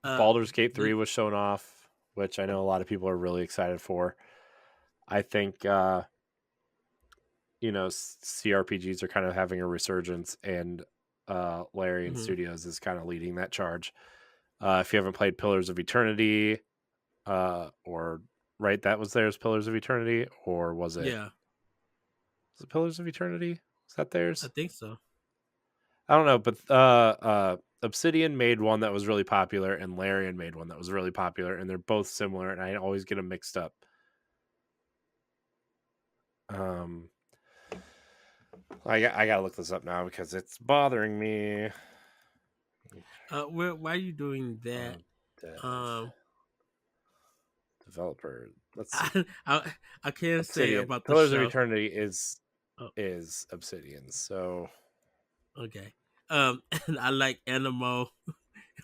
Uh, Baldur's Gate the 3 was shown off, which I know a lot of people are really excited for. I think CRPGs are kind of having a resurgence, and Larian mhm. Studios is kind of leading that charge. If you haven't played Pillars of Eternity, or right, that was theirs, Pillars of Eternity, or Yeah, was it Pillars of Eternity? Was that I theirs? think so. I don't know, but Obsidian made one that was really popular, and Larian made one that was really popular, and they're both similar, and I always get them mixed up. Um, I gotta look this up now because it's bothering me. Why are you doing that? Of Dev Um, developer. Let's see. I can't say Obsidian. about the Pillars of show. Eternity Oh, is Obsidian. So okay. And I like Animo.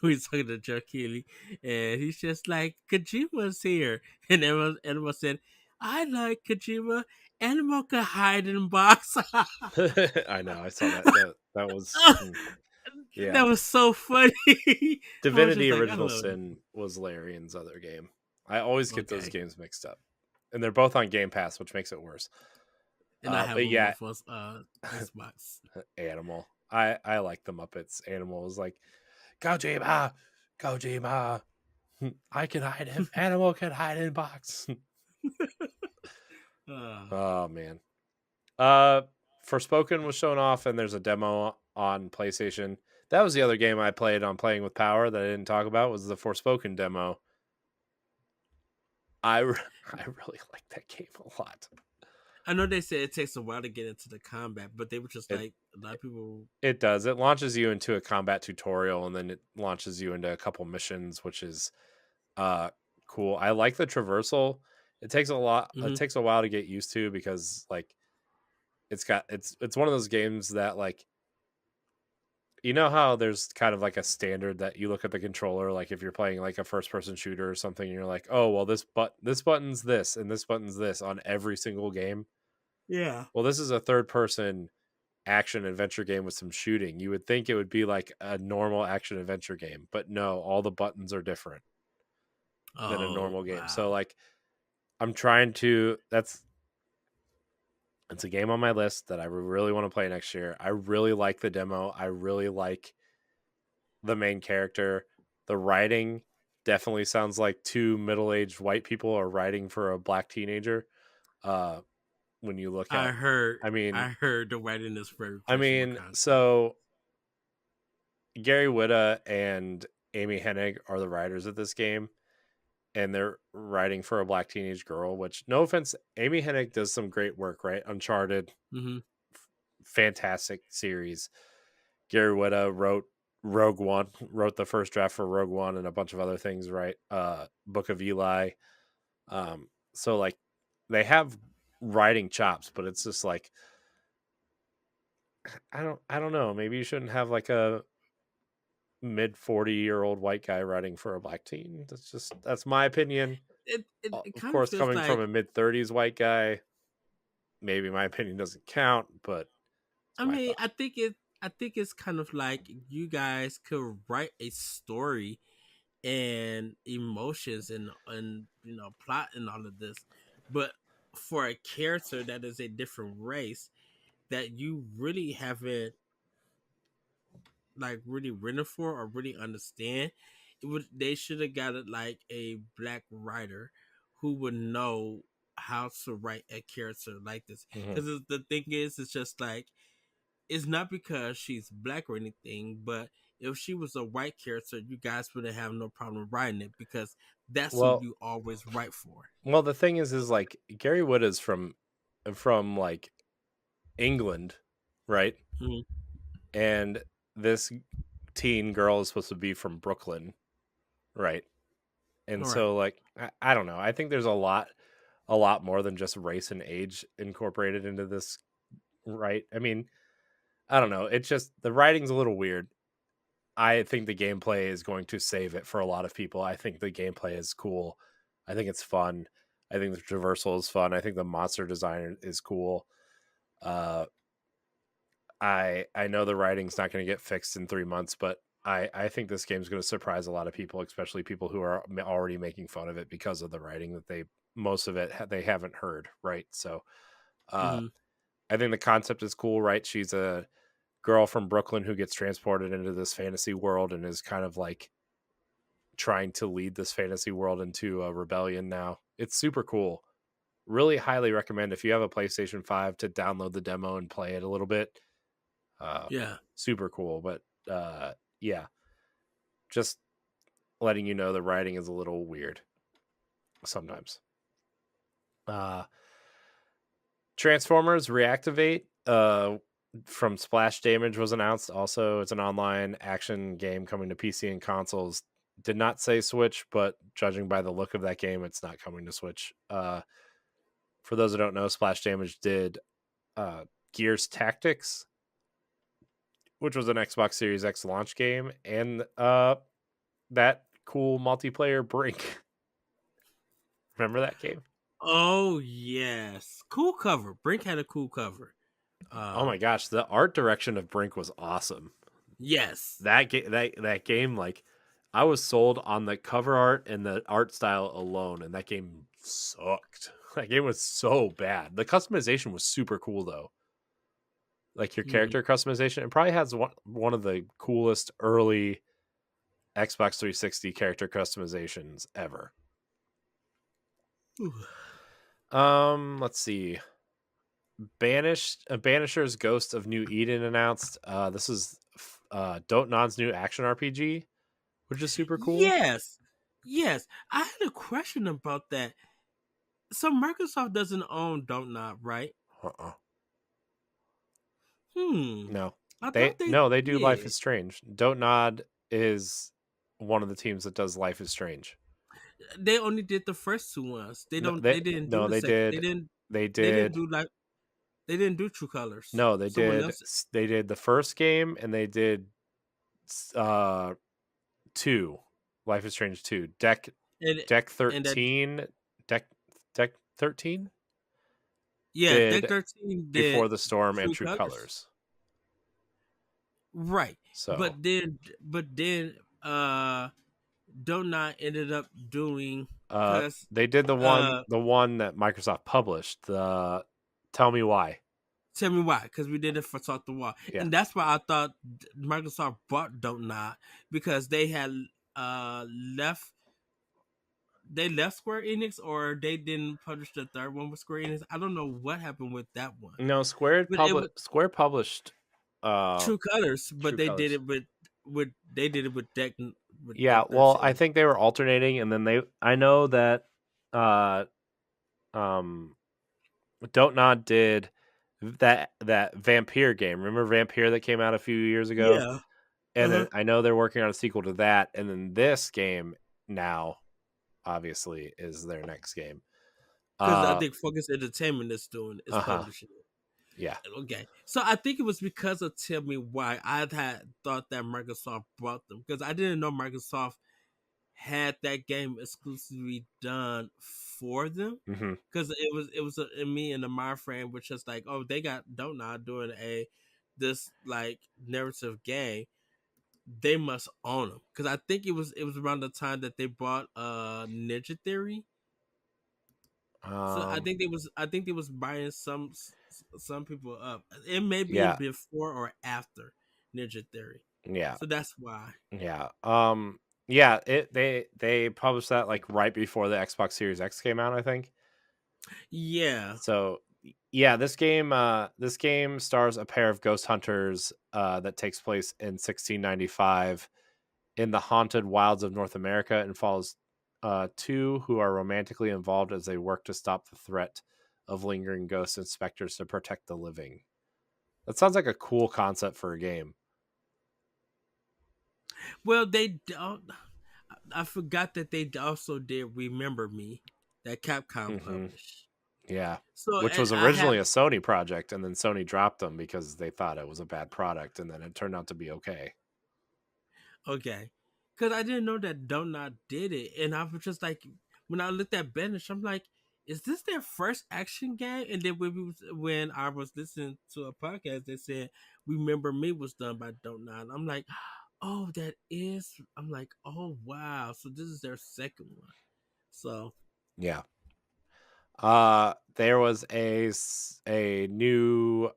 We talking to Joe Keely, and he's just like, Kojima's here. And Animo said, I like Kojima. Animo could hide in box. I know. I saw that. That was yeah. That was so funny. I was just Divinity like, I Original love it. Sin was Larian's other game. I always get those Okay. games mixed up, and they're both on Game Pass, which makes it worse. And I have But them yeah, both on Xbox. Animal. I like the Muppets. Animal was like, Kojima, Kojima. I can hide him. Animal can hide in box. uh, Oh man. Uh, Forspoken was shown off, and there's a demo on PlayStation. That was the other game I played on Playing with Power that I didn't talk about was the Forspoken demo. I really like that game a lot. I know they said it takes a while to get into the combat, but they were just It like a lot of people. it does. It launches you into a combat tutorial, and then it launches you into a couple missions, which is uh cool. I like the traversal. It takes a lot. It Hmm. takes a while to get used to because like it's one of those games that like you know how there's kind of like a standard that you look at the controller like if you're playing like a first person shooter or something and you're like oh well this button's this and this button's this on every single game. Yeah. Well, this is a third person action adventure game with some shooting. You would think it would be like a normal action adventure game, but no, all the buttons are different than a Oh normal game. So wow. like I'm trying to that's it's a game on my list that I really want to play next year. I really like the demo. I really like the main character. The writing definitely sounds like two middle-aged white people are writing for a black teenager. Uh, when you look I at, heard. I mean, I heard the writing is very I questionable mean, constantly. so Gary Whitta and Amy Hennig are the writers of this game, and they're writing for a black teenage girl. Which, no offense, Amy Hennig does some great work. Right, Uncharted, Hmm. fantastic series. Gary Whitta wrote Rogue One, wrote the first draft for Rogue One and a bunch of other things, right? Book of Eli. So like they have writing chops, but it's just like I don't know. Maybe you shouldn't have like a mid 40-year-old white guy writing for a black teen. That's my opinion. It Of kind of course, feels coming from like. a mid 30s white guy, maybe my opinion doesn't count, but it's I my mean, thought. I think it's kind of like you guys could write a story and emotions and plot and all of this, but for a character that is a different race that you really haven't like really written for or really understand, they should have got it like a black writer who would know how to write a character like this. Mhm. Because the thing is, it's just like it's not because she's black or anything, but if she was a white character, you guys wouldn't have no problem writing it because that's who Well, you always write for. the thing is like Gary Wood is from like England, right? Mm-hmm. And this teen girl is supposed to be from Brooklyn, right? And All right. so like I don't know. I think there's a lot more than just race and age incorporated into this, right? I mean, I don't know. It's just the writing's a little weird. I think the gameplay is going to save it for a lot of people. I think the gameplay is cool. I think it's fun. I think the traversal is fun. I think the monster design is cool. Uh, I know the writing's not going to get fixed in 3 months, but I think this game's going to surprise a lot of people, especially people who are already making fun of it because of the writing that they most of it they haven't heard, right? So uh, Mm-hmm. I think the concept is cool, right? She's a girl from Brooklyn who gets transported into this fantasy world and is kind of like trying to lead this fantasy world into a rebellion now. It's super cool. Really highly recommend if you have a PlayStation 5 to download the demo and play it a little bit. Uh, Yeah. Super cool, but yeah, just letting you know the writing is a little weird sometimes. Uh, Transformers Reactivate. from Splash Damage was announced. Also, it's an online action game coming to PC and consoles. Did not say Switch, but judging by the look of that game, it's not coming to Switch. For those who don't know, Splash Damage did uh, Gears Tactics, which was an Xbox Series X launch game, and that cool multiplayer Brink. Remember that game? Oh yes, cool cover. Brink had a cool cover. Oh my gosh, the art direction of Brink was awesome. Yes. That game, like, I was sold on the cover art and the art style alone, and that game sucked. That game was so bad. The customization was super cool though. Like your Hmm. character customization, it probably has one of the coolest early Xbox 360 character customizations ever. Let's see. Banisher's Ghost of New Eden announced. This is Don't Non's new action RPG, which is super cool. Yes. Yes. I had a question about that. So Microsoft doesn't own Don't Not, right? Uh-uh. Hmm. No, I they thought they no they do Life did. is Strange. Don't Nod is one of the teams that does Life is Strange. They only did the first two ones. They No, don't. they They didn't do no the they second. did they They didn't did do like. They didn't do True Colors. no they Someone did else. they did the first game, and they did uh two Life is Strange 2 And deck and that 13 deck deck 13 yeah, Deck did 13 did Before the Storm and True True Colors. Colors. Right. So But then Don't Not ended up doing uh because they did uh the one that Microsoft published, the Tell Me Why. tell me why, because we did it for Talk the Wall. Yeah. And that's why I thought Microsoft bought Don't Not because they had uh left they left Square Enix or they didn't publish the third one with Square Enix. I don't know what happened with that one. No, But it was Square published uh True Colors, but True they did Colors. it with they did it with Yeah, Deck well, I 13. think they were alternating, and then I know that uh um Don't Nod did that Vampire game. Remember Vampire that came out a few years ago? Yeah. And Uh-huh. then I know they're working on a sequel to that, and then this game now obviously is their next game. Because I Uh think Focus Entertainment is uh-huh. publishing it. Yeah. Okay, so I think it was because of Tell Me Why I had thought that Microsoft bought them because I didn't know Microsoft had that game exclusively done for them Mhm. because me and the my friend was just like, oh, they got Don't Not doing this like narrative game. They must own them because I think it was around the time that they bought Ninja Theory. So Um I think they was buying some people up. It may be yeah. before or after Ninja Theory. Yeah. So that's why. Yeah. Yeah, they published that like right before the Xbox Series X came out, I think. Yeah, So yeah, this game stars a pair of ghost hunters that takes place in 1695 in the haunted wilds of North America, and follows two who are romantically involved as they work to stop the threat of lingering ghost inspectors to protect the living. That sounds like a cool concept for a game. well, they don't. I forgot that they also did Remember Me, that Capcom Hmm. published. Yeah. So Which and was I originally have a Sony project, and then Sony dropped them because they thought it was a bad product, and then it turned out to be okay. okay, because I didn't know that Don't Not did it, and I was just like, when I looked at Banish, I'm like, is this their first action game? And then when I was listening to a podcast, they said Remember Me was done by Don't Not. I'm like, oh, that is. I'm like, oh wow, so this is their second one. So Yeah. There was a new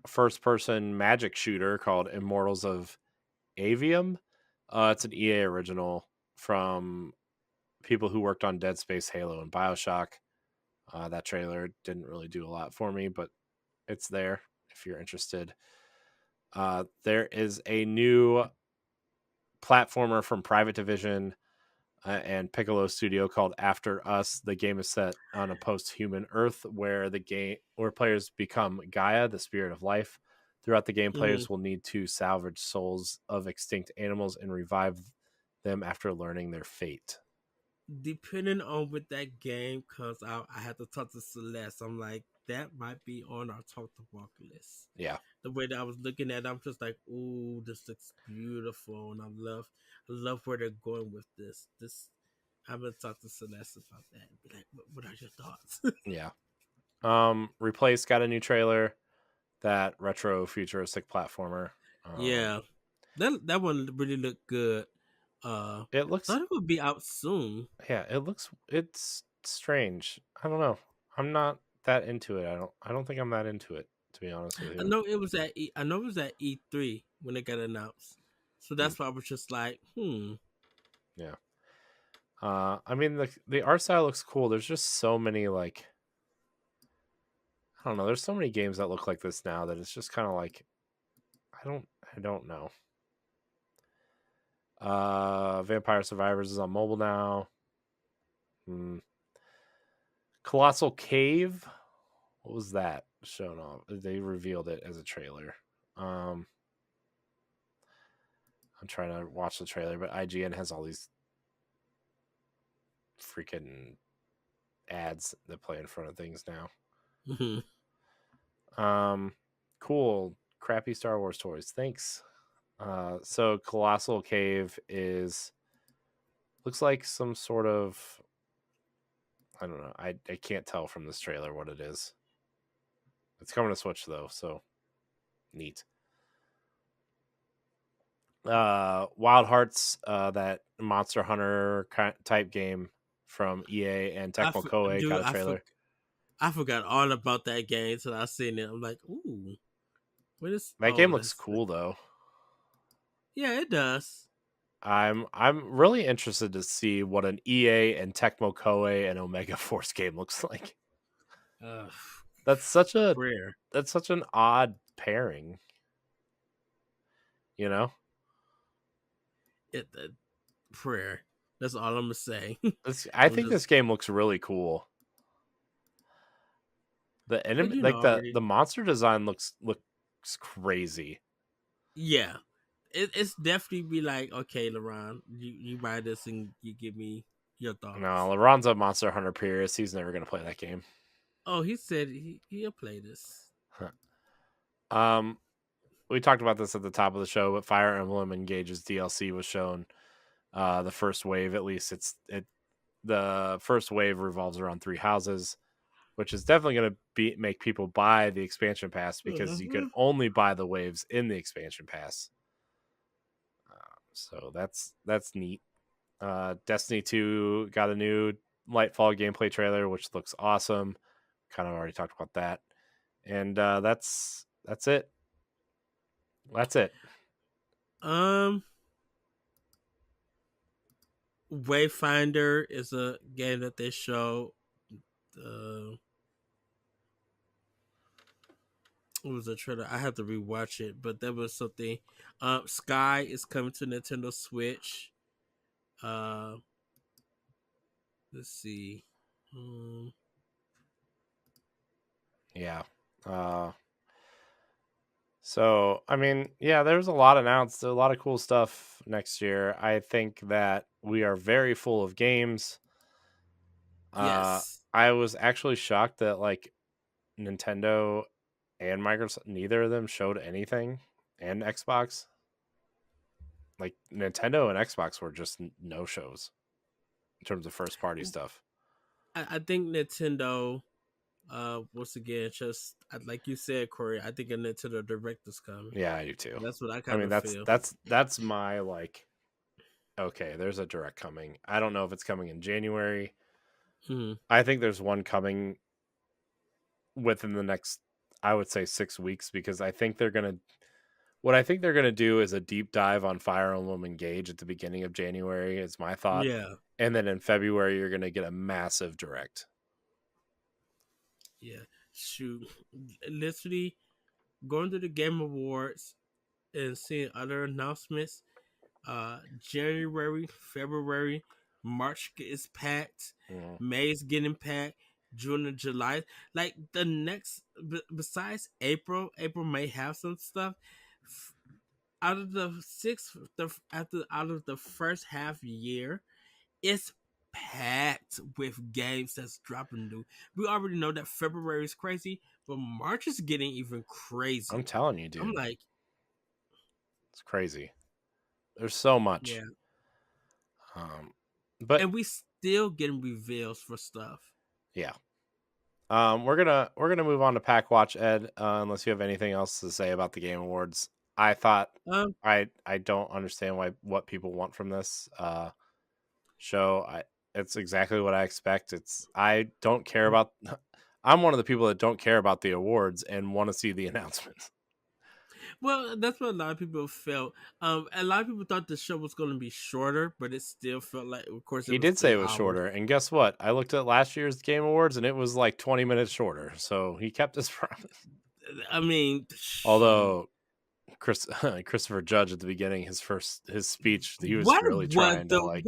first person magic shooter called Immortals of Avium. It's an EA original from people who worked on Dead Space, Halo, and Bioshock. That trailer didn't really do a lot for me, but it's there if you're interested. There is a new platformer from Private Division and Piccolo Studio called After Us. The game is set on a post-human Earth where players become Gaia, the spirit of life. Throughout the game, Mhm. players will need to salvage souls of extinct animals and revive them after learning their fate. Depending on what that game comes out, I have to talk to Celeste. I'm like, that might be on our talk to walk list. Yeah, The way that I was looking at it, I'm just like, ooh, this looks beautiful, and I love where they're going with this. I'm gonna talk to Celeste about that. Be like, what are your thoughts? yeah. Replace got a new trailer. That retro futuristic platformer. Um, Yeah, that one really looked good. it looks, Thought it would be out soon. yeah, it's strange. I don't know. I'm not that into it. I don't think I'm that into it, to be honest with you. I know it was at E3 when it got announced. So Hmm, that's why I was just like, yeah. I mean the art style looks cool. There's just so many like I don't know. There's so many games that look like this now that it's just kind of like I don't know. Vampire Survivors is on mobile now. Hmm. Colossal Cave. What was that shown off? They revealed it as a trailer. Um, I'm trying to watch the trailer, but IGN has all these freaking ads that play in front of things now. hmm. Um, cool, crappy Star Wars toys. Thanks. So Colossal Cave is looks like some sort of I don't know. I can't tell from this trailer what it is. It's coming to Switch though, so neat. Wild Hearts, that Monster Hunter type game from EA and Tecmo Koei got Dude, a trailer. I forgot all about that game until I seen it. I'm like, ooh, what is? That game Oh, looks that's cool though. yeah, it does. I'm really interested to see what an EA and Tecmo Koei and Omega Force game looks like. Uh, That's such a prayer, that's such an odd pairing, you know? prayer. That's all I'm gonna say. I I'm think just, this game looks really cool. The but enemy you know like already. the monster design looks crazy. Yeah, it's definitely be like, okay, LeBron, you buy this and you give me your No, thoughts. LeBron's a Monster Hunter purist. He's never gonna play that game. Oh, he said he'll play this. um, we talked about this at the top of the show, but Fire Emblem Engage's DLC was shown. The first wave, at least, the first wave revolves around three houses, which is definitely going to be make people buy the expansion pass because you can Mhm. only buy the waves in the expansion pass. So that's neat. Destiny 2 got a new Lightfall gameplay trailer, which looks awesome. Kind of already talked about that, and that's it. That's it. Um, Wayfinder is a game that they show. Uh, it was a trailer. I have to rewatch it, but that was something. Sky is coming to Nintendo Switch. Uh, let's see. Um, Yeah. Uh, so I mean, yeah, there's a lot announced, a lot of cool stuff next year. I think that we are very full of games. Uh, yes. I was actually shocked that like Nintendo and Microsoft, neither of them showed anything, and Xbox. Like Nintendo and Xbox were just no shows in terms of first party stuff. I think Nintendo. Once again, just like you said, Corey. I think a Nintendo Direct is coming. Yeah, I do too. That's what I I kind mean, of feel. that's my like. Okay, there's a direct coming. I don't know if it's coming in January. Hmm. I think there's one coming within the next, I would say, 6 weeks because I think they're gonna. What I think they're gonna do is a deep dive on Fire Emblem Engage at the beginning of January. Is my thought, Yeah. and then in February you're gonna get a massive direct. Yeah. Shoot. Literally going to the Game Awards and seeing other announcements. January, February, March is packed. Mhm. May is getting packed. June and July. Like the next, besides April may have some stuff. Out of the six, out of the first half year, it's packed with games that's dropping new. We already know that February is crazy, but March is getting even I'm crazier. telling you, I'm dude, like, it's crazy. There's so much. yeah, Um, but and we still getting reveals for stuff. yeah. We're gonna move on to Pack Watch, Ed. Unless you have anything else to say about the Game Awards, I thought Um, I don't understand what people want from this show. It's exactly what I expect. I don't care about. I'm one of the people that don't care about the awards and want to see the announcements. well, that's what a lot of people felt. A lot of people thought the show was going to be shorter, but it still felt like, of course, it He was did say three it was hours. shorter, and guess what? I looked at last year's Game Awards, and it was like 20 minutes shorter. So he kept his promise. I mean, shoot. Although Christopher Judge at the beginning, his speech, he was What really was trying to the like,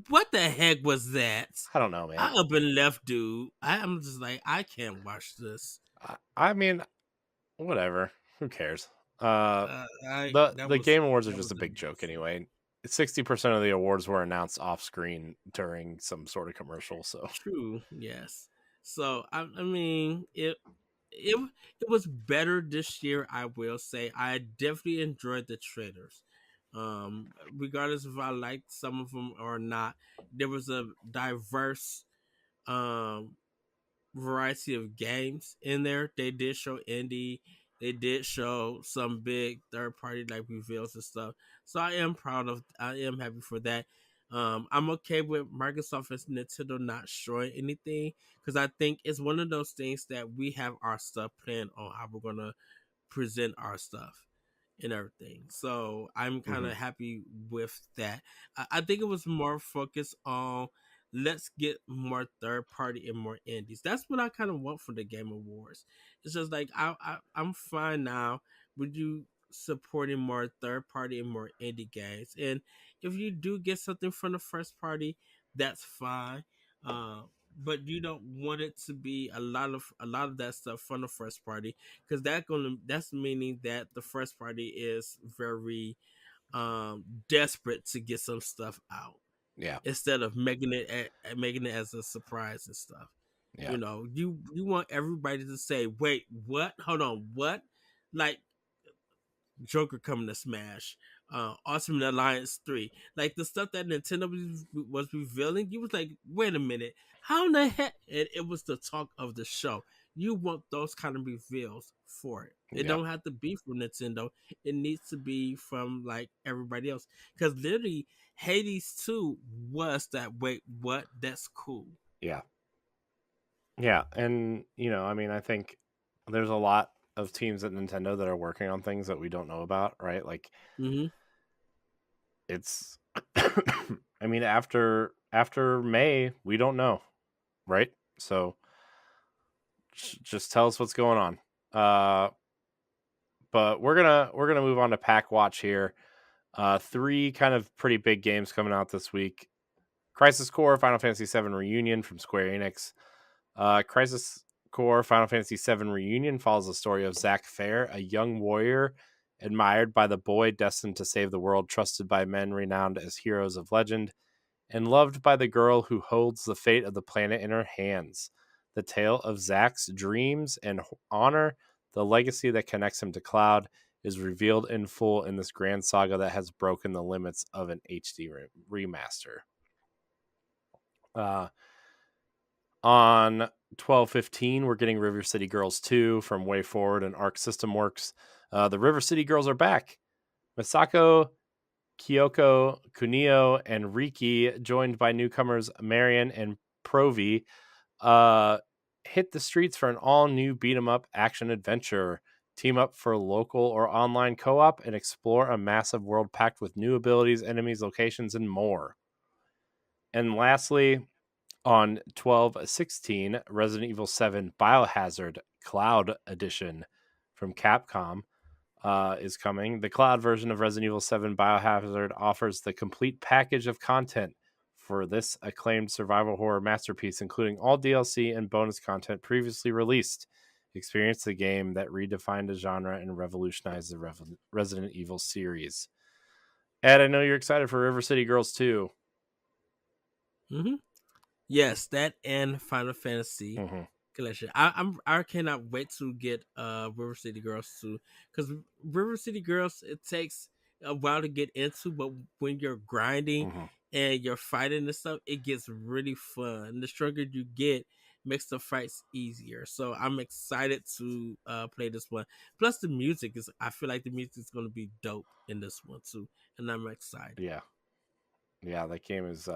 what the heck was that? I don't know, I man. up and left, dude. I'm just like, I can't watch this. I mean, whatever. Who cares? Uh, I the Game Awards are that just was a big joke embarrassing. anyway. 60% of the awards were announced off screen during some sort of commercial. So True, yes. So I mean, it it was better this year. I will say I definitely enjoyed the trailers. Regardless if I liked some of them or not, there was a diverse um variety of games in there. They did show indie. They did show some big third party like reveals and stuff. So I am happy for that. I'm okay with Microsoft and Nintendo not showing anything because I think it's one of those things that we have our stuff planned on how we're gonna present our stuff and everything. So I'm kind mhm. of happy with that. I think it was more focused on let's get more third party and more indies. That's what I kind of want for the Game Awards. It's just like I'm fine now with you supporting more third party and more indie games. And if you do get something from the first party, that's fine. Uh, but you don't want it to be a lot of that stuff from the first party because that's meaning that the first party is very desperate to get some stuff out Yeah, instead of making it as a surprise and stuff. yeah, You want everybody to say, "Wait, what? Hold on, what?" Like Joker coming to Smash, Ultimate Alliance 3. Like the stuff that Nintendo was revealing, you was like, wait a minute, how in the heck? And it was the talk of the show. You want those kind of reveals for it. It yeah, don't have to be from Nintendo. It needs to be from like everybody else. Because literally, Hades 2 was that. Wait, what? That's cool. yeah, yeah. And I mean, I think there's a lot of teams at Nintendo that are working on things that we don't know about, right? Like Mm-hmm. it's, I mean, after May, we don't know, right? So just tell us what's going on. But we're gonna move on to Pack Watch here. Three kind of pretty big games coming out this week. Crisis Core Final Fantasy VII Reunion from Square Enix. Crisis Core Final Fantasy VII Reunion follows the story of Zack Fair, a young warrior admired by the boy destined to save the world, trusted by men renowned as heroes of legend, and loved by the girl who holds the fate of the planet in her hands. The tale of Zack's dreams and honor, the legacy that connects him to Cloud, is revealed in full in this grand saga that has broken the limits of an HD remaster. Uh, on 12/15, we're getting River City Girls 2 from Way Forward and Arc System Works. The River City Girls are back. Misako, Kyoko, Kunio, and Riki, joined by newcomers Marion and Provi, uh, hit the streets for an all-new beat-em-up action adventure. Team up for local or online co-op and explore a massive world packed with new abilities, enemies, locations, and more. And lastly, on 12/16, Resident Evil 7 Biohazard Cloud Edition from Capcom is coming. The cloud version of Resident Evil 7 Biohazard offers the complete package of content for this acclaimed survival horror masterpiece, including all DLC and bonus content previously released. Experience the game that redefined a genre and revolutionized the Resident Evil series. Ed, I know you're excited for River City Girls 2. Mm-hmm. Yes, that and Final Fantasy Mm-hmm. Collection. I cannot wait to get River City Girls 2, because River City Girls, it takes a while to get into, but when you're grinding Mm-hmm. and you're fighting and stuff, it gets really fun. The stronger you get, makes the fights easier. So I'm excited to play this one. Plus the music is, I feel like the music is going to be dope in this one too, and I'm excited. Yeah. Yeah, that game is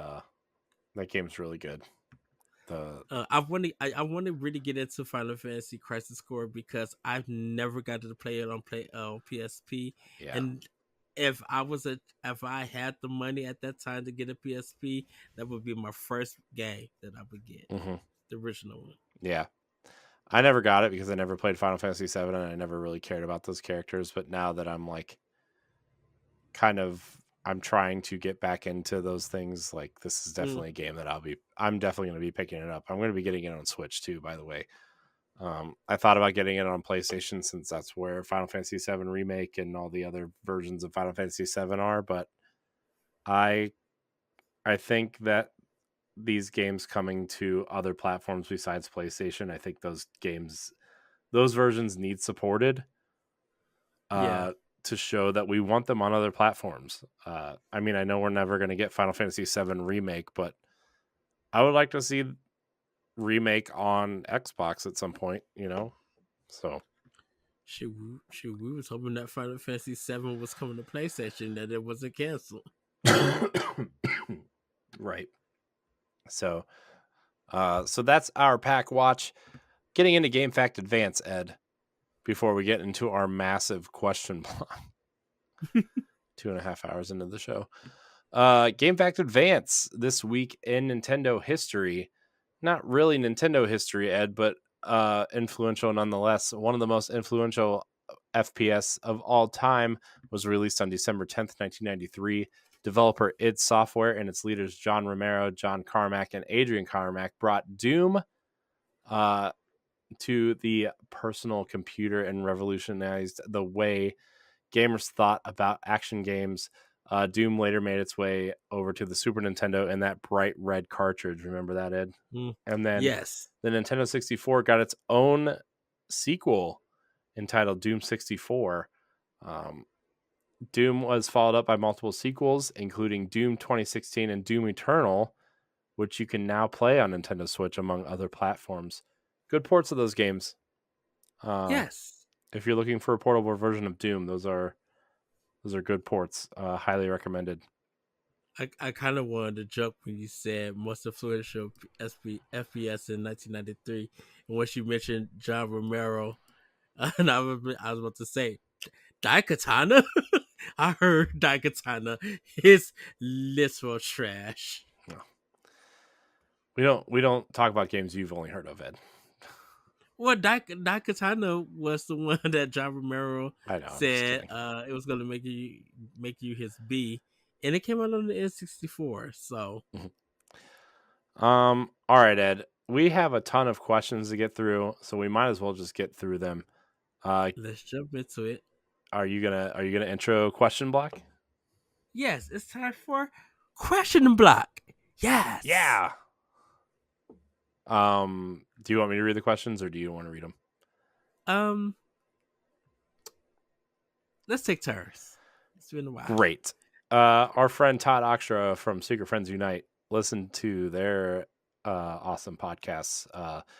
really good. I want to really get into Final Fantasy Crisis Core, because I've never got to play it on PSP, Yeah. and if I had the money at that time to get a PSP, that would be my first game that I would get, Mm-hmm. the original one. Yeah. I never got it because I never played Final Fantasy 7 and I never really cared about those characters, but now that I'm like I'm trying to get back into those things, like this is Mm, definitely a game that I'm definitely going to be picking it up. I'm going to be getting it on Switch too, by the way. I thought about getting it on PlayStation since that's where Final Fantasy 7 Remake and all the other versions of Final Fantasy 7 are, but I I think that these games coming to other platforms besides PlayStation, I think those versions need supported yeah, uh, to show that we want them on other platforms. I mean, I know we're never going to get Final Fantasy VII Remake, but I would like to see Remake on Xbox at some point, you know? So, we was hoping that Final Fantasy 7 was coming to PlayStation, that it wasn't canceled. right. So, so that's our pack watch. Getting into Game Fact Advance, Ed, before we get into our massive question block. 2.5 hours into the show. Game Fact Advance this week in Nintendo history. Not really Nintendo history, Ed, but influential nonetheless. One of the most influential FPS of all time was released on December 10th, 1993. Developer id Software and its leaders John Romero, John Carmack, and Adrian Carmack brought Doom to the personal computer and revolutionized the way gamers thought about action games. Doom later made its way over to the Super Nintendo in that bright red cartridge. Remember that, Ed? Mm, And then yes. the Nintendo 64 got its own sequel entitled Doom 64. Um, Doom was followed up by multiple sequels, including Doom 2016 and Doom Eternal, which you can now play on Nintendo Switch, among other platforms. Good ports of those games. Yes. If you're looking for a portable version of Doom, those are good ports. Highly recommended. I kind of wanted to joke when you said most influential FPS in 1993, and once you mentioned John Romero, and I was about to say Daikatana. I heard Daikatana is literal trash. No. We don't talk about games you've only heard of, Ed. Well, Daikatana was the one that John Romero I know. I'm just said kidding. it was going to make you his B, and it came out on the N64. So All right, Ed. We have a ton of questions to get through, so we might as well just get through them. let's jump into it. Are you gonna intro question block? Yes, it's time for question block. Yes. Yeah. Do you want me to read the questions or do you want to read them? Um, let's take turns. It's been a while. Great. Our friend Todd Oxtra from Secret Friends Unite listened to their awesome podcasts.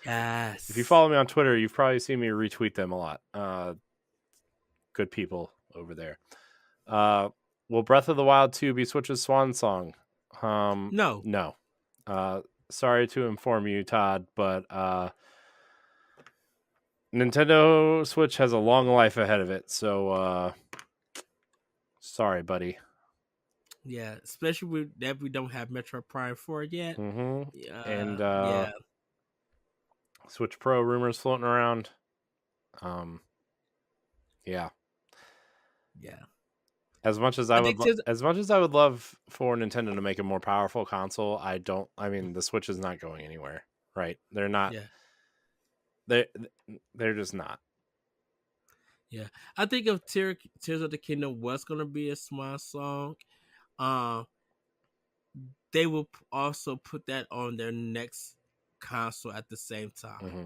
Yes. If you follow me on Twitter, you've probably seen me retweet them a lot. Good people over there. Will Breath of the Wild 2 be Switch's swan song? No. No. Sorry to inform you, Todd, but Nintendo Switch has a long life ahead of it, so sorry, buddy. Yeah, especially with that we don't have Metro Prime 4 yet. Mm-hmm. And Yeah. Switch Pro rumors floating around. Yeah. Yeah. As much as I think Tears, as much as I would love for Nintendo to make a more powerful console, I don't. I mean, the Switch is not going anywhere, right? They're not. yeah, They they're just not. yeah. I think if Tears of the Kingdom was gonna be a swan song, um, they will also put that on their next console at the same time. Hmm.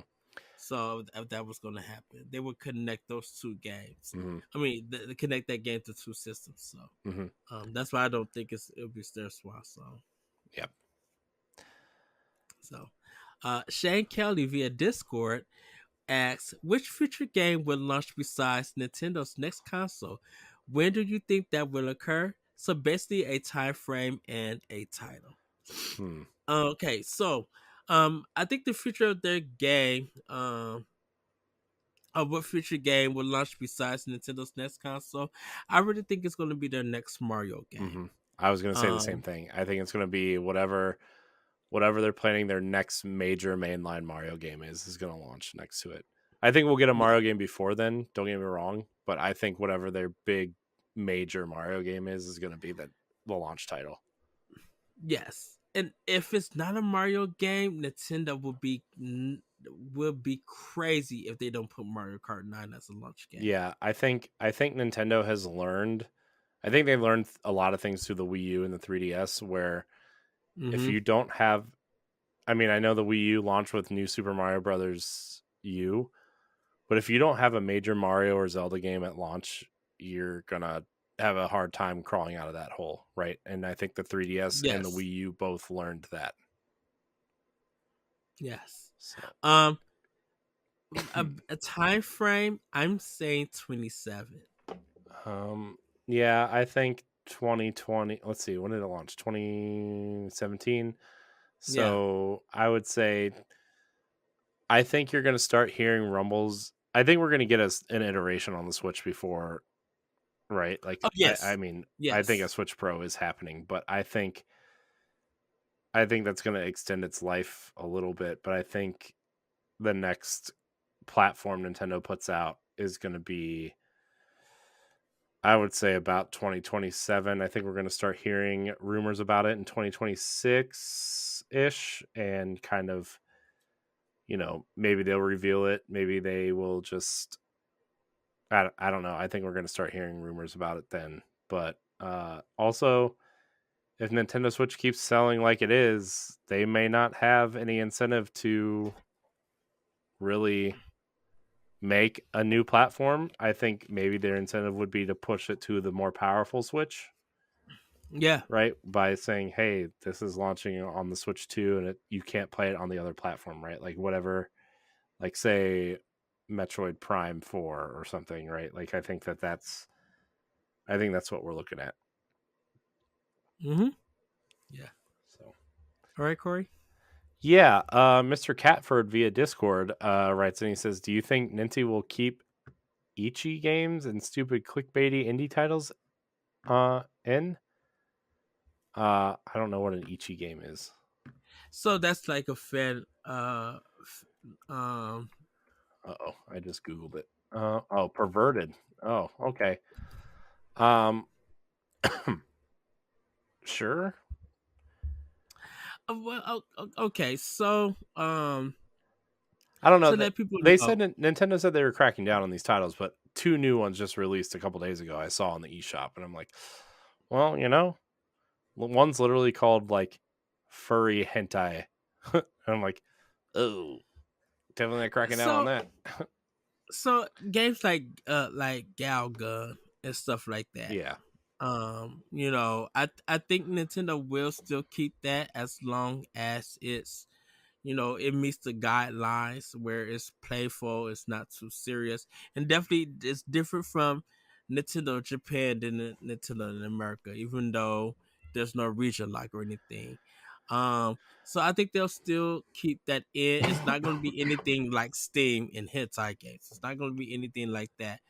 So if that was going to happen, they would connect those two games. Hmm. I mean, connect that game to two systems. So Hmm. that's why I don't think it'll be their swan song. Yep. So Shane Kelly via Discord asks, which future game will launch besides Nintendo's next console? When do you think that will occur? So basically, a time frame and a title. Hmm. Okay, so I think the future of their game, of what future game will launch besides Nintendo's next console, I really think it's going to be their next Mario game. Hmm. I was gonna say the same Um, thing. I think it's gonna be whatever they're planning their next major mainline Mario game is going to launch next to it. I think we'll get a yeah, Mario game before then. Don't get me wrong, but I think whatever their big major Mario game is going to be the launch title. yes, and if it's not a Mario game, Nintendo will be crazy if they don't put Mario Kart 9 as a launch game. Yeah, I think Nintendo has learned. I think they learned a lot of things through the Wii U and the 3DS. Where if Mm-hmm. you don't have, I mean, I know the Wii U launched with New Super Mario Brothers U, but if you don't have a major Mario or Zelda game at launch, you're gonna have a hard time crawling out of that hole, right? And I think the 3DS and the Yes, Wii U both learned that. yes. So, Um, a time frame. I'm saying 27. um, yeah, I think 2020. Let's see, when did it launch? 2017. Yeah. So I would say I think you're gonna start hearing rumbles. I think we're gonna get an iteration on the Switch before, right? Like, Oh I yes, mean, I think a yes. Switch Pro is happening, but I think that's going to extend its life a little bit, but I think the next platform Nintendo puts out is going to be, I would say, about 2027. I think we're going to start hearing rumors about it in 2026 ish, and kind of, maybe they'll reveal it. Maybe they will just, I don't know. I think we're going to start hearing rumors about it then. But also, if Nintendo Switch keeps selling like it is, they may not have any incentive to really make a new platform. I think maybe their incentive would be to push it to the more powerful Switch, Yeah. right? By saying, "Hey, this is launching on the Switch 2 and you can't play it on the other platform," right? Like whatever, like say Metroid Prime 4 or something, right? Like I think that's what we're looking at. Mm-hmm. Yeah. So All right, Corey. yeah, Mr. Catford via Discord writes and he says, "Do you think Ninty will keep Ichi games and stupid clickbaity indie titles in?" I don't know what an Ichi game is. So that's like a fan. Um. Oh, I just googled it. Oh, perverted. Oh, okay. Um, sure. Okay. So I don't know. so let people They know. said Nintendo said they were cracking down on these titles, but two new ones just released a couple days ago. I saw on the eShop, and I'm like, well, one's literally called like furry hentai, and I'm like, oh, definitely not cracking down on So that. games like Galgun and stuff like that. Yeah. I think Nintendo will still keep that as long as it meets the guidelines where it's playful, it's not too serious, and definitely it's different from Nintendo Japan than Nintendo in America, even though there's no region like or anything. So I think they'll still keep that in. It's not going to be anything like Steam and hentai games. It's not going to be anything like that.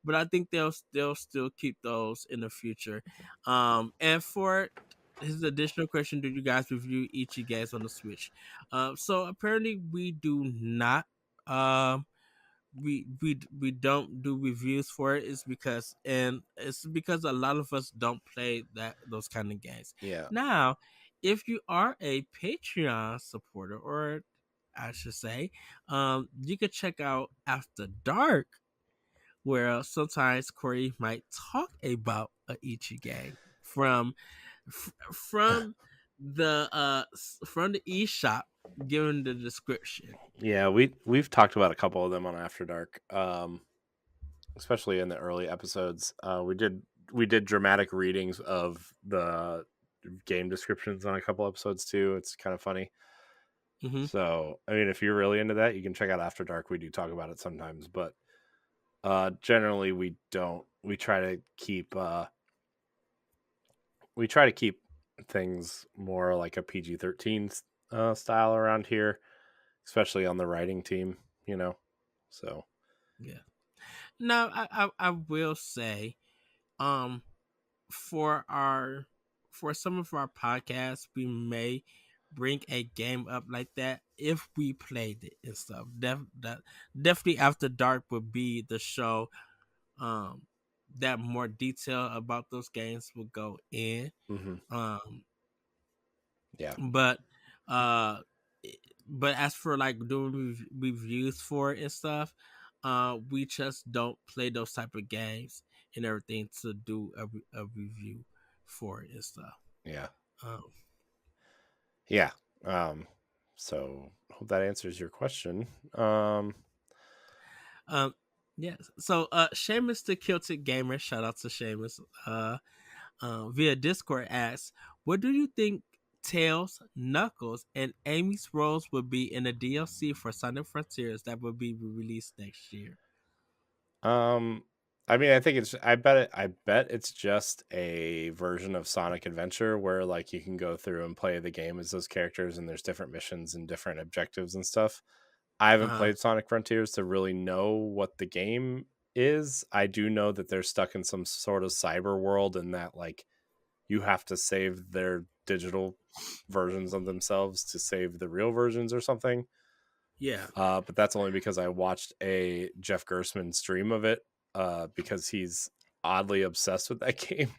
But I think they'll still keep those in the future. And for his additional question, do you guys review Ichi games on the Switch? So apparently we do not. we don't do reviews for it is because, and it's because a lot of us don't play those kind of games. Yeah. Now, if you are a Patreon supporter, or I should say, you could check out After Dark, where sometimes Corey might talk about a Ichi game from from the eShop, given the description. Yeah, we've talked about a couple of them on After Dark. Especially in the early episodes. We did dramatic readings of the game descriptions on a couple episodes too. It's kind of funny. Hmm. So, I mean, if you're really into that, you can check out After Dark. We do talk about it sometimes, but generally we don't. We try to keep things more like a PG-13 style around here, especially on the writing team, you know. So, Yeah. Now, I will say, um, for our for some of our podcasts, we may bring a game up like that if we played it and stuff. Definitely After Dark would be the show. Um, that more detail about those games will go in. mhm. Um, Yeah. but uh, but as for like doing reviews for it and stuff, we just don't play those type of games and everything to do a review for it and stuff. Yeah. Um, Yeah. Um, so hope that answers your question. Um, um, yeah. So, Seamus the Kilted Gamer, shout out to Seamus. Via Discord asks, "What do you think Tails, Knuckles, and Amy's roles would be in the DLC for Sonic Frontiers that will be released next year?" um, I mean, I bet it's just a version of Sonic Adventure where like you can go through and play the game as those characters, and there's different missions and different objectives and stuff. I haven't Uh, played Sonic Frontiers to really know what the game is. I do know that they're stuck in some sort of cyber world, and that like you have to save their digital versions of themselves to save the real versions or something. yeah. But that's only because I watched a Jeff Gersman stream of it, because he's oddly obsessed with that game.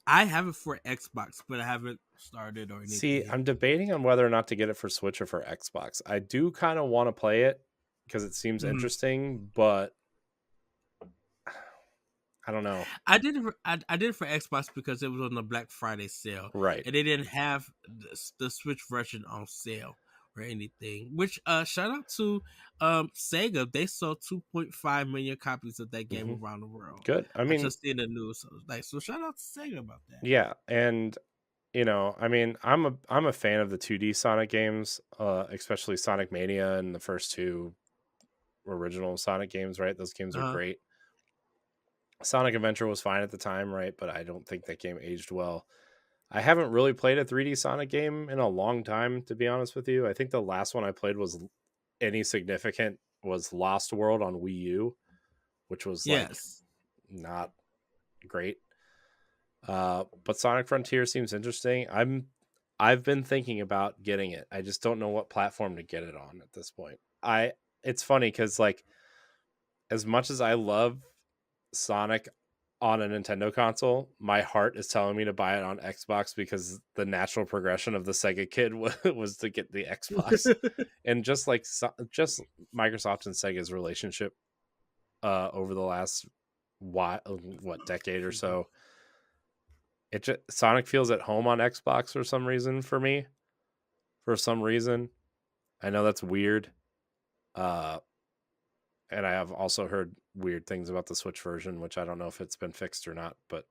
I have it for Xbox, but I haven't started or See, anything. I'm debating on whether or not to get it for Switch or for Xbox. I do kind of want to play it because it seems Mhm. interesting, but I don't know. I did it for Xbox because it was on the Black Friday sale, Right. and they didn't have the Switch version on sale or anything. Which shout out to Sega, they sold 2.5 million copies of that game Hmm. around the world. Good. I I mean, just seen the news, so like, so shout out to Sega about that. yeah, and I mean, I'm a fan of the 2D Sonic games, especially Sonic Mania and the first two original Sonic games. Right, those games are Uh, great. Sonic Adventure was fine at the time, right? But I don't think that game aged well. I haven't really played a 3D Sonic game in a long time, to be honest with you. I think the last one I played was any significant was Lost World on Wii U, which was like yes. not great. But Sonic Frontier seems interesting. I've been thinking about getting it. I just don't know what platform to get it on at this point. It's funny because like as much as I love Sonic on a Nintendo console, my heart is telling me to buy it on Xbox because the natural progression of the Sega kid was to get the Xbox. And just like just Microsoft and Sega's relationship over the last what decade or so, it just Sonic feels at home on Xbox for some reason for me. For some reason, I know that's weird. Uh, and I have also heard weird things about the Switch version, which I don't know if it's been fixed or not. But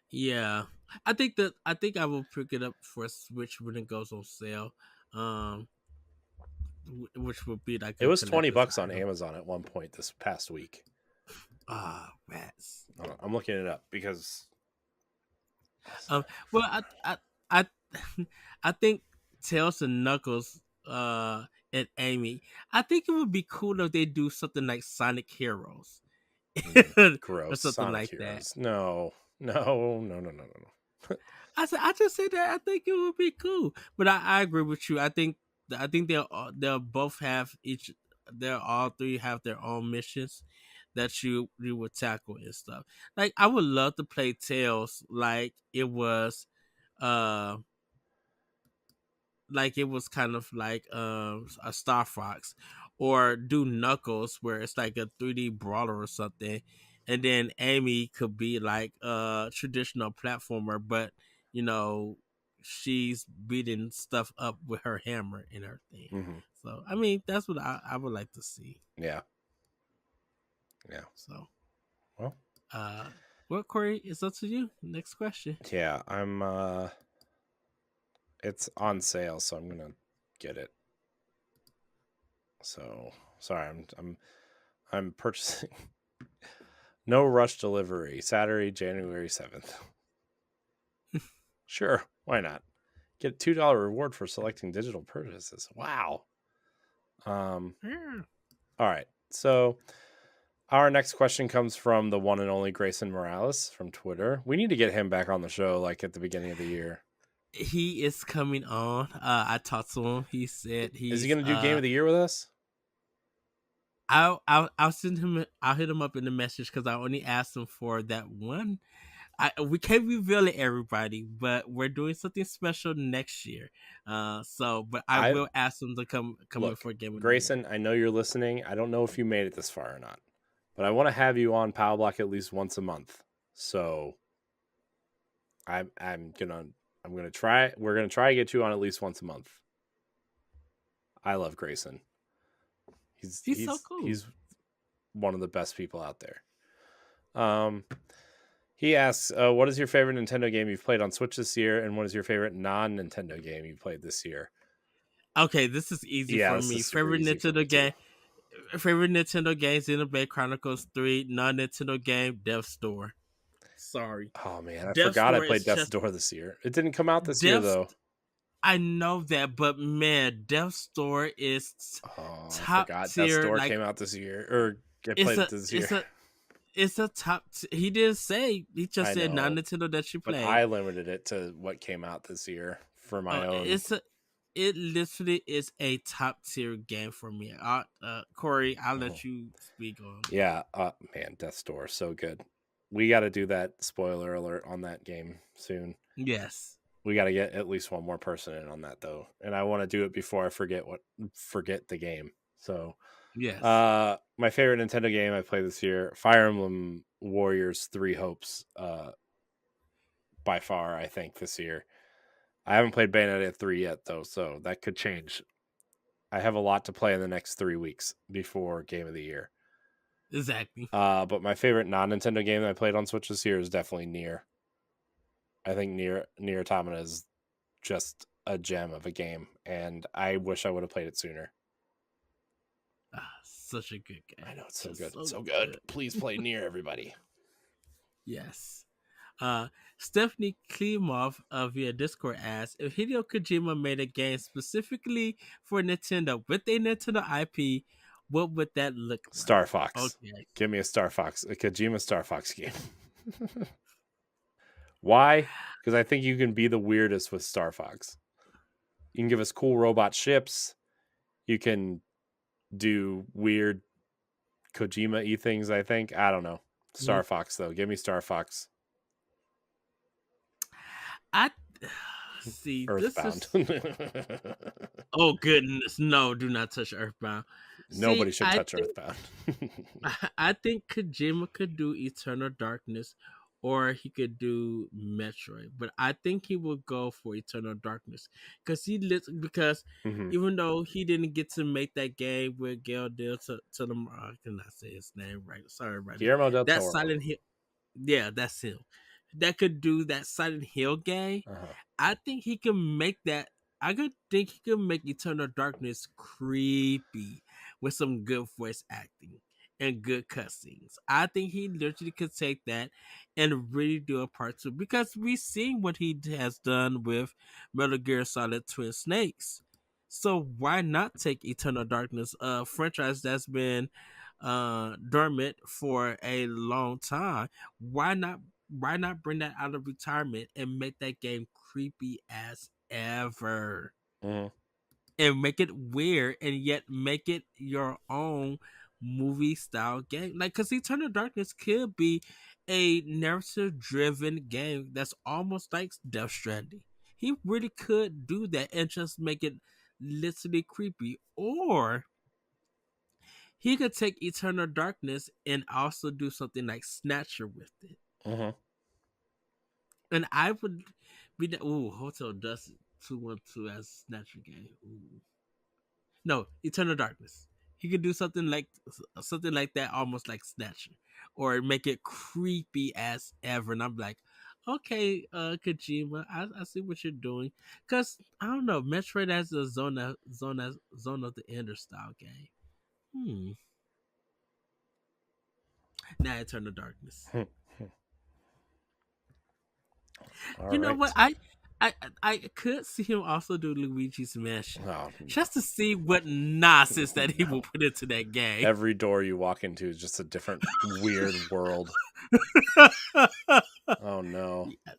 Yeah, I think I will pick it up for Switch when it goes on sale. Um, which would be like it a was collector's $20 on item. Amazon at one point this past week. Ah, rats. I'm looking it up because Um, well, I, I think Tails and Knuckles, and Amy. I think it would be cool if they do something like Sonic Heroes, or gross something Sonic like that. Heroes. No, no, no, no, no, no. I just said that I think it would be cool, but I agree with you. I think they'll both have each. they're all three have their own missions that you would tackle and stuff. Like I would love to play Tails uh like it was kind of like a Star Fox, or do Knuckles where it's like a 3D brawler or something, and then Amy could be like a traditional platformer, but you know she's beating stuff up with her hammer and everything. Mm-hmm. So I mean that's what I would like to see. Yeah. Yeah. So Well. uh, well, Corey, it's up to you. Next question. Yeah. I'm. It's on sale, so I'm gonna get it. So sorry, I'm purchasing. No rush delivery. Saturday, January 7th. Sure, why not? Get a $2 reward for selecting digital purchases. Wow. Yeah. All right. So our next question comes from the one and only Grayson Morales from Twitter. We need to get him back on the show like at the beginning of the year. He is coming on. I talked to him. He said Is he he's going to do game of the year with us? I'll send him. I'll hit him up in the message because I only asked him for that one. We can't reveal it, everybody, but we're doing something special next year. But I I will ask him to come in look, for a game of the year. Grayson, I know you're listening. I don't know if you made it this far or not, but I want to have you on Pow Block at least once a month. So I'm gonna try. We're gonna try to get you on at least once a month. I love Grayson. He's so cool. He's one of the best people out there. He asks, "What is your favorite Nintendo game you've played on Switch this year, and what is your favorite non-Nintendo game you played this year?" Okay, this is easy Yeah, for this me. is super Favorite easy for me Nintendo too. game. Favorite Nintendo game: Xenoblade Chronicles 3. Non-Nintendo game: Death's Door. Sorry, Oh man, I Death's forgot I Door played is Death's just Door this year. It didn't come out this year Death's. though. I know that, but man, Death's Door is Oh, I top forgot Death's tier. Door Like came out this year, or I it's played it a this year. it's a it's a top. He didn't say. He just I said non know, Nintendo that you but played. I limited it to what came out this year for Oh, my own. it literally is a top tier game for me. Corey, I'll Mhm. let you speak on. Yeah, man, Death's Door, so good. We got to do that spoiler alert on that game soon. Yes, We got to get at least one more person in on that though, and I want to do it before I forget the game. So, yes. my favorite Nintendo game I played this year, Fire Emblem Warriors 3 Hopes, by far I think this year. I haven't played Bayonetta 3 yet though, so that could change. I have a lot to play in the next 3 weeks before game of the year. Exactly. But my favorite non-Nintendo game that I played on Switch this year is definitely Nier. I think Nier Automata is just a gem of a game, and I wish I would have played it sooner. Such a good game. I know it's so Just good. so It's so good. good. Please play Nier, everybody. Yes. Stephanie Klimov via Discord asks if Hideo Kojima made a game specifically for Nintendo with a Nintendo IP, what would that look like? Star Fox. Okay. Give me a Star Fox, a Kojima Star Fox game. Why? Because I think you can be the weirdest with Star Fox. You can give us cool robot ships. You can do weird Kojima-y things, I think. I don't know. Star Fox, though. Give me Star Fox. I see. This Earthbound. is. Oh goodness, no! Do not touch Earthbound. See, Nobody should touch Earthbound. I think Kojima could do Eternal Darkness, or he could do Metroid. But I think he will go for Eternal Darkness because Mhm. even though he didn't get to make that game with Gail Del to the I cannot say his name right. Sorry, everybody. Guillermo del That Toro. Silent Hill. Yeah, that's him. That could do that Silent Hill game. Uh-huh. I think he can make that. I could think he can make Eternal Darkness creepy with some good voice acting and good cutscenes. I think he literally could take that and really do a part two because we've seen what he has done with Metal Gear Solid Twin Snakes. So why not take Eternal Darkness, a franchise that's been dormant for a long time? Why not bring that out of retirement and make that game creepy as ever? Mhm. and make it weird and yet make it your own movie style game. Like, because Eternal Darkness could be a narrative driven game that's almost like Death Stranding. He really could do that and just make it literally creepy. Or he could take Eternal Darkness and also do something like Snatcher with it. Mm-hmm. And I would be the Hotel Dust 212 as Snatcher game. Ooh. No, Eternal Darkness. He could do something like that, almost like Snatcher, or make it creepy as ever. And I'm like, okay, Kojima, I see what you're doing. Cause I don't know, Metroid as a zone of the Ender style game. Now Eternal Darkness. All You know right. what? I could see him also do Luigi's Mansion, Oh, just to see what nonsense that he will put into that game. every door you walk into is just a different weird world. Oh no. Yeah.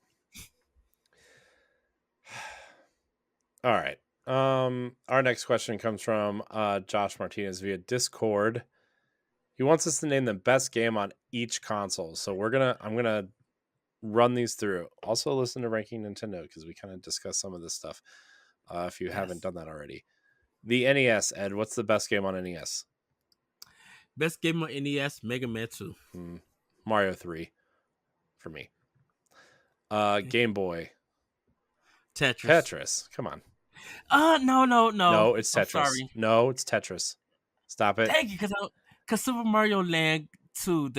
All right. Our next question comes from Josh Martinez via Discord. He wants us to name the best game on each console. So I'm gonna run these through. Also listen to Ranking Nintendo because we kind of discussed some of this stuff. If you haven't done that already. The NES, Ed, what's the best game on NES? Best game on NES, Mega Man 2. Mario 3 for me. Game Boy. Tetris. Come on. No. No, it's Tetris. I'm sorry. No, it's Tetris. Stop it. Thank you, because Super Mario Land 2,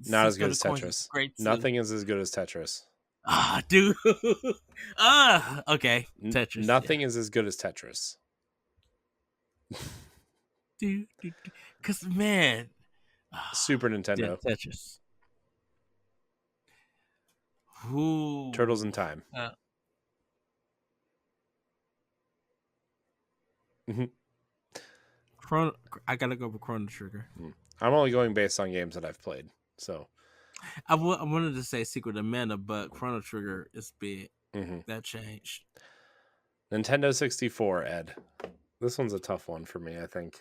not as good as coins Tetris. is great too. Nothing is as good as Tetris. Dude. Okay. Tetris. Nothing is as good as Tetris. Dude. Because, man. Super Nintendo. Tetris. Ooh. Turtles in Time. I gotta go with Chrono Trigger. I'm only going based on games that I've played. So I wanted to say Secret of Mana, but Chrono Trigger is big. That changed. Nintendo 64, Ed. This one's a tough one for me, I think.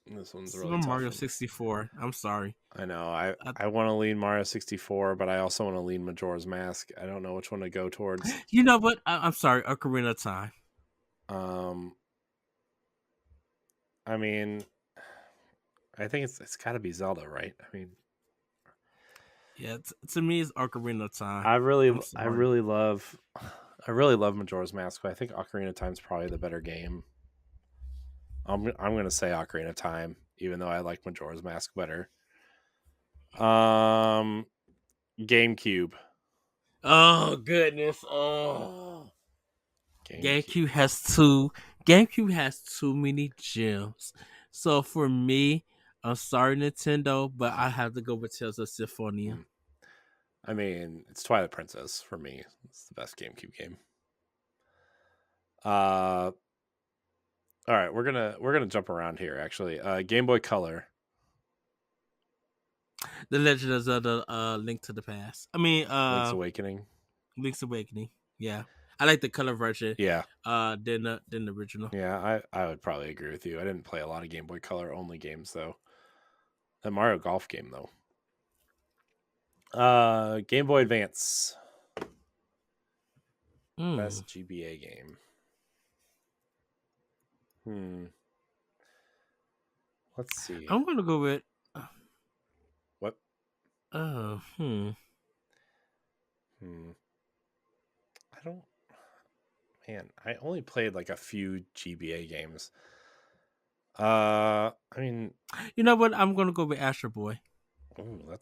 This one's really tough. Mario 64. I'm sorry. I know. I want to lean Mario 64, but I also want to lean Majora's Mask. I don't know which one to go towards. You know what? I'm sorry. Ocarina of Time. I mean, I think it's got to be Zelda, right? I mean, yeah. To me, it's Ocarina of Time. I really love Majora's Mask, but I think Ocarina of Time is probably the better game. I'm gonna say Ocarina of Time, even though I like Majora's Mask better. GameCube. Oh goodness! Oh, GameCube has too many gems. So for me, I'm sorry, Nintendo, but I have to go with Tales of Symphonia. I mean, it's Twilight Princess for me. It's the best GameCube game. All right, we're gonna jump around here. Actually, Game Boy Color, The Legend of Zelda: Link to the Past. I mean, Link's Awakening. Link's Awakening. Yeah, I like the color version. Yeah. Than the original. Yeah, I would probably agree with you. I didn't play a lot of Game Boy Color only games though. The Mario Golf game though. Game Boy Advance. Best GBA game. Let's see. I'm gonna go with what? I don't. Man, I only played like a few GBA games. I mean, you know what? I'm gonna go with Astro Boy. Oh,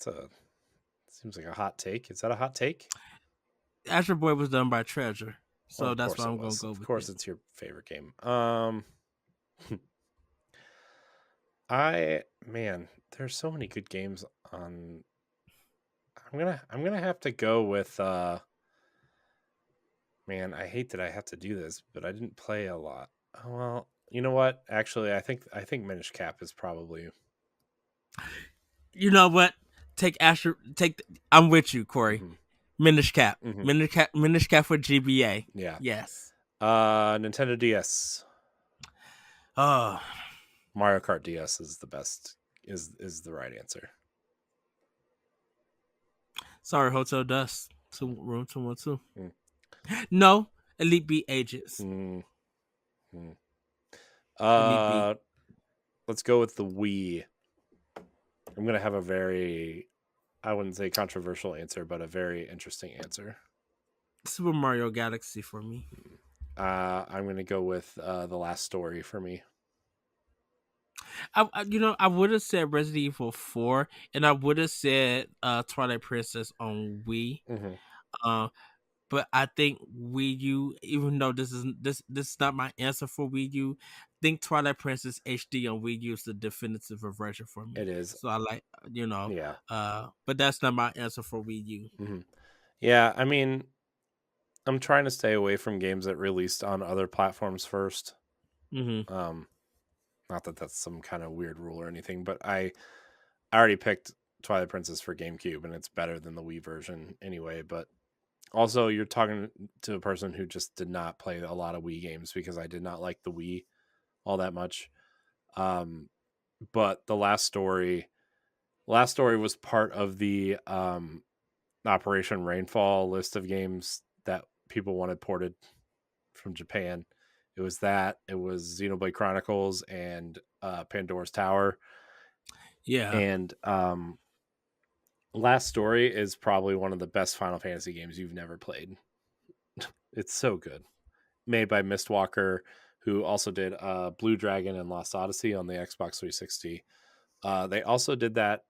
seems like a hot take. Is that a hot take? Astro Boy was done by Treasure, so that's why I'm gonna go with. Of course, it's your favorite game. There's so many good games on. I'm gonna have to go with. Man, I hate that I have to do this, but I didn't play a lot. Oh, well, you know what? Actually, I think Minish Cap is probably. You know what? I'm with you, Corey. Minish Cap. Mhm. Minish Cap for GBA. Yeah. Yes. Nintendo DS. Oh, Mario Kart DS is the best. Is the right answer. sorry, Hotel Dust. Room 212. Mm. No, Elite Beat Agents. Mm. Mm. Elite Beat. Let's go with the Wii. I'm gonna have a very, I wouldn't say controversial answer, but a very interesting answer. Super Mario Galaxy for me. I'm gonna go with The Last Story for me. I would have said Resident Evil 4, and I would have said Twilight Princess on Wii. Mm-hmm. Uh, but I think Wii U, even though this is not my answer for Wii U, I think Twilight Princess HD on Wii U is the definitive version for me. It is. So I like, Yeah. but that's not my answer for Wii U. Mm-hmm. Yeah. I mean, I'm trying to stay away from games that released on other platforms first. Mm-hmm. Not that that's some kind of weird rule or anything, but I already picked Twilight Princess for GameCube, and it's better than the Wii version anyway. But also, you're talking to a person who just did not play a lot of Wii games because I did not like the Wii all that much. But the last story was part of the Operation Rainfall list of games that people wanted ported from Japan. It was that. It was Xenoblade Chronicles and Pandora's Tower. Yeah. And Last Story is probably one of the best Final Fantasy games you've never played. It's so good. Made by Mistwalker, who also did Blue Dragon and Lost Odyssey on the Xbox 360. They also did that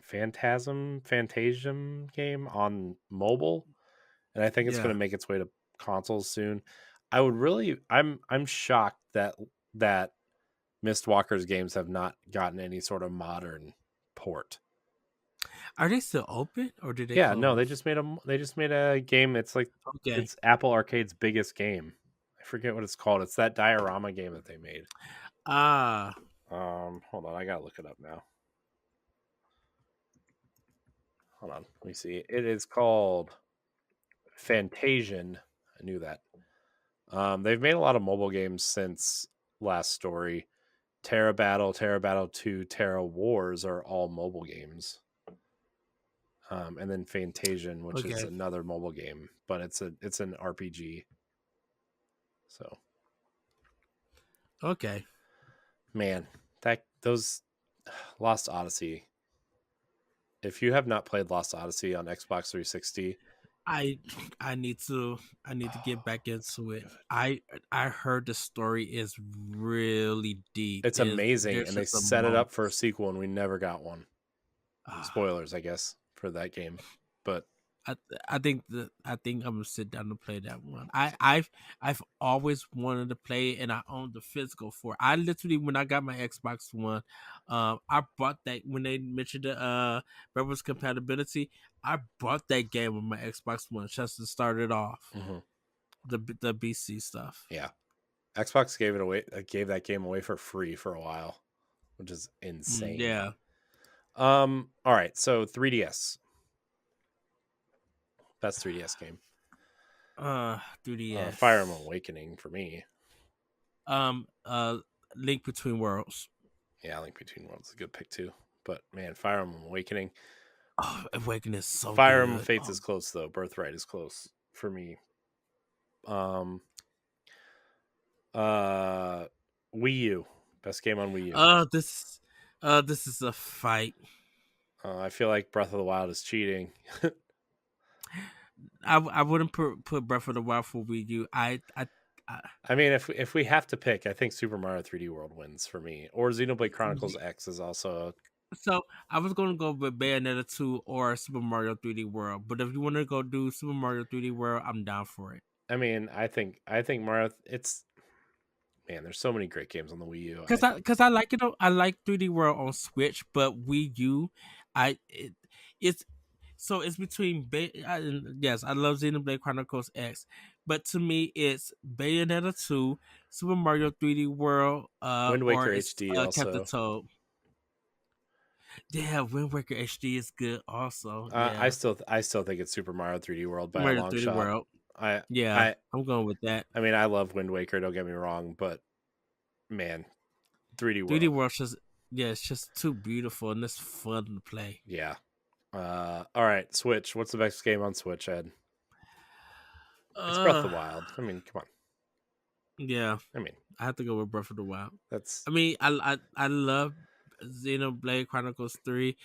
Phantasm game on mobile, and I think it's going Yeah. to make its way to consoles soon. I'm shocked that Mistwalker's games have not gotten any sort of modern port. Are they still open or did they Yeah, no, close? they just made a game. It's like Okay. it's Apple Arcade's biggest game. I forget what it's called. It's that diorama game that they made. Ah. Hold on, I gotta look it up now. Hold on, let me see. It is called Fantasian. I knew that. They've made a lot of mobile games since Last Story. Terra Battle 2, Terra Wars are all mobile games. And then Fantasian, which is Okay. another mobile game, but it's an RPG. So Okay. man, that those Lost Odyssey. If you have not played Lost Odyssey on Xbox 360, I I need to get back so into it. good. I heard the story is really deep. It's amazing, There's and they just a set it up for a most. sequel, and we never got one. Ah, Spoilers, I guess, for that game, but I I think I'm gonna sit down and play that one. I've always wanted to play it, and I own the physical for it. I literally when I got my Xbox One, I bought that when they mentioned the backwards compatibility. I bought that game with my Xbox One just to start it off. mhm, The BC stuff. yeah, Xbox gave that game away for free for a while, which is insane. Yeah. All right, so 3DS, best 3DS game, 3DS. Fire Emblem Awakening for me. Um. Uh. Link Between Worlds. Yeah, Link Between Worlds is a good pick too. But man, Fire Emblem Awakening. Oh, Awakening is so Fire Emblem good. Fates is close though. Birthright is close for me. Um, uh, Wii U, best game on Wii U. This is a fight. I feel like Breath of the Wild is cheating. I wouldn't put Breath of the Wild for Wii U. I I mean, if we have to pick, I think Super Mario 3D World wins for me. Or Xenoblade Chronicles X is also. so I was gonna go with Bayonetta 2 or Super Mario 3D World, but if you want to go do Super Mario 3D World, I'm down for it. I mean, I think Mario. It's man, there's so many great games on the Wii U. Cause I like it. I like 3D World on Switch, but Wii U, it's so it's between yes, I love Xenoblade Chronicles X, but to me it's Bayonetta 2, Super Mario 3D World, Wind or Waker it's HD Captain also. Toad. Yeah, Wind Waker HD is good. Also, I yeah, still I still think it's Super Mario 3D World by a Mario long 3D shot. World. I Yeah, I I'm going with that. I mean I love Wind Waker. Don't get me wrong, but man, 3D 3D World. World's just yeah, it's just too beautiful and it's fun to play. Yeah. All right, Switch. What's the best game on Switch, Ed? It's Breath of Uh, the Wild. I mean, come on. yeah, I mean, I have to go with Breath of the Wild. that's I mean, I love Xenoblade Chronicles 3.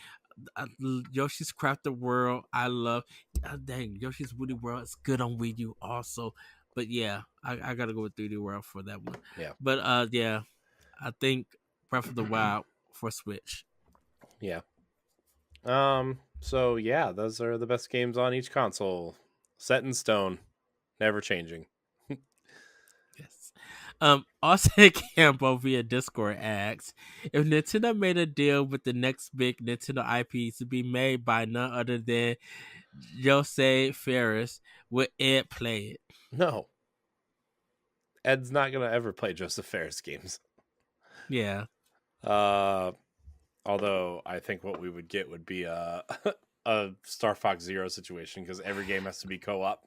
Yoshi's Crafted World. I love. Dang, Yoshi's Woody World is good on Wii U also. But yeah, I gotta go with 3D World for that one. yeah. But yeah, I think Breath of the Wild for Switch. Yeah. So yeah, those are the best games on each console. Set in stone, never changing. Yes. Austin Campbell via Discord asks if Nintendo made a deal with the next big Nintendo IP to be made by none other than Jose Ferris, would Ed play it? No. Ed's not gonna ever play Joseph Ferris games. Yeah. Uh although I think what we would get would be a a Star Fox Zero situation because every game has to be co-op.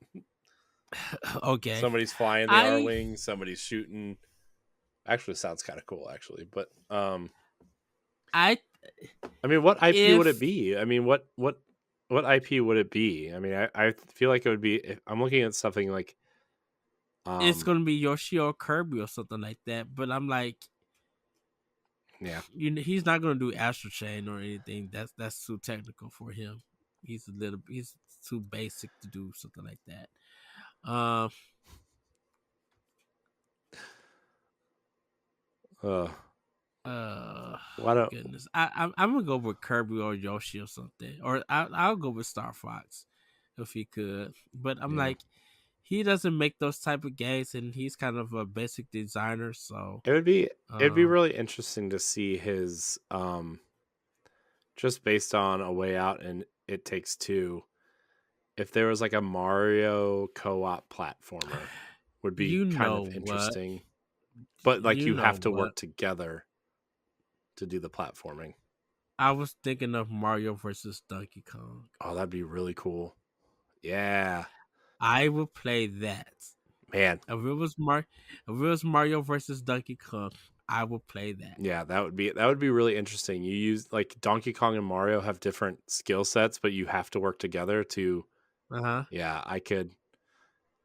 Okay. Somebody's flying the R I wing, somebody's shooting. Actually sounds kind of cool actually, but I I mean, what IP would it if be? I mean, what IP would it be? I mean, I feel like it would be. If I'm looking at something like, it's um, gonna be Yoshi or Kirby or something like that, but I'm like, yeah, he's not gonna do Astro Chain or anything. That's too technical for him. He's too basic to do something like that. Um, uh, uh, why don't? goodness, I'm gonna go with Kirby or Yoshi or something, or I'll go with Star Fox if he could. But I'm Yeah, like, he doesn't make those type of games, and he's kind of a basic designer. So, it would be. It'd be um, really interesting to see his, just based on A Way Out and It Takes Two. If there was like a Mario co-op platformer, would be you kind know of what, interesting. But like, you you know have to what. work together to do the platforming. I was thinking of Mario versus Donkey Kong. Oh, that'd be really cool. Yeah, I would play that. man. If it was Mario versus Donkey Kong, I would play that. Yeah, that would be really interesting. You use like Donkey Kong and Mario have different skill sets, but you have to work together to Uh huh. yeah, I could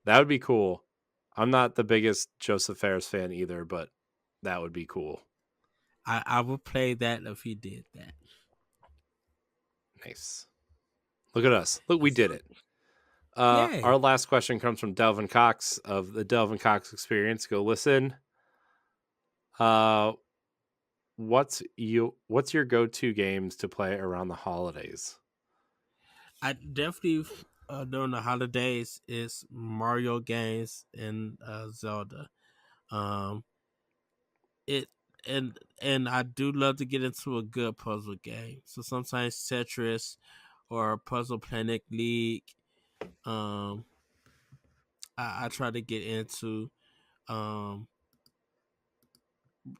that would be cool. I'm not the biggest Joseph Ferris fan either, but that would be cool. I would play that if he did that. Nice. Look at us. Look, we did So, it. Our yay! last question comes from Delvin Cox of the Delvin Cox Experience. Go listen. Uh what's your go-to games to play around the holidays? I definitely during the holidays is Mario games and Zelda. Um, it and I do love to get into a good puzzle game. So sometimes Tetris or Puzzle Planet League. Um, I try to get into. Um,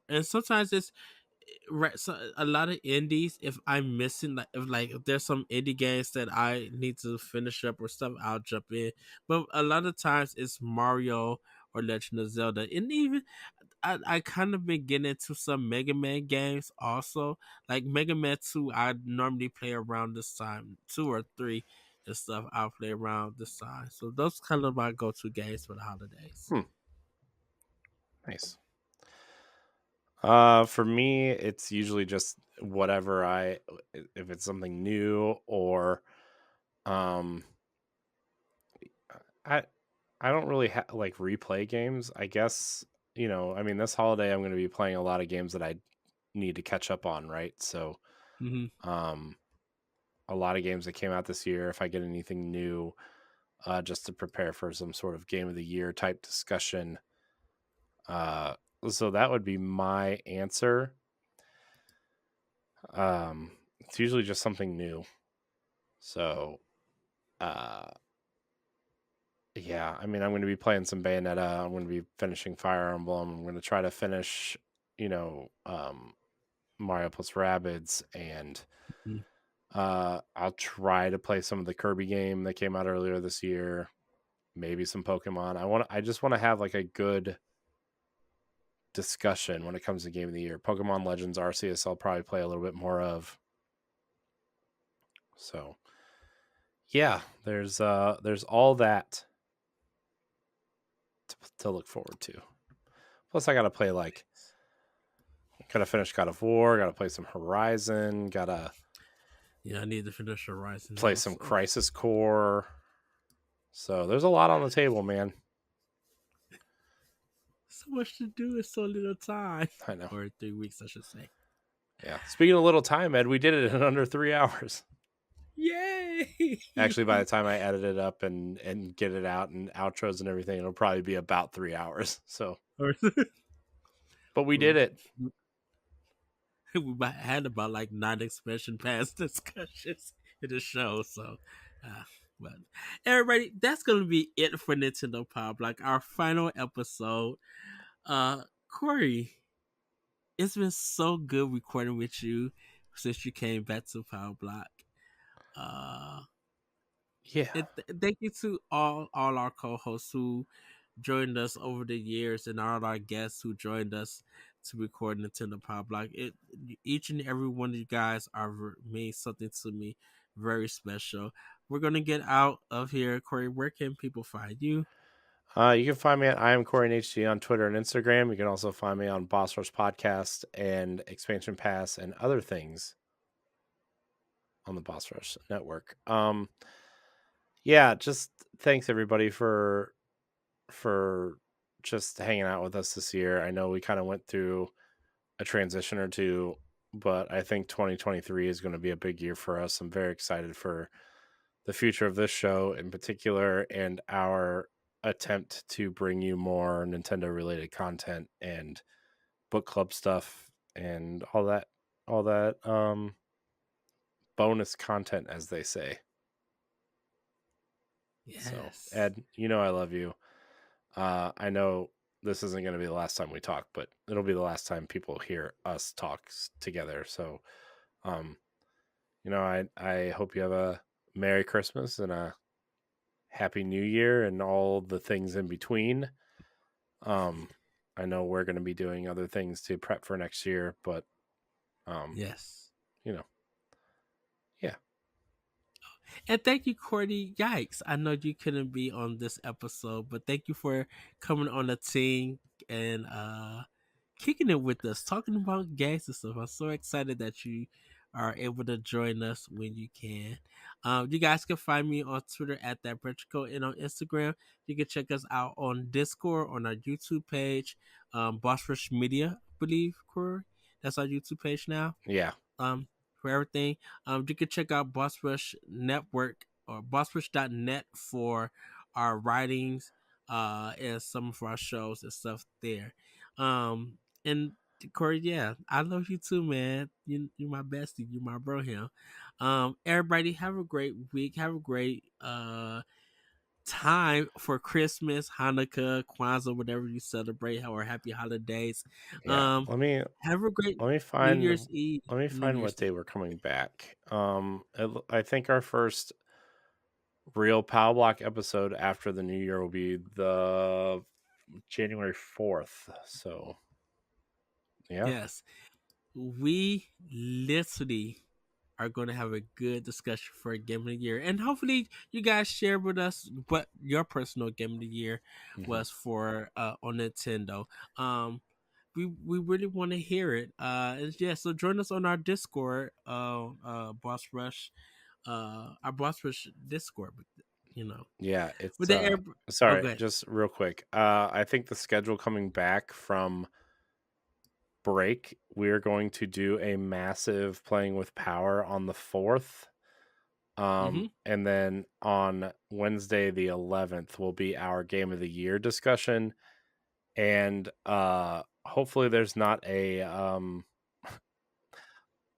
and sometimes it's right. So a lot of indies. If I'm missing, if there's some indie games that I need to finish up or stuff, I'll jump in. But a lot of times it's Mario or Legend of Zelda, and even I kind of been getting into some Mega Man games also. Like Mega Man 2, I normally play around this time, 2 or 3 and stuff. I'll play around this time. So those kind of my go-to games for the holidays. Hmm, nice. For me, it's usually just whatever if it's something new or um I I don't really like replay games. I guess, I mean this holiday I'm going to be playing a lot of games that I need to catch up on, right? So, Hmm. um a lot of games that came out this year if I get anything new just to prepare for some sort of game of the year type discussion. Uh so that would be my answer. It's usually just something new. So, uh, yeah, I mean, I'm going to be playing some Bayonetta. I'm going to be finishing Fire Emblem. I'm going to try to finish, you know, um, Mario plus Rabbids, and Mhm. I'll try to play some of the Kirby game that came out earlier this year. Maybe some Pokemon. I just want to have like a good discussion when it comes to game of the year. Pokemon Legends Arceus, I'll probably play a little bit more of. So yeah, there's all that to look forward to. Plus, I gotta play like gotta finish God of War, gotta play some Horizon, gotta Yeah, I need to finish Horizon play some also. Crisis Core. So there's a lot on the table, man. So much to do in so little time. I know. Or 3 weeks, I should say. Yeah. Speaking of little time, Ed, we did it in under 3 hours. Yay! Actually, by the time I edit it up and get it out and outros and everything, it'll probably be about 3 hours. So, Or- but we we did it. had about like 9 expansion pass discussions in the show. So, uh, but everybody, that's gonna be it for Nintendo Power Block, our final episode. Corey, it's been so good recording with you since you came back to Power Block. Uh, Yeah. and thank you to all our co-hosts who joined us over the years and all our guests who joined us to record Nintendo Power Block. Each and every one of you guys are means something to me, very special. We're gonna get out of here, Corey. Where can people find you? You can find me at I am Corey HG on Twitter and Instagram. You can also find me on Boss Rush Podcast and Expansion Pass and other things on the Boss Rush Network. Yeah, just thanks everybody for just hanging out with us this year. I know we kind of went through a transition or two, but I think 2023 is going to be a big year for us. I'm very excited for the future of this show in particular and our attempt to bring you more Nintendo related content and book club stuff and all that bonus content, as they say. So, Yes. Ed, I love you. I know this isn't going to be the last time we talk, but it'll be the last time people hear us talk together. So, um, I hope you have a Merry Christmas and a Happy New Year and all the things in between. Um, I know we're going to be doing other things to prep for next year, but um, Yes. you know, yeah, And thank you, Courtney. Yikes. I know you couldn't be on this episode, but thank you for coming on the team and kicking it with us, talking about gangs and stuff. I'm so excited that you are able to join us when you can. You guys can find me on Twitter at that Petrico and on Instagram. You can check us out on Discord, on our YouTube page, Boss Rush Media, I believe, Corey. That's our YouTube page now. yeah, Um, for everything. You can check out Boss Rush Network or bossrush.net for our writings and some of our shows and stuff there. And Corey, yeah, I love you too, man. You're my bestie. You're my bro here. Everybody have a great week. Have a great time for Christmas, Hanukkah, Kwanzaa, whatever you celebrate, or happy holidays. yeah. Um, have a great Let me New find Year's Eve. let me New find Year's what day Eve. we're coming back. I think our first real Pow Block episode after the new year will be the January 4th. So yeah, Yes, we literally are going to have a good discussion for a game of the year, and hopefully, you guys share with us what your personal game of the year hmm was for on Nintendo. We really want to hear it. And yeah, so join us on our Discord, Boss Rush, our Boss Rush Discord. You know, yeah. with It's the air. Oh, sorry, good. just real quick. I think the schedule coming back from break, we're going to do a massive playing with power on the 4th. Mm-hmm. And then on Wednesday the 11th will be our game of the year discussion. And hopefully there's not a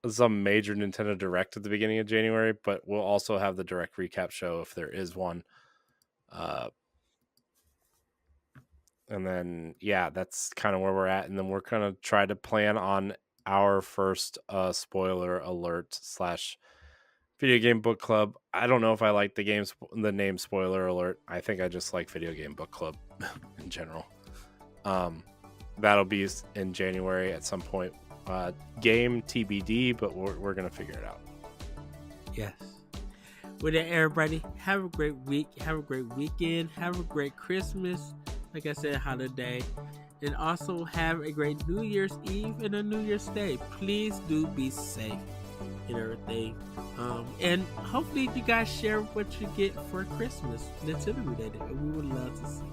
some major Nintendo Direct at the beginning of January, but we'll also have the direct recap show if there is one. Uh and then yeah, that's kind of where we're at. And then we're gonna try to plan on our first spoiler alert slash video game book club. I don't know if I like the name spoiler alert. I think I just like video game book club in general. That'll be in January at some point. Game TBD, but we're gonna figure it out. Yes. With that, everybody, have a great week. Have a great weekend. Have a great Christmas. Like I said, holiday. And also have a great New Year's Eve and a New Year's Day. Please do be safe and everything. And hopefully you guys share what you get for Christmas, Nintendo related. And we would love to see.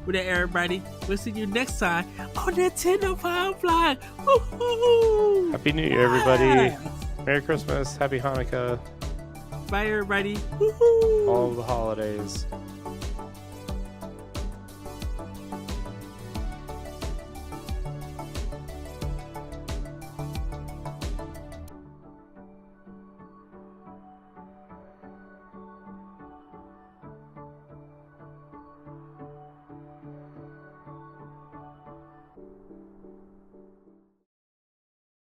With that, everybody, we'll see you next time on Nintendo Pow Block. Woo-hoo-hoo! Happy New Year, everybody. Merry Christmas. Happy Hanukkah. Bye, everybody. Woo-hoo! All of the holidays.